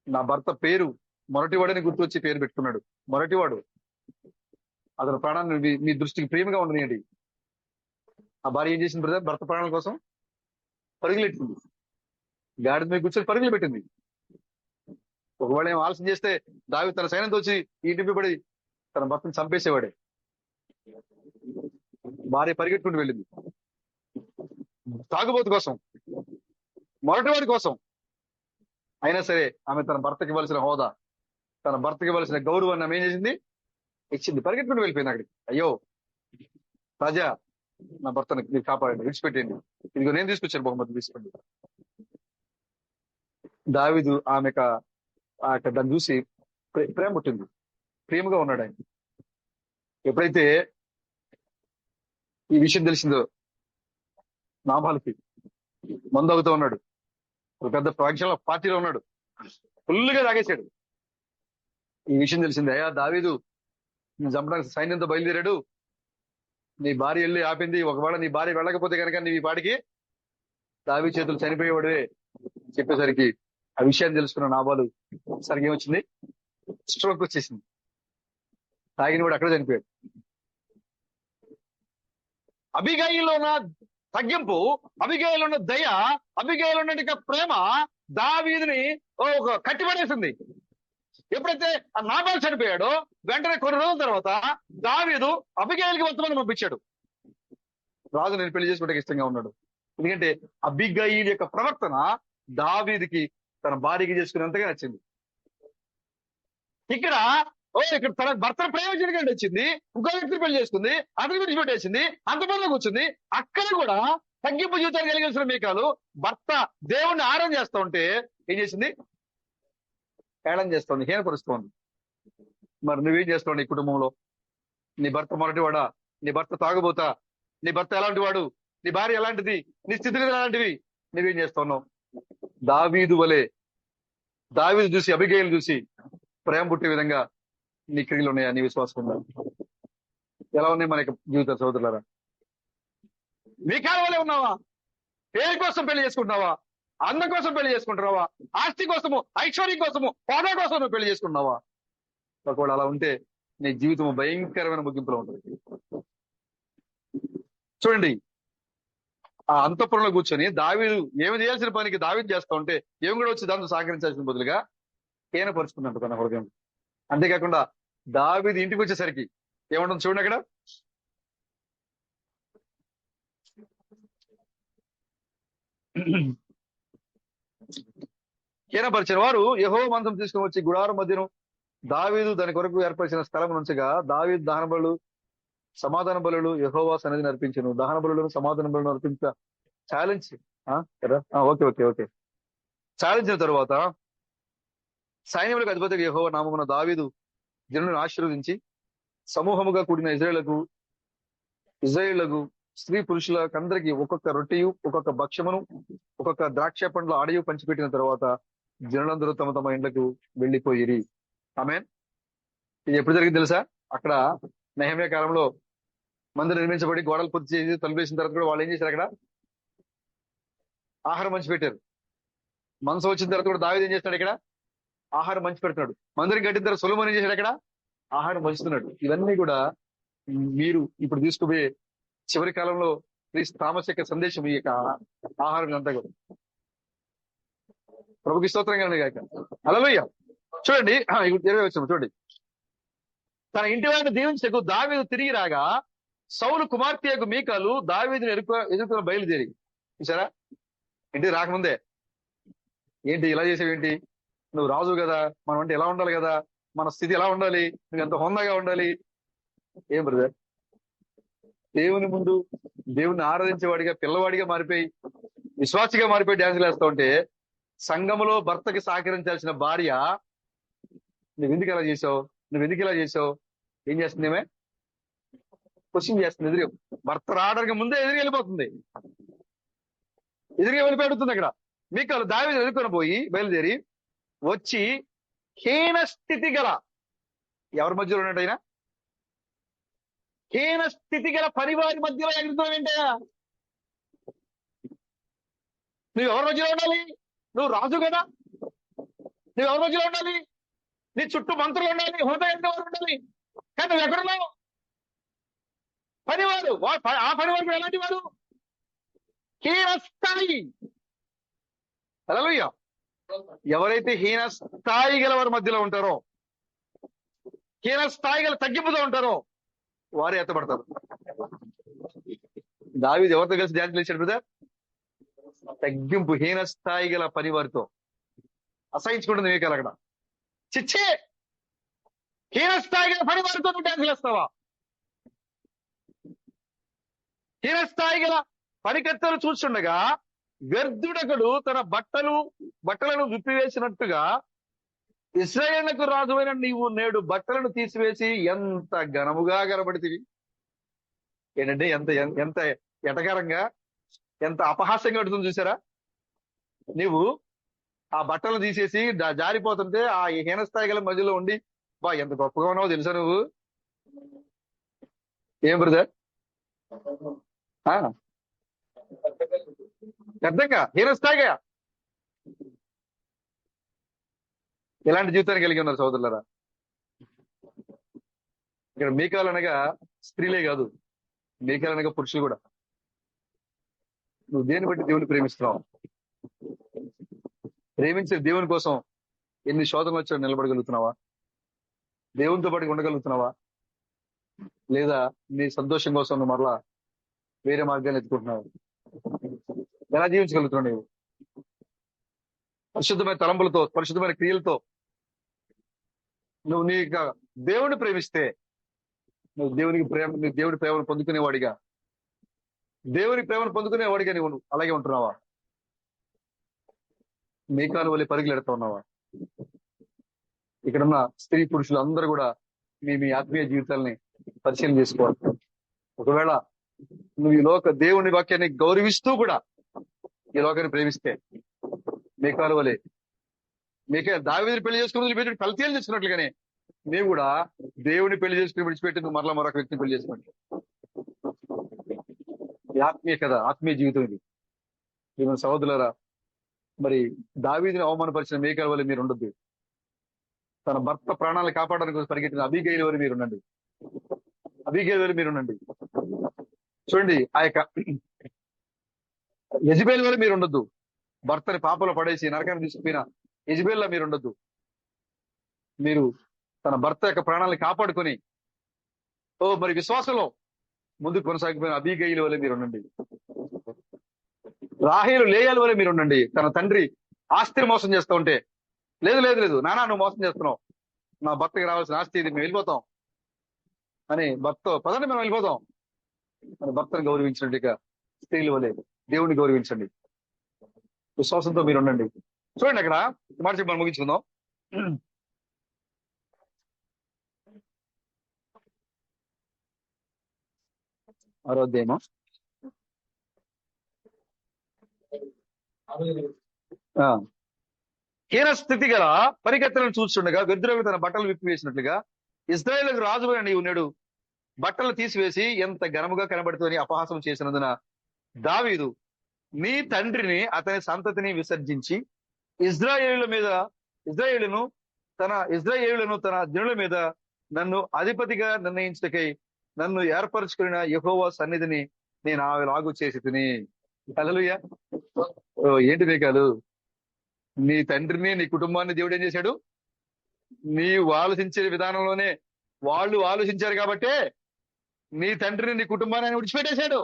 నా భర్త పేరు మొరటివాడని గుర్తొచ్చి పేరు పెట్టుకున్నాడు. మొరటివాడు, అతని ప్రాణాన్ని మీ దృష్టికి ప్రేమగా ఉండనియండి. ఆ భార్య ఏం చేసింది బ్రదర్? భర్త ప్రాణాల కోసం పరుగులెట్టింది. గాడిద మీద కూర్చొని పరుగులు పెట్టింది. ఒకవేళ ఏం ఆలస్యం చేస్తే దావీదు తన సైన్యంతో వచ్చి ఇంటిపై పడి తన భర్తను చంపేసేవాడే. భార్య పరిగెట్టుకుని వెళ్ళింది. తాగుబోతు కోసం, మొరటివాడి కోసం. అయినా సరే ఆమె తన భర్తకి ఇవ్వాల్సిన హోదా, తన భర్తకి ఇవ్వాల్సిన గౌరవాన్ని ఆమె ఏం చేసింది? ఇచ్చింది. పరిగెట్టుకుని వెళ్ళిపోయింది అక్కడికి. అయ్యో రాజా, నా భర్తను మీరు కాపాడండి, విడిచిపెట్టండి, ఇదిగో నేను తీసుకొచ్చాను బహుమతి, తీసుకోండి. దావీదు ఆమెకు దాన్ని చూసి ప్రేమ పుట్టింది, ప్రేమగా ఉన్నాడు ఆయన. ఎప్పుడైతే ఈ విషయం తెలిసిందో నాబాలుకి, మందు అవుతూ ఉన్నాడు, ఒక పెద్ద ప్రవచన పార్టీలో ఉన్నాడు, ఫుల్గా తాగేశాడు. ఈ విషయం తెలిసింది. అయ్యా దావీదు నేను చంపడానికి సైన్యంతో బయలుదేరాడు, నీ భార్య వెళ్ళి ఆపింది, ఒకవేళ నీ భార్య వెళ్ళకపోతే కనుక నీ వాడికి దావీదు చేతులు చనిపోయేవాడే చెప్పేసరికి ఆ విషయాన్ని తెలుసుకున్న నాబాలు సరిగ్గా ఏమొచ్చింది? స్ట్రోక్ వచ్చేసింది. తాగిన వాడు అక్కడ చనిపోయాడు. అబిగయీలో ఉన్న తగ్గింపు, అబిగయీలో ఉన్న దయ, అబిగయీలో ఉన్న ప్రేమ దావీదుని ఒక కట్టిపడేసింది. ఎప్పుడైతే ఆ నాబాలు చనిపోయాడో వెంటనే కొన్ని రోజుల తర్వాత దావీదు అబిగయీలకి వర్తమానం పంపించాడు. రాజు నేను పెళ్లి చేసుకోవడానికి ఇష్టంగా ఉన్నాడు. ఎందుకంటే అబిగయీల్ యొక్క ప్రవర్తన దావీదుకి తన భార్యకి చేసుకునేంతగా నచ్చింది. ఇక్కడ తన భర్తను ప్రేమించడానికి వచ్చింది, ఇంకో వ్యక్తిని పెళ్లి చేసుకుంది, అతని గురించి పెట్టేసింది, అంతమందిలో కూర్చుంది. అక్కడ కూడా తగ్గింపు జీవితాన్ని కలిగించిన మీకాలు భర్త దేవుణ్ణి ఆరాధన చేస్తూ ఉంటే ఏం చేసింది? ఏళన చేస్తోంది, హీనపరుస్తోంది. మరి నువ్వేం చేస్తావు నీ కుటుంబంలో? నీ భర్త మొరటివాడా? నీ భర్త తాగుబోతా? నీ భర్త ఎలాంటి వాడు? నీ భార్య ఎలాంటిది? నీ స్థితిగతులు ఎలాంటివి? నువ్వేం చేస్తున్నావు? దావీదు వలె, దావీదు చూసి అబిగయీలు చూసి ప్రేమ పుట్టే విధంగా నీ క్రియలు ఉన్నాయా? నీ విశ్వాసం ఉందా? ఎలా ఉన్నాయి మన జీవిత సోదరులారా? నీ కాలంలో ఉన్నావా? పేరు కోసం పెళ్లి చేసుకుంటున్నావా? అందం కోసం పెళ్లి చేసుకుంటున్నావా? ఆస్తి కోసము, ఐశ్వర్యం కోసము, హోదా కోసం నువ్వు పెళ్లి చేసుకుంటున్నావా? ఒకవేళ అలా ఉంటే నీ జీవితం భయంకరమైన ముగింపులో ఉంటుంది. చూడండి, ఆ అంతఃపురంలో కూర్చొని దావీదు ఏమి చేయాల్సిన పనికి దావీదు చేస్తా ఉంటే ఏమి కూడా వచ్చి దాంతో సహకరించాల్సిన బదులుగా హీనపరుచుకున్నట్టు తన హృదయం. అంతేకాకుండా దావీదు ఇంటికి వచ్చేసరికి ఏమంటుంది చూడండి అక్కడ. హీనపరిచిన వారు యెహోవా మందసం తీసుకుని వచ్చి గుడారం మధ్యను దావీదు దాని కొరకు ఏర్పరిచిన స్థలం నుంచిగా దావీదు దహన బలులు, సమాధాన బలులు యెహోవా సన్నిధిని అర్పించను. దహన బలులను, సమాధాన బలులను అర్పించ ఛాలెంజ్ కదా. ఓకే. ఛాలెంజిన తరువాత సైన్యములకు అధిపతిగా యెహోవా నామమున దావీదు జనులను ఆశీర్వదించి సమూహముగా కూడిన ఇజ్రాయేళ్లకు స్త్రీ పురుషులకందరికి ఒక్కొక్క రొట్టెయు, ఒక్కొక్క భక్ష్యమును, ఒక్కొక్క ద్రాక్ష పండ్ల ఆడయు పంచిపెట్టిన తర్వాత జనులందరూ తమ తమ ఇండ్లకు వెళ్లిపోయిరి. ఆమేన్. ఇది ఎప్పుడు జరిగింది తెలుసా? అక్కడ నెహెమ్యా కాలంలో మందిరం నిర్మించబడి గోడలు పూర్తి చేసి తలుపేసిన తర్వాత కూడా వాళ్ళు ఏం చేశారు? అక్కడ ఆహారం పంచిపెట్టారు. మనసు వచ్చిన తర్వాత కూడా దావీదు ఏం చేస్తాడు ఇక్కడ? ఆహారం మంచి పెడుతున్నాడు. మందిరం కట్టిన తర్వాత సొలొమోను ఏం చేశాడు? అక్కడ ఆహారం పంచుతున్నాడు. ఇవన్నీ కూడా మీరు ఇప్పుడు తీసుకుపోయే చివరి కాలంలో క్రీస్తు థామస్ యొక్క సందేశం, ఈ యొక్క ఆహారం అంతా కూడా. ప్రభుకి స్తోత్రం కలుగును గాక. హల్లెలూయా. చూడండి 20 వచనం చూడండి. తన ఇంటి వారిని దీవించకు దావీదు తిరిగి రాగా సౌలు కుమార్తె యొక్క మీకాలు దావీదుని ఎదుర్కొని బయలుదేరి. చూసారా? ఇంటికి రాకముందే ఏంటి ఇలా చేసేవేంటి? నువ్వు రాజు కదా, మనం అంటే ఎలా ఉండాలి కదా, మన స్థితి ఎలా ఉండాలి, నువ్వు ఎంత హోందాగా ఉండాలి. ఏం బ్రదర్, దేవుని ముందు దేవుని ఆరాధించేవాడిగా పిల్లవాడిగా మారిపోయి విశ్వాసిగా మారిపోయి డ్యాన్సులు వేస్తా ఉంటే, సంఘములో భర్తకి సహకరించాల్సిన భార్య నువ్వు ఎందుకు ఇలా చేసావు, నువ్వు ఎందుకు ఇలా చేసావు, ఏం చేస్తుందేమే? క్వశ్చన్ చేస్తుంది. ఎదురు భర్త రావడానికి ముందే ఎదురు వెళ్ళిపోతుంది, ఎదురుగా వెళ్ళిపోయి అడుగుతుంది. అక్కడ మీకాలు దావీదుని ఎదుర్కొని పోయి బయలుదేరి వచ్చి హీన స్థితి గల, ఎవరి మధ్యలో ఉన్నట్టు ఆయన? హీన స్థితి గల పనివారి మధ్యలో ఎగురుతావు ఏంటయ్యా? నువ్వు ఎవరి మధ్యలో ఉండాలి? నువ్వు రాజు కదా, నువ్వు ఎవరి మధ్యలో ఉండాలి? నీ చుట్టూ మంత్రులు ఉండాలి, హోదా ఎంత వారు ఉండాలి. కానీ నువ్వు ఎక్కడున్నావు? పనివారు. ఆ పనివారు కూడా ఎలాంటి వారు? హీన స్థాయి. హల్లెలూయా. ఎవరైతే హీన స్థాయి గల వారి మధ్యలో ఉంటారో, హీన స్థాయి గల తగ్గింపుతో ఉంటారో వారే ఎత్తబడతారు. దావీదు ఎవరితో కలిసి ధ్యానం చేశాడు బ్రదర్? తగ్గింపు, హీన స్థాయి గల పని వారితో. అసహించుకుంటుంది మీకాలు అక్కడ. చిచ్చే, హీన స్థాయి గల పని వారితో నువ్వు డ్యాన్స్ చేస్తావా? హీన స్థాయి గల పనికత్తెలు చూస్తుండగా వ్యర్థుడకుడు తన బట్టలను విప్పివేసినట్టుగా ఇశ్రాయేలుకు రాజువైన నీవు నేడు బట్టలను తీసివేసి ఎంత ఘనముగా కనబడితివి. ఏంటంటే ఎంత ఎంత ఎటకారంగా, ఎంత అపహాస్యంగా ఉంటుంది చూసారా? నీవు ఆ బట్టలు తీసేసి జారిపోతుంటే ఆ హీనస్థాయి గల మధ్యలో ఉండి ఎంత గొప్పగా ఉన్నావో తెలుసా నువ్వు? ఏం బ్రదర్? పెద్దగా హీనస్థాయిగా ఎలాంటి జీవితాన్ని కలిగి ఉన్నారు సోదరులారా? ఇక్కడ మీకాలు అనగా స్త్రీలే కాదు, మీకాలు అనగా పురుషులు కూడా. నువ్వు దేన్ని బట్టి దేవుని ప్రేమిస్తున్నావు? ప్రేమించే దేవుని కోసం ఎన్ని శోధనలు వచ్చా నిలబడగలుగుతున్నావా? దేవునితో పాటు ఉండగలుగుతున్నావా? లేదా నీ సంతోషం కోసం నువ్వు మరలా వేరే మార్గాన్ని ఎత్తుకుంటున్నావు? ఎలా జీవించగలుగుతున్నావు నీవు? పరిశుద్ధమైన తలంపులతో, పరిశుద్ధమైన క్రియలతో నువ్వు నీ దేవుని ప్రేమిస్తే, నువ్వు దేవుని ప్రేమను పొందుకునేవాడిగా, దేవుని ప్రేమను పొందుకునేవాడిగా నువ్వు అలాగే ఉంటున్నావా? మీకాలు వల్ల పరుగులు ఎడుతూ ఉన్నావా? ఇక్కడున్న స్త్రీ పురుషులు అందరూ కూడా మీ ఆత్మీయ జీవితాలని పరిశీలన చేసుకోవాలి. ఒకవేళ నువ్వు ఈ దేవుని వాక్యాన్ని గౌరవిస్తూ కూడా ఈ లోకాన్ని ప్రేమిస్తే, మీకాలు వలె దావీదుని పెళ్లి చేసుకుని వదిలిపెట్టి కల్తీలు చేసుకున్నట్లుగానే నీవు కూడా దేవుని పెళ్లి చేసుకుని విడిచిపెట్టి నువ్వు మరలా మరొక వ్యక్తిని పెళ్లి చేసుకోండి. ఆత్మీయ కదా, ఆత్మీయ జీవితం ఇది. మన సహోదరులారా, మరి దావీదుని అవమానపరిచిన మీకాలు వల్ల మీరు ఉండొద్దు. తన భర్త ప్రాణాలను కాపాడడానికి పరిగెట్టిన అబీగైలు వల్ల మీరు ఉండండి. అబీగైలు వల్ల మీరు ఉండండి. చూడండి, ఆ యొక్క యెజబెల్ వల్ల మీరు ఉండొద్దు. భర్తని పాపలో పడేసి నరకాన్ని తీసుకుపోయిన యెజబెల్లా మీరు ఉండొద్దు. మీరు తన భర్త యొక్క ప్రాణాలను కాపాడుకొని మరి విశ్వాసంలో ముందుకు కొనసాగిపోయిన అబీగైలు వల్ల మీరు ఉండండి. రాహేలు లేయాల వల్ల మీరు ఉండండి. తన తండ్రి ఆస్తిని మోసం చేస్తూ ఉంటే, లేదు లేదు లేదు నానా నువ్వు మోసం చేస్తున్నావు, నా భర్తకి రావాల్సిన ఆస్తి ఇది, మేము వెళ్ళిపోతాం అని భర్త పదండి మేము వెళ్ళిపోతాం అని భర్తను గౌరవించినట్టుగా స్త్రీల వలె దేవుని గౌరవించండి. విశ్వాసంతో మీరు ఉండండి. చూడండి అక్కడ మాట చెప్పి మనం ముగించుకుందాం. ఆరోగ్యమా హీన స్థితి గల పరిగెత్తలను చూస్తుండగా వ్యర్థులకు తన బట్టలు విప్పివేసినట్లుగా ఇశ్రాయేలుకు రాజువైన నీవు నేడు బట్టలు తీసివేసి ఎంత ఘనముగా కనబడుతుందని అపహాసం చేసినందున దావీదు నీ తండ్రిని అతని సంతతిని విసర్జించి ఇజ్రాయేలును తన జనుల మీద నన్ను అధిపతిగా నిర్ణయించటకై నన్ను ఏర్పరచుకున్న యెహోవా సన్నిధిని నేను అలాగు చేసి తిని. హల్లెలూయా. ఏంటి మేకాలు, నీ తండ్రిని నీ కుటుంబాన్ని దేవుడు ఏం చేశాడు? నీవు ఆలోచించే విధానంలోనే వాళ్ళు ఆలోచించారు కాబట్టే నీ తండ్రిని నీ కుటుంబాన్ని ఆయన విడిచిపెట్టేశాడు.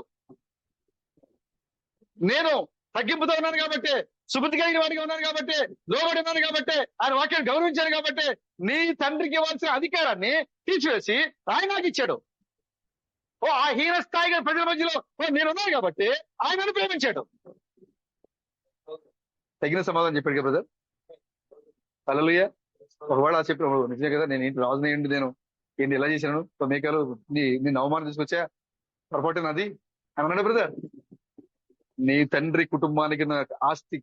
నేను తగ్గింపుతో ఉన్నాను కాబట్టి, సుబుద్ధి కలిగిన వాడిగా ఉన్నాను కాబట్టి, లోబడి ఉన్నాను కాబట్టి, ఆయన వాక్యాన్ని గౌరవించాను కాబట్టి నీ తండ్రికి ఇవ్వాల్సిన అధికారాన్ని తీసివేసి ఆయన నాకు ఇచ్చాడు. ఆ హీన స్థాయిగా ప్రజల మధ్యలో నేనున్నాను కాబట్టి ఆయన నన్ను ప్రేమించాడు. తగిన సమాధానం చెప్పాడు కదా బ్రదర్. హల్లెలూయా. ఒకవేళ చెప్పిన నిజమే కదా, నేను ఏంటి రాజునేయండి, నేను ఏంటి ఎలా చేశాను, మేకాలు నీ అవమానం తీసుకొచ్చా, పొరపాటు నాది అని అన్నాడు బ్రదర్. నీ తండ్రి కుటుంబానికి నాకు ఆస్తి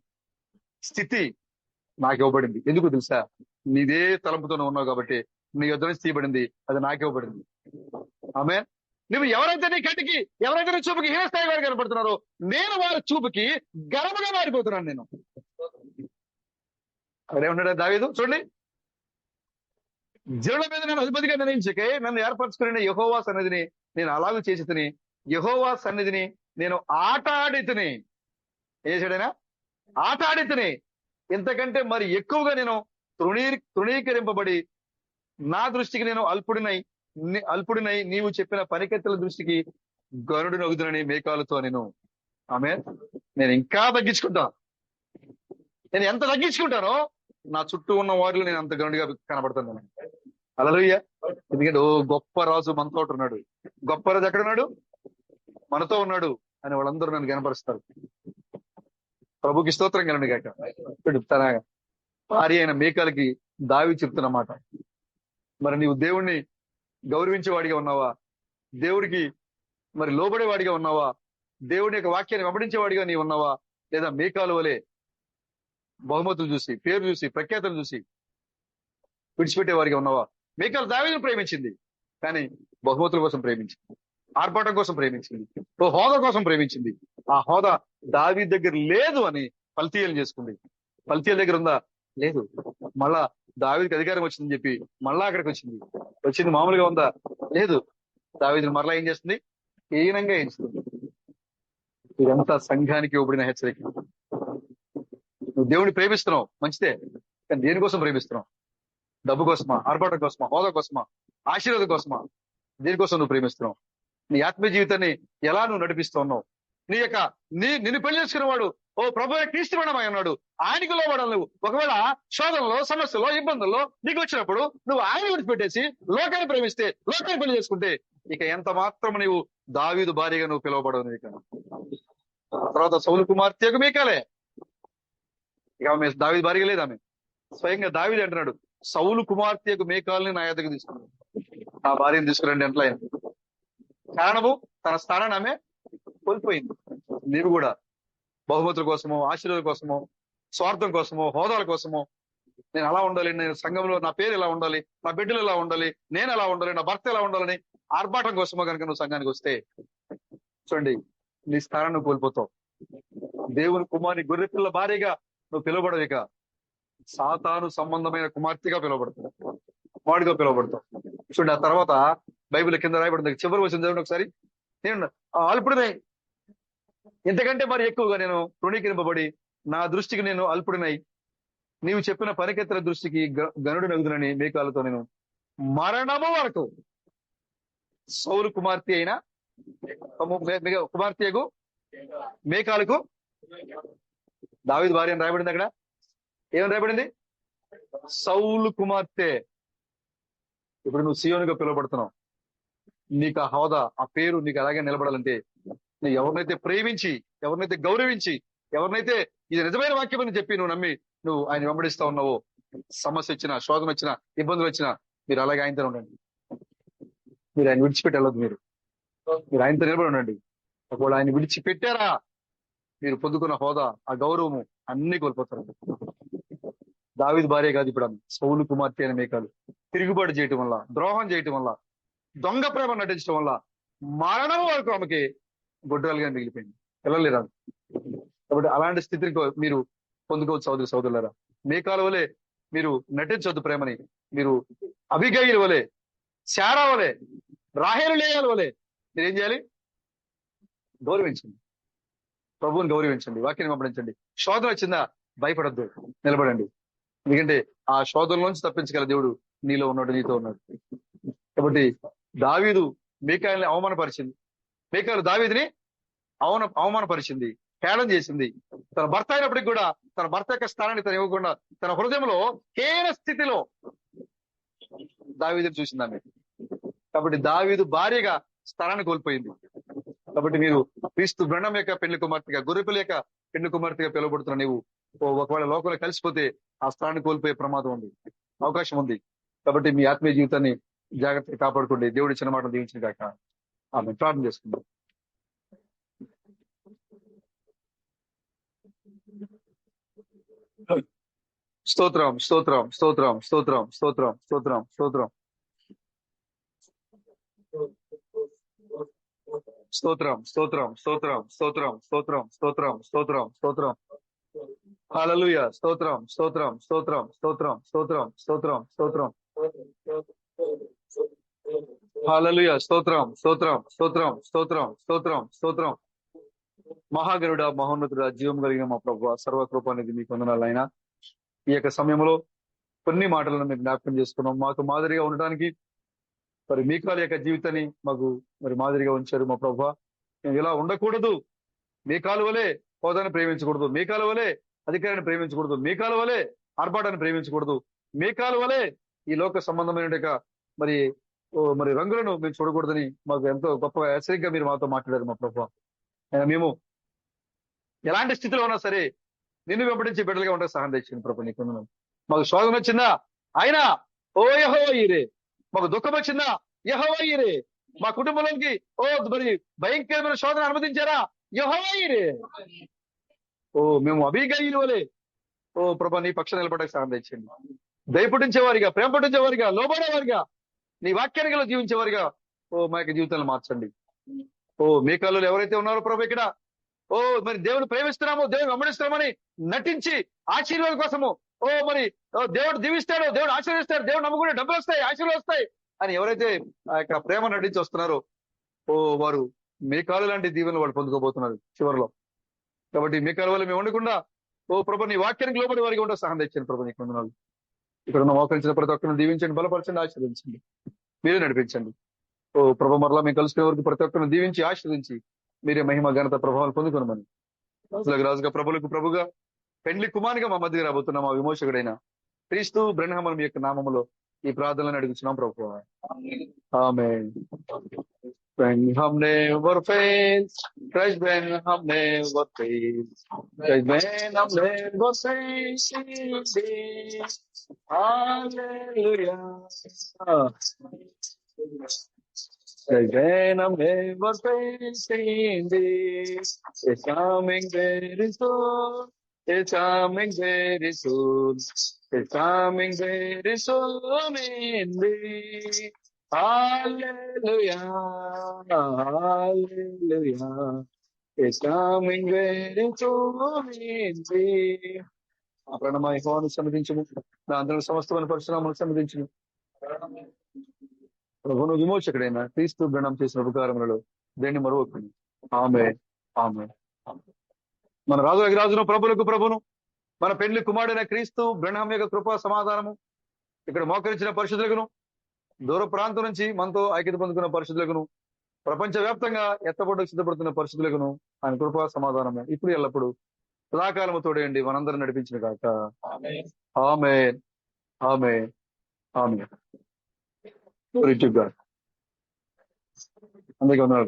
స్థితి నాకు ఇవ్వబడింది. ఎందుకు తెలుసా? నీదే తలంపుతో ఉన్నావు కాబట్టి నీ యొద్ద నుంచి తీయబడింది, అది నాకు ఇవ్వబడింది. ఆమె నువ్వు ఎవరైతే నీ కంటికి, ఎవరైతే నీ చూపుకి హీనస్థాయి వారు కనపడుతున్నారో, నేను వారి చూపుకి గర్వముగా మారిపోతున్నాను. నేను అక్కడేమన్నాడు దావీదు చూడండి, జనుల మీద నేను అధిపతిగా నిర్ణయించకే నన్ను ఏర్పరచుకుని యెహోవా సన్నిధిని నేను అలాగూ చేసి తిని, యెహోవా సన్నిధిని నేను ఆటాడి తిని. ఏం చేశాడైనా? ఆటాడి తిని. ఇంతకంటే మరి ఎక్కువగా నేను తృణీకరింపబడి నా దృష్టికి నేను అల్పుడినై నీవు చెప్పిన పనికెత్తల దృష్టికి గరుడు నొగుదునని మేకాలతో నేను. నేను ఇంకా తగ్గించుకుంటా. నేను ఎంత తగ్గించుకుంటానో నా చుట్టూ ఉన్న వారిలో నేను అంత గరుడుగా కనబడుతున్నాను. హల్లెలూయా. ఎందుకంటే గొప్ప రాజు మనతో ఉన్నాడు. గొప్ప రాజు ఎక్కడ ఉన్నాడు? మనతో ఉన్నాడు అని వాళ్ళందరూ నన్ను కనపరుస్తారు. ప్రభుకి స్తోత్రం కలండి కాక. తన భార్య అయిన మేకాలకి దావీదు చెప్తున్నమాట, మరి నీవు దేవుణ్ణి గౌరవించేవాడిగా ఉన్నావా? దేవుడికి మరి లోబడేవాడిగా ఉన్నావా? దేవుడి యొక్క వాక్యాన్ని వెంబడించేవాడిగా నీవు ఉన్నావా? లేదా మేకాలు వలె బహుమతులు చూసి, పేరు చూసి, ప్రఖ్యాతలు చూసి విడిచిపెట్టేవాడిగా ఉన్నావా? మేకాలు దావీదును ప్రేమించింది, కానీ బహుమతుల కోసం ప్రేమించింది, ఆర్భాటం కోసం ప్రేమించింది, హోదా కోసం ప్రేమించింది. ఆ హోదా దావీదు దగ్గర లేదు అని పల్తీయలు చేసుకుంది. పల్తీయల దగ్గర ఉందా? లేదు. మళ్ళా దావీదుకి అధికారం వచ్చిందని చెప్పి మళ్ళా అక్కడికి వచ్చింది మామూలుగా ఉందా? లేదు. దావీదుని మరలా ఏం చేస్తుంది? హీనంగా ఎంచుతుంది. ఇదంతా సంఘానికి ఇవ్వబడిన హెచ్చరిక. నువ్వు దేవుడిని ప్రేమిస్తున్నావు, మంచిదే, కానీ దేనికోసం ప్రేమిస్తున్నావు? డబ్బు కోసమా? ఆర్భాటం కోసమా? హోదా కోసమా? ఆశీర్వాదం కోసమా? దేనికోసం నువ్వు ప్రేమిస్తున్నావు? నీ ఆత్మీయ జీవితాన్ని ఎలా నువ్వు నడిపిస్తున్నావు? నిన్ను పెళ్లి చేసుకున్న వాడు ప్రభు క్రీస్తుమణమై ఉన్నాడు, ఆయనకు లోబడాలి. నువ్వు ఒకవేళ శోధనలో, సమస్యలో, ఇబ్బందుల్లో నీకు వచ్చినప్పుడు నువ్వు ఆయన విడిచిపెట్టేసి లోకాన్ని ప్రేమిస్తే, లోకాన్ని పెళ్లి చేసుకుంటే ఇక ఎంత మాత్రం నీవు దావీదు భార్యగా నువ్వు పిలువబడవు. ఇక తర్వాత సౌలు కుమార్తెకు మీకాలే. ఇక ఆమె దావీదు భార్య లేదు. ఆమె స్వయంగా దావీదు అంటున్నాడు, సౌలు కుమార్తెకు మేకాల్ని నా యొద్దకు తీసుకున్నాడు, నా భార్యను తీసుకురండి అంట్లా. కారణము తన స్థానాన్ని ఆమె కోల్పోయింది. నీవు కూడా బహుమతుల కోసమో, ఆశీర్వాదం కోసమో, స్వార్థం కోసమో, హోదాల కోసమో, నేను అలా ఉండాలి, నేను సంఘంలో నా పేరు ఎలా ఉండాలి, నా బిడ్డలు ఎలా ఉండాలి, నేను ఎలా ఉండాలి, నా భర్త ఎలా ఉండాలని ఆర్భాటం కోసమో కనుక నువ్వు సంఘానికి వస్తే చూడండి, నీ స్థానాన్ని కోల్పోతావు. దేవుని కుమారుని గొర్రెపిల్ల భార్యగా నువ్వు పిలువబడవు. ఇక సాతాను సంబంధమైన కుమార్తెగా పిలువబడతావు, కుమారుడిగా పిలువబడతావు. చూడండి, ఆ తర్వాత బైబిల్ కింద రాయబడింది, చివరి వచ్చిన దేవుని ఒకసారి, నేను అల్పుడినై, ఇంతకంటే మరి ఎక్కువగా నేను తృణీకరింపబడి నా దృష్టికి నేను అల్పుడినై నీవు చెప్పిన పనికెత్తల దృష్టికి గనుడు నగుదునని మేకాలతో నేను మరణము వరకు. సౌలు కుమార్తె అయిన కుమార్తెకు మేకాలకు దావీదు భార్య అని రాయబడింది. అక్కడ ఏమని రాయబడింది? సౌలు కుమార్తె. ఇప్పుడు నువ్వు సీయోనుగా పిలువబడుతున్నావు. నీకు ఆ హోదా, ఆ పేరు నీకు అలాగే నిలబడాలంటే నువ్వు ఎవరినైతే ప్రేమించి, ఎవరినైతే గౌరవించి, ఎవరినైతే ఇది నిజమైన వాక్యం అని చెప్పి నువ్వు నమ్మి నువ్వు ఆయన వెంబడిస్తా ఉన్నావో, సమస్య వచ్చినా, శోధన వచ్చినా, ఇబ్బందులు వచ్చినా మీరు అలాగే ఆయనతో ఉండండి. మీరు ఆయన విడిచిపెట్టి వెళ్ళదు. మీరు ఆయనతో నిలబడి ఉండండి. ఒకవేళ ఆయన విడిచిపెట్టారా మీరు పొందుకున్న హోదా, ఆ గౌరవము అన్ని కోల్పోతారు. దావీదు భార్య కాదు ఇప్పుడు ఆమె, సౌలు కుమార్తె అయిన మేకాలు తిరుగుబాటు చేయటం వల్ల, ద్రోహం చేయటం వల్ల, దొంగ ప్రేమ నటించడం వల్ల మరణం వరకు ఆమెకి గొడ్రాలుగా మిగిలిపోయింది. వెళ్ళలేరు. కాబట్టి అలాంటి స్థితికి మీరు పొందుకోవచ్చు సోదరులారా. మీకాల వలె మీరు నటించొద్దు ప్రేమని. మీరు అబిగయిల్ వలె, శారా వలె, రాహేలు లేయాల వలె మీరు ఏం చేయాలి? గౌరవించండి, ప్రభువుని గౌరవించండి, వాక్యాన్ని వెంబడించండి. శోధన వచ్చిందా భయపడద్దు, నిలబడండి. ఎందుకంటే ఆ శోధనలోంచి తప్పించగల దేవుడు నీలో ఉన్నాడు, నీతో ఉన్నాడు. కాబట్టి దావీదు మీకాయల్ని అవమానపరిచింది, మీకాయలు దావీదుని అవమానపరిచింది, హేళన చేసింది. తన భర్త అయినప్పటికి కూడా తన భర్త యొక్క స్థానాన్ని తను ఇవ్వకుండా తన హృదయంలో హీన స్థితిలో దావీదుని చూసింది ఆమె. కాబట్టి దావీదు భార్యగా స్థానాన్ని కోల్పోయింది. కాబట్టి మీరు క్రీస్తు బృందం యొక్క పెళ్లి కుమార్తెగా, గొర్రెపిల్ల యొక్క పెళ్లి కుమార్తెగా పిలువబడుతున్న నీవు ఒకవేళ లోకంలో కలిసిపోతే ఆ స్థానాన్ని కోల్పోయే ప్రమాదం ఉంది, అవకాశం ఉంది. కాబట్టి మీ ఆత్మీయ జీవితాన్ని జాగ్రత్తగా కాపాడుకోండి. దేవుడి చిన్న మాటలు దీవించిన కాక ఆమె ప్రార్థన చేసుకుందాం. స్తోత్రం, స్తోత్రం, స్తోత్రం, స్తోత్రం, స్తోత్రం, స్తోత్రం, స్తోత్రం, స్తోత్రం, స్తోత్రం, స్తోత్రం, స్తోత్రం, స్తోత్రం, స్తోత్రం, స్తోత్రం, స్తోత్రం. హల్లెలూయా. స్తోత్రం, స్తోత్రం, స్తోత్రం, స్తోత్రం, స్తోత్రం, స్తోత్రం, స్తోత్రం. హల్లెలూయా. స్తోత్రం, స్తోత్రం, స్తోత్రం, స్తోత్రం, స్తోత్రం, స్తోత్రం. మహాగరుడ, మహోన్నతుడ, జీవం కలిగిన మా ప్రభువా, సర్వకృపానిధి మీకు వందనాలైనా ఈ యొక్క సమయంలో కొన్ని మాటలను మేము జ్ఞాపకం చేసుకున్నాం. మాకు మాదిరిగా ఉండడానికి మరి మీకాల యొక్క జీవితాన్ని మాకు మరి మాదిరిగా ఉంచారు మా ప్రభువా. మేము ఇలా ఉండకూడదు, మీకాల వలె హోదాన్ని ప్రేమించకూడదు, మీకాల వలె అధికారాన్ని ప్రేమించకూడదు, మీకాల వలె ఆర్భాటాన్ని ప్రేమించకూడదు, మీకాల వలె ఈ లోక సంబంధమైన మరి రంగులను మేము చూడకూడదని మాకు ఎంతో గొప్ప హెచ్చరికగా మీరు మాతో మాట్లాడారు మా ప్రభువా. మేము ఎలాంటి స్థితిలో ఉన్నా సరే నిన్ను వెంబడించి బిడ్డలుగా ఉంటే సహాయం తెచ్చింది ప్రభు. నీకు వందనాలు. మాకు శోధన వచ్చిందా అయినా ఓ యెహోవా ఈరే, మాకు దుఃఖం వచ్చిందా యెహోవా ఈరే, మా కుటుంబంలోకి మరి భయంకరమైన శోధన అనుమతించారా యెహోవా ఈరే. మేము అబీగయీలు వలె ప్రభా నీ పక్షాన నిలబడడానికి సహాయం తెచ్చింది. దయపుటించేవారిగా, ప్రేమ పుట్టించేవారిగా, లోబడేవారిగా, నీ వాక్యానికలో జీవించేవారిగా మా యొక్క జీవితాలను మార్చండి. మీకాలు ఎవరైతే ఉన్నారో ప్రభు ఇక్కడ మరి దేవుని ప్రేమిస్తున్నాము, దేవుని వెంబడిస్తున్నామని నటించి ఆశీర్వాదం కోసము మరి దేవుడు దీవిస్తాడు, దేవుడు ఆశీర్వదిస్తాడు, దేవుడు నమ్ముకుంటే డబ్బులు వస్తాయి, ఆశీర్వాదం వస్తాయి అని ఎవరైతే ఆ యొక్క ప్రేమ నటించి వస్తున్నారో వారు మీకాలు లాంటి దీవెనలు వాళ్ళు పొందుకోబోతున్నారు చివరిలో. కాబట్టి మీకాల వల్ల మేము ఉండకుండా ప్రభు నీ వాక్యానికి లోబడి వారికి ఉంటే సహాయం తెచ్చాను ప్రభు. నీకు వందనాలు. ఇక్కడ ఉన్న మోకరించిన ప్రతి ఒక్కరిని దీవించండి, బలపరచండి, ఆశీర్వదించండి, మీరే నడిపించండి. ప్రభు మరలా మేము కలుసుకునే వరకు ప్రతి ఒక్కరిని దీవించి ఆశీర్వదించి మీరే మహిమ ఘనత ప్రభావాలు పొందుకునమని రాజులకు రాజుగా, ప్రభులకు ప్రభుగా, పెండ్లి కుమారుగా మా మధ్యకి రాబోతున్న మా విమోచకుడైన క్రీస్తు బ్రహ్మం యొక్క నామములో ఈ ప్రార్థనలను అడుగుతున్నాం ప్రభు. ఆమేన్. When hum never fails, Christ when hum never fails, Christ when hum never fails, Hallelujah. Christ when hum never fails indeed, it's coming very soon, it's coming very soon, it's coming very soon indeed. Hallelujah, hallelujah, it's coming very soon indeed. ఆ ప్రణమ యెహోవాను సన్నిధించుము, నా అందరి సమస్తమైన పరిశునామమును సన్నిధించుము. ప్రభువును విమోచకుడైన క్రీస్తు బ్రహ్మం చేసిన ఉపకారములలో దేన్ని మరొకని. ఆమేన్, ఆమేన్. మన రాజును ప్రభులకు ప్రభును, మన పెళ్లి కుమారుడైన క్రీస్తు బ్రహ్మం యొక్క కృపా సమాధానము ఇక్కడ మోకరించిన పరిశుద్ధులకును, దూర ప్రాంతం నుంచి మనతో ఐక్యత పొందుకున్న పరిశుద్ధులకును, ప్రపంచ వ్యాప్తంగా ఎత్తబడ్డకు సిద్ధపడుతున్న పరిశుద్ధులకును ఆయన కృపా సమాధానము ఇప్పుడు ఎల్లప్పుడు సదాకాలము తోడేయండి, మనందరం నడిపించిన కాక. ఆమేన్, ఆమేన్, ఆమేన్. Glory to God. అందరికీ వందనాలు.